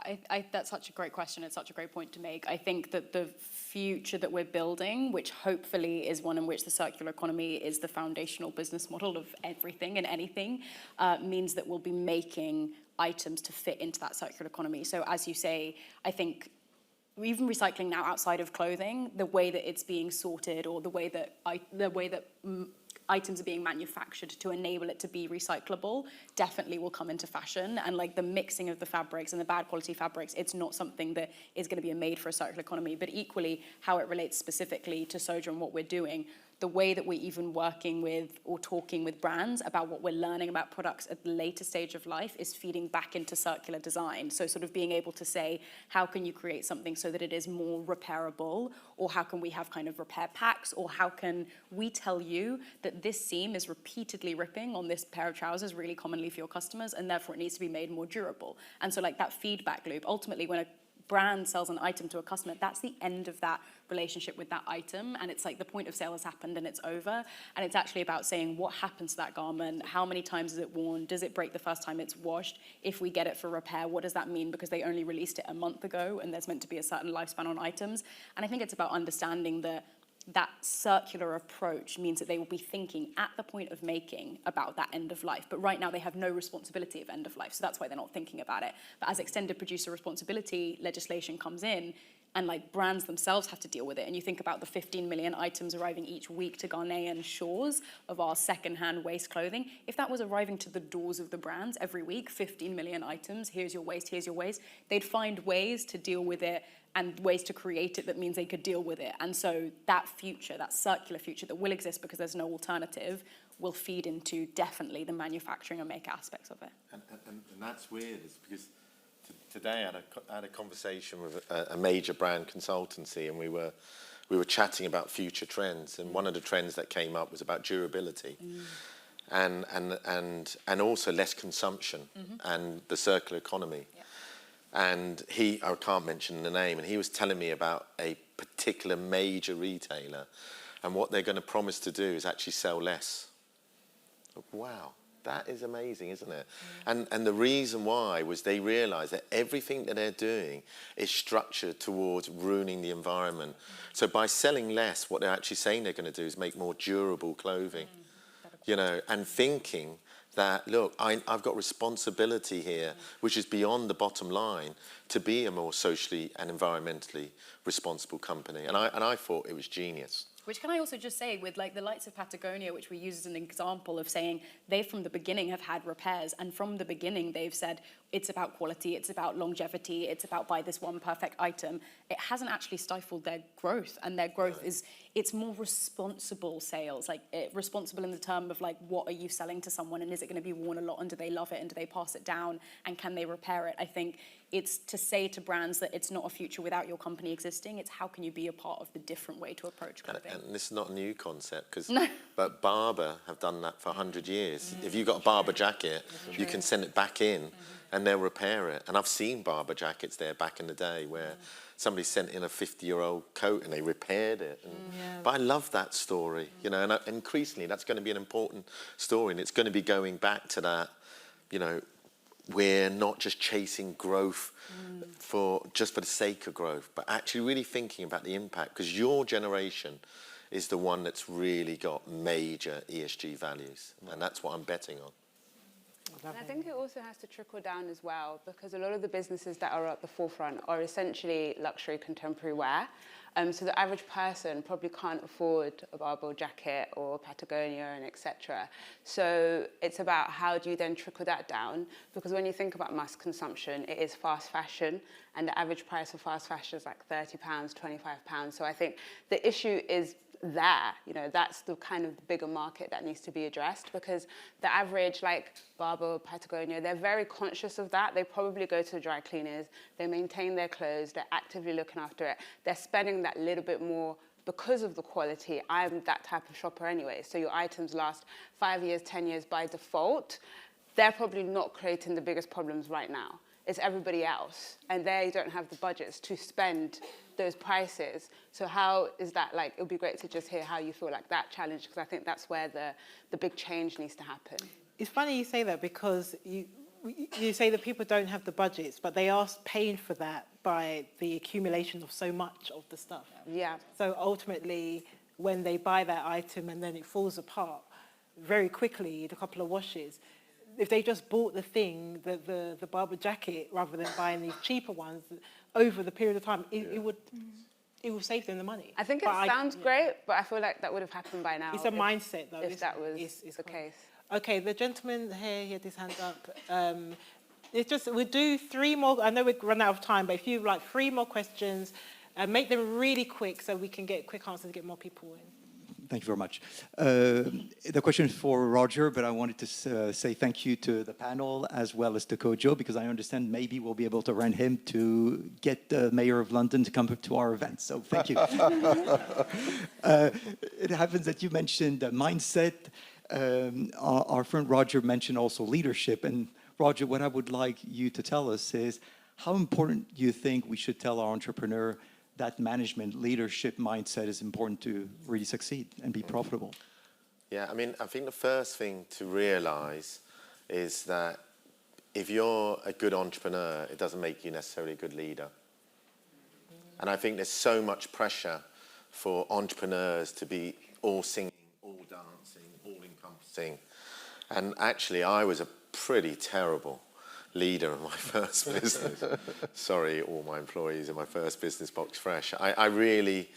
that's such a great question. It's such a great point to make. I think that the future that we're building, which hopefully is one in which the circular economy is the foundational business model of everything and anything, means that we'll be making items to fit into that circular economy. So as you say, I think even recycling now outside of clothing, the way that it's being sorted or the way that items are being manufactured to enable it to be recyclable definitely will come into fashion. And like the mixing of the fabrics and the bad quality fabrics, it's not something that is going to be made for a circular economy. But equally, how it relates specifically to Soja and what we're doing, the way that we're even working with or talking with brands about what we're learning about products at the later stage of life is feeding back into circular design. So sort of being able to say, how can you create something so that it is more repairable? Or how can we have kind of repair packs? Or how can we tell you that this seam is repeatedly ripping on this pair of trousers really commonly for your customers, and therefore it needs to be made more durable? And so like that feedback loop, ultimately when a brand sells an item to a customer, that's the end of that relationship with that item, and it's like the point of sale has happened and it's over, and it's actually about saying what happens to that garment, how many times is it worn, does it break the first time it's washed, if we get it for repair, what does that mean, because they only released it a month ago and there's meant to be a certain lifespan on items. And I think it's about understanding that circular approach means that they will be thinking at the point of making about that end of life. But right now they have no responsibility of end of life, so that's why they're not thinking about it. But as extended producer responsibility legislation comes in, and like brands themselves have to deal with it, and you think about the 15 million items arriving each week to Ghanaian shores of our second-hand waste clothing, if that was arriving to the doors of the brands every week, 15 million items, here's your waste, they'd find ways to deal with it and ways to create it that means they could deal with it. And so that future, that circular future that will exist because there's no alternative, will feed into definitely the manufacturing and make aspects of it. And that's weird, is because today I had a conversation with a major brand consultancy, and we were chatting about future trends, and one of the trends that came up was about durability. And also less consumption and the circular economy. Yeah. And I can't mention the name, and he was telling me about a particular major retailer, and what they're going to promise to do is actually sell less. Wow, that is amazing, isn't it? And the reason why was they realised that everything that they're doing is structured towards ruining the environment. So by selling less, what they're actually saying they're going to do is make more durable clothing, you know, and thinking that, look, I've got responsibility here, which is beyond the bottom line, to be a more socially and environmentally responsible company. And I thought it was genius. Which can I also just say, with like the likes of Patagonia, which we use as an example of saying they from the beginning have had repairs, and from the beginning they've said it's about quality, it's about longevity, it's about buy this one perfect item. It hasn't actually stifled their growth, and their growth it's more responsible sales, like responsible in the term of like, what are you selling to someone, and is it going to be worn a lot, and do they love it, and do they pass it down, and can they repair it? I think it's to say to brands that it's not a future without your company existing. It's how can you be a part of the different way to approach clothing. And this is not a new concept, because No. but Barbour have done that for 100 years. If you've got a Barbour jacket, you can send it back in and they'll repair it. And I've seen Barbour jackets there back in the day where somebody sent in a 50-year-old coat and they repaired it. And, But I love that story, you know, and increasingly that's going to be an important story, and it's going to be going back to that, you know, we're not just chasing growth just for the sake of growth, but actually really thinking about the impact, because your generation is the one that's really got major ESG values, and that's what I'm betting on. And I think it also has to trickle down as well, because a lot of the businesses that are at the forefront are essentially luxury contemporary wear. So the average person probably can't afford a Barbour jacket or Patagonia and etc. So it's about how do you then trickle that down? Because when you think about mass consumption, it is fast fashion, and the average price of fast fashion is like £30, £25. So I think the issue is there, you know, that's the kind of bigger market that needs to be addressed, because the average, like Barbour, Patagonia, they're very conscious of that. They probably go to the dry cleaners, they maintain their clothes, they're actively looking after it, they're spending that little bit more because of the quality. I'm that type of shopper anyway, so your items last 5 years, 10 years by default. They're probably not creating the biggest problems right now. It's everybody else, and they don't have the budgets to spend those prices. So how is that like? It would be great to just hear how you feel like that challenge, because I think that's where the big change needs to happen. It's funny you say that, because you say that people don't have the budgets, but they are paying for that by the accumulation of so much of the stuff. Yeah. So ultimately, when they buy that item and then it falls apart very quickly in a couple of washes, if they just bought the thing, the Barbour jacket, rather than buying these cheaper ones over the period of time, it would save them the money. I think it sounds great, but I feel like that would have happened by now. It's a mindset, though. If that was the case. Okay, the gentleman here, he had his hand up. It's just, we'll do 3 more. I know we've run out of time, but if you like 3 more questions, make them really quick so we can get quick answers and get more people in. Thank you very much. The question is for Roger, but I wanted to say thank you to the panel as well as to Kojo, because I understand maybe we'll be able to rent him to get the Mayor of London to come to our event. So thank you. It happens that you mentioned mindset. Our friend Roger mentioned also leadership. And Roger, what I would like you to tell us is how important do you think we should tell our entrepreneur that management leadership mindset is important to really succeed and be profitable? Yeah, I mean, I think the first thing to realize is that if you're a good entrepreneur, it doesn't make you necessarily a good leader. And I think there's so much pressure for entrepreneurs to be all singing, all dancing, all encompassing. And actually, I was a pretty terrible leader of my first business. Sorry, all my employees in my first business, Box Fresh. I really,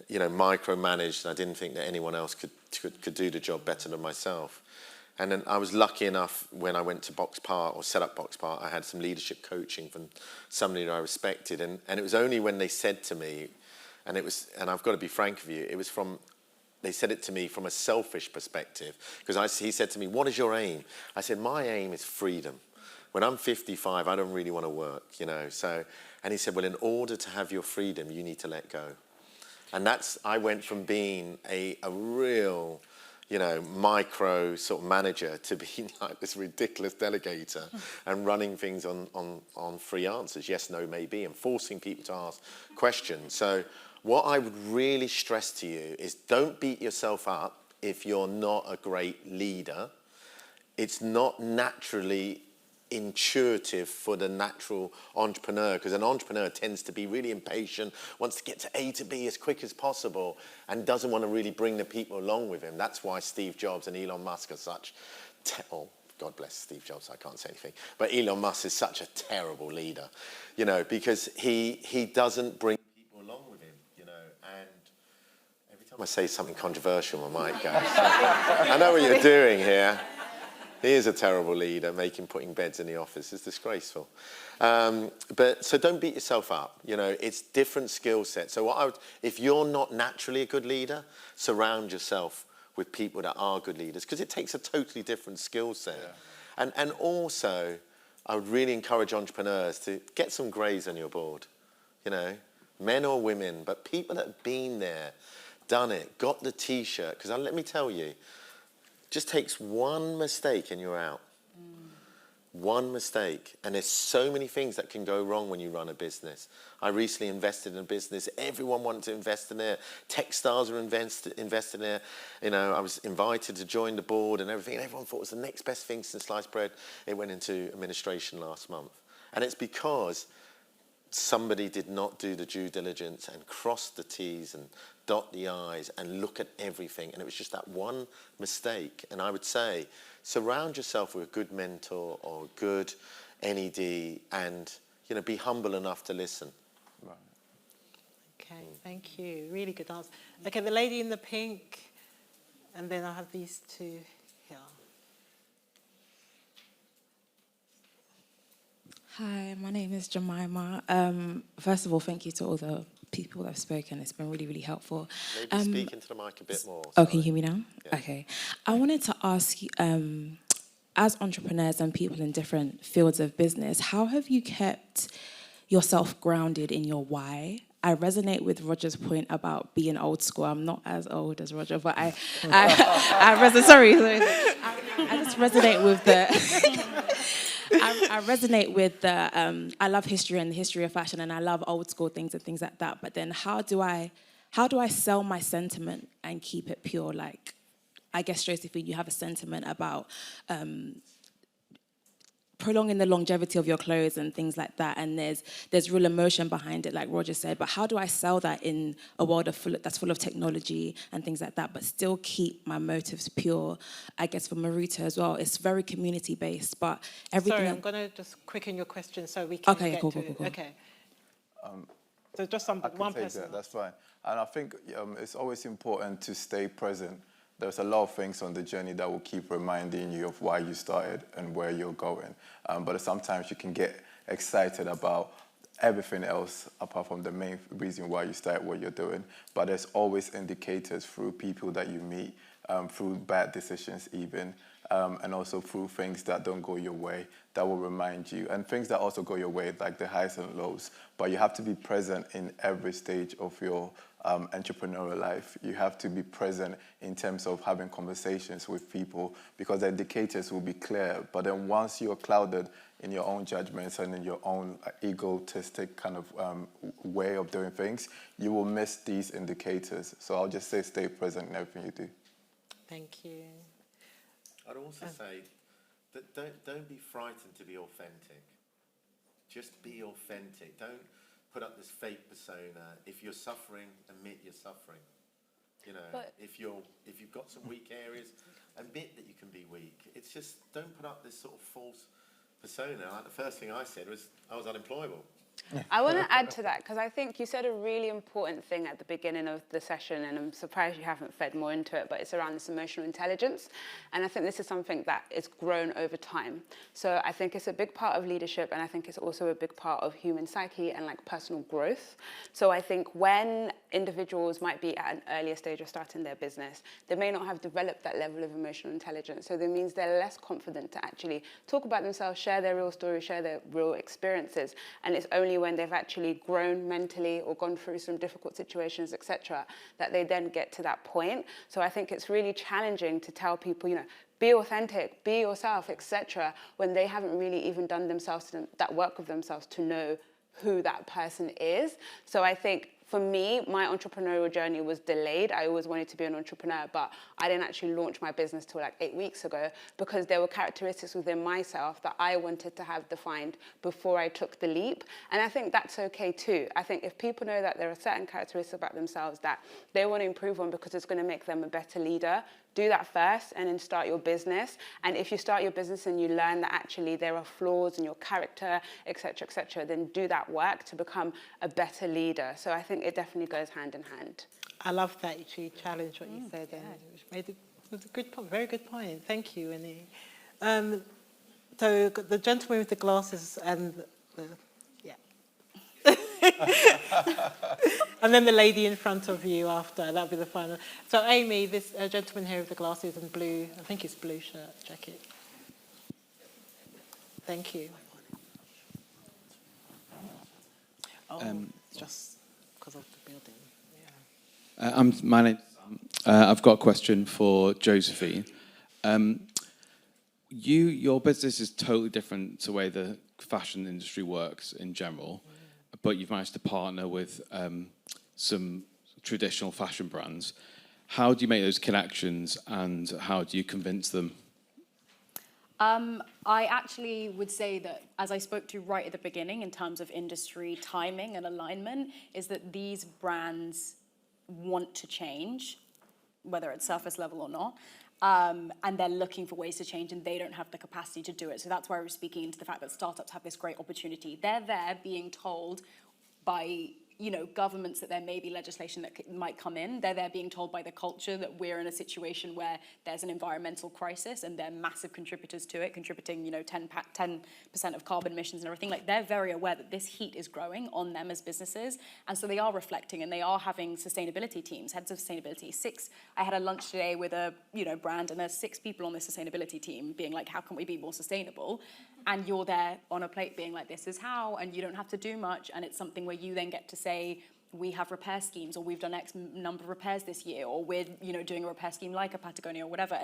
you know, micromanaged, and I didn't think that anyone else could do the job better than myself. And then I was lucky enough when I went to Box Part or set up Box Part, I had some leadership coaching from somebody that I respected. And it was only when they said to me, and I've got to be frank with you, they said it to me from a selfish perspective. Because he said to me, what is your aim? I said, my aim is freedom. When I'm 55, I don't really want to work, you know. So, and he said, well, in order to have your freedom, you need to let go. And I went from being a real, you know, micro sort of manager to being like this ridiculous delegator and running things on free answers, yes, no, maybe, and forcing people to ask questions. So what I would really stress to you is don't beat yourself up if you're not a great leader. It's not naturally intuitive for the natural entrepreneur, because an entrepreneur tends to be really impatient, wants to get to A to B as quick as possible, and doesn't want to really bring the people along with him. That's why Steve Jobs and Elon Musk are such, God bless Steve Jobs, I can't say anything, but Elon Musk is such a terrible leader, you know, because he doesn't bring people along with him, you know. And every time I say something controversial, my mic goes. I know what you're doing here. He is a terrible leader, putting beds in the office. It's disgraceful. So don't beat yourself up. You know, it's different skill sets. So if you're not naturally a good leader, surround yourself with people that are good leaders, because it takes a totally different skill set. Yeah. And also, I would really encourage entrepreneurs to get some greys on your board. You know, men or women, but people that have been there, done it, got the T-shirt. Because let me tell you, just takes one mistake and you're out. One mistake. And there's so many things that can go wrong when you run a business. I recently invested in a business. Everyone wanted to invest in it. Techstars were invested in it. You know, I was invited to join the board and everything. And everyone thought it was the next best thing since sliced bread. It went into administration last month. And it's because somebody did not do the due diligence and cross the T's and dot the I's and look at everything. And it was just that one mistake. And I would say, surround yourself with a good mentor or a good NED and, you know, be humble enough to listen. Right. Okay, thank you. Really good answer. Okay, the lady in the pink, and then I have these two here. Hi, my name is Jemima. First of all, thank you to all the people that have spoken. It's been really, really helpful. Maybe speak into the mic a bit more. Oh, can you hear me now? Yeah. Okay. I wanted to ask you, as entrepreneurs and people in different fields of business, how have you kept yourself grounded in your why? I resonate with Roger's point about being old school. I'm not as old as Roger, but I just resonate with the... I resonate with the, I love history and the history of fashion, and I love old school things and things like that. But then how do I sell my sentiment and keep it pure? Like, I guess, Josephine, you have a sentiment about prolonging the longevity of your clothes and things like that, and there's real emotion behind it, like Roger said. But how do I sell that in a world that's full of technology and things like that, but still keep my motives pure? I guess for Marita as well, it's very community based, but everything. Sorry, I'm going to just quicken your question so we can get cool. to it. Okay. So just one person. That's fine. And I think it's always important to stay present. There's a lot of things on the journey that will keep reminding you of why you started and where you're going. But sometimes you can get excited about everything else apart from the main reason why you started what you're doing. But there's always indicators through people that you meet, through bad decisions even, and also through things that don't go your way that will remind you, and things that also go your way, like the highs and lows. But you have to be present in every stage of your entrepreneurial life. You have to be present in terms of having conversations with people, because the indicators will be clear. But then once you're clouded in your own judgments and in your own egotistic kind of way of doing things, you will miss these indicators. So I'll just say stay present in everything you do. Thank you. I'd also say that don't be frightened to be authentic. Just be authentic. Don't put up this fake persona. If you're suffering, admit you're suffering. You know, But- if you've got some weak areas, admit that you can be weak. It's just, don't put up this sort of false persona. Like the first thing I said was I was unemployable. I want to add to that, because I think you said a really important thing at the beginning of the session, and I'm surprised you haven't fed more into it, but it's around this emotional intelligence. And I think this is something that is grown over time. So I think it's a big part of leadership, and I think it's also a big part of human psyche and like personal growth. So I think when individuals might be at an earlier stage of starting their business, they may not have developed that level of emotional intelligence. So that means they're less confident to actually talk about themselves, share their real story, share their real experiences. And it's only when they've actually grown mentally or gone through some difficult situations, etc., that they then get to that point. So I think it's really challenging to tell people, you know, be authentic, be yourself, etc., when they haven't really even done themselves that work with themselves to know who that person is. So I think for me, my entrepreneurial journey was delayed. I always wanted to be an entrepreneur, but I didn't actually launch my business till like 8 weeks ago, because there were characteristics within myself that I wanted to have defined before I took the leap. And I think that's okay too. I think if people know that there are certain characteristics about themselves that they want to improve on because it's going to make them a better leader, do that first and then start your business. And if you start your business and you learn that actually there are flaws in your character, etc., then do that work to become a better leader. So I think it definitely goes hand in hand. I love that you challenged what you said, and it was a good point, very good point. Thank you, Winnie. So the gentleman with the glasses and yeah. And then the lady in front of you after, that'll be the final. So Amy, this gentleman here with the glasses and blue, I think it's blue shirt, jacket. Thank you. Just because of the building. Yeah. My name. I've got a question for Josephine. Your business is totally different to the way the fashion industry works in general, but you've managed to partner with some traditional fashion brands. How do you make those connections, and how do you convince them? I actually would say that, as I spoke to right at the beginning in terms of industry timing and alignment, is that these brands want to change, whether it's surface level or not, and they're looking for ways to change, and they don't have the capacity to do it. So that's why we're speaking into the fact that startups have this great opportunity. They're there being told by governments that there may be legislation that might come in. They're there being told by the culture that we're in a situation where there's an environmental crisis, and they're massive contributors to it, contributing 10% of carbon emissions and everything. Like, they're very aware that this heat is growing on them as businesses, and so they are reflecting, and they are having sustainability teams, heads of sustainability. I had a lunch today with a brand, and there's 6 people on the sustainability team being like, how can we be more sustainable? And you're there on a plate being like, this is how, and you don't have to do much, and it's something where you then get to say, we have repair schemes, or we've done X number of repairs this year, or we're doing a repair scheme like a Patagonia or whatever,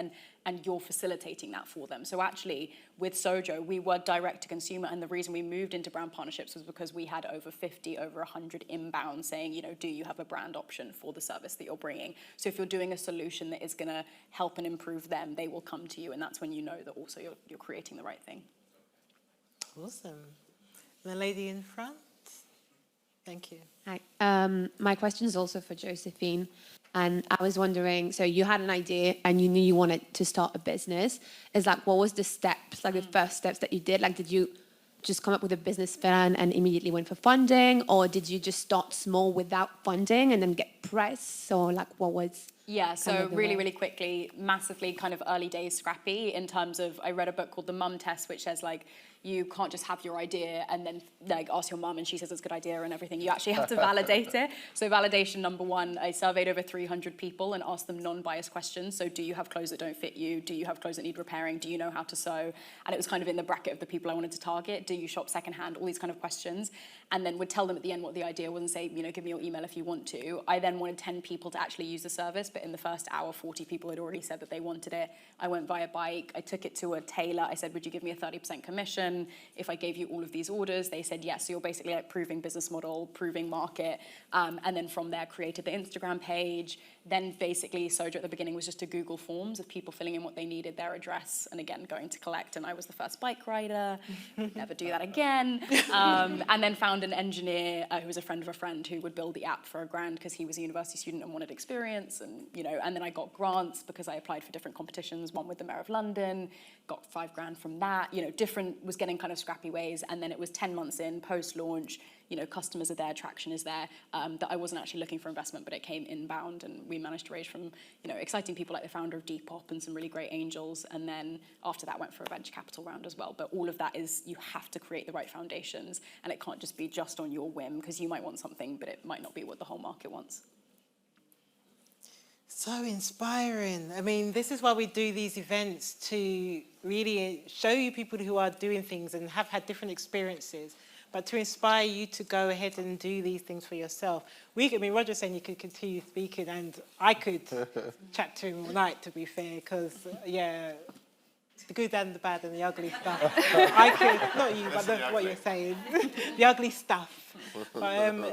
and you're facilitating that for them. So actually, with Sojo, we were direct to consumer, and the reason we moved into brand partnerships was because we had over 100 inbound saying, do you have a brand option for the service that you're bringing? So if you're doing a solution that is going to help and improve them, they will come to you, and that's when you know that also you're creating the right thing. Awesome. The lady in front. Thank you. Hi. My question is also for Josephine. And I was wondering, so you had an idea and you knew you wanted to start a business. What was the steps, the first steps that you did? Did you just come up with a business plan and immediately went for funding? Or did you just start small without funding and then get press? Or what was... Yeah, so really quickly, massively kind of early days scrappy in terms of, I read a book called The Mum Test, which says you can't just have your idea and then ask your mum and she says it's a good idea and everything. You actually have to validate it. So validation number 1, I surveyed over 300 people and asked them non-biased questions. So do you have clothes that don't fit you? Do you have clothes that need repairing? Do you know how to sew? And it was kind of in the bracket of the people I wanted to target. Do you shop secondhand? All these kind of questions. And then would tell them at the end what the idea was and say, give me your email if you want to. I then wanted 10 people to actually use the service, but in the first hour, 40 people had already said that they wanted it. I went via bike. I took it to a tailor. I said, would you give me a 30% commission if I gave you all of these orders? They said yes. So you're basically proving business model, proving market. And then from there, created the Instagram page. Then basically, Sojo at the beginning was just a Google Forms of people filling in what they needed, their address, and again, going to collect. And I was the first bike rider. Never do that again. And then found an engineer who was a friend of a friend who would build the app for $1,000 because he was a university student and wanted experience. And, and then I got grants because I applied for different competitions, one with the Mayor of London, got $5,000 from that, was getting kind of scrappy ways. And then it was 10 months in, post-launch, customers are there, traction is there, that I wasn't actually looking for investment, but it came inbound, and we managed to raise from, exciting people like the founder of Depop and some really great angels. And then after that went for a venture capital round as well. But all of that is, you have to create the right foundations, and it can't just be just on your whim, because you might want something, but it might not be what the whole market wants. So inspiring. I mean, this is why we do these events, to really show you people who are doing things and have had different experiences, but to inspire you to go ahead and do these things for yourself. Roger's saying you could continue speaking, and I could chat to him all night, to be fair, because, the good and the bad and the ugly stuff. I could, not you, but what you're saying, the ugly stuff. But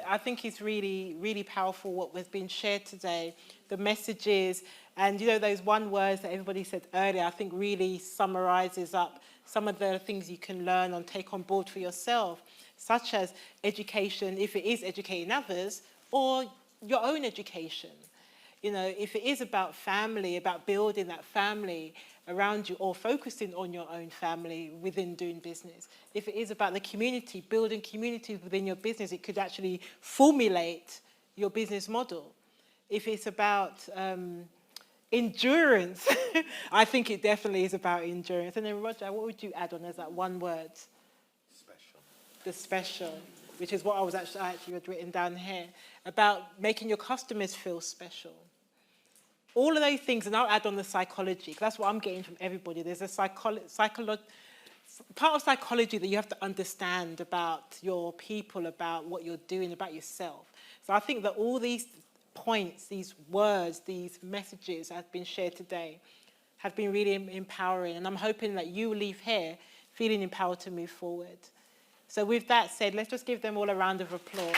I think it's really, really powerful what has been shared today, the messages, and those one words that everybody said earlier, I think really summarizes up some of the things you can learn and take on board for yourself, such as education, if it is educating others, or your own education. If it is about family, about building that family around you, or focusing on your own family within doing business. If it is about the community, building communities within your business, it could actually formulate your business model. If it's about, Endurance. I think it definitely is about endurance. And then Roger, what would you add on as that one word? Special. The special, which is what I actually had written down here, about making your customers feel special. All of those things, and I'll add on the psychology, because that's what I'm getting from everybody. There's a part of psychology that you have to understand about your people, about what you're doing, about yourself. So I think that all these points, these words, these messages that have been shared today have been really empowering. And I'm hoping that you leave here feeling empowered to move forward. So with that said, let's just give them all a round of applause.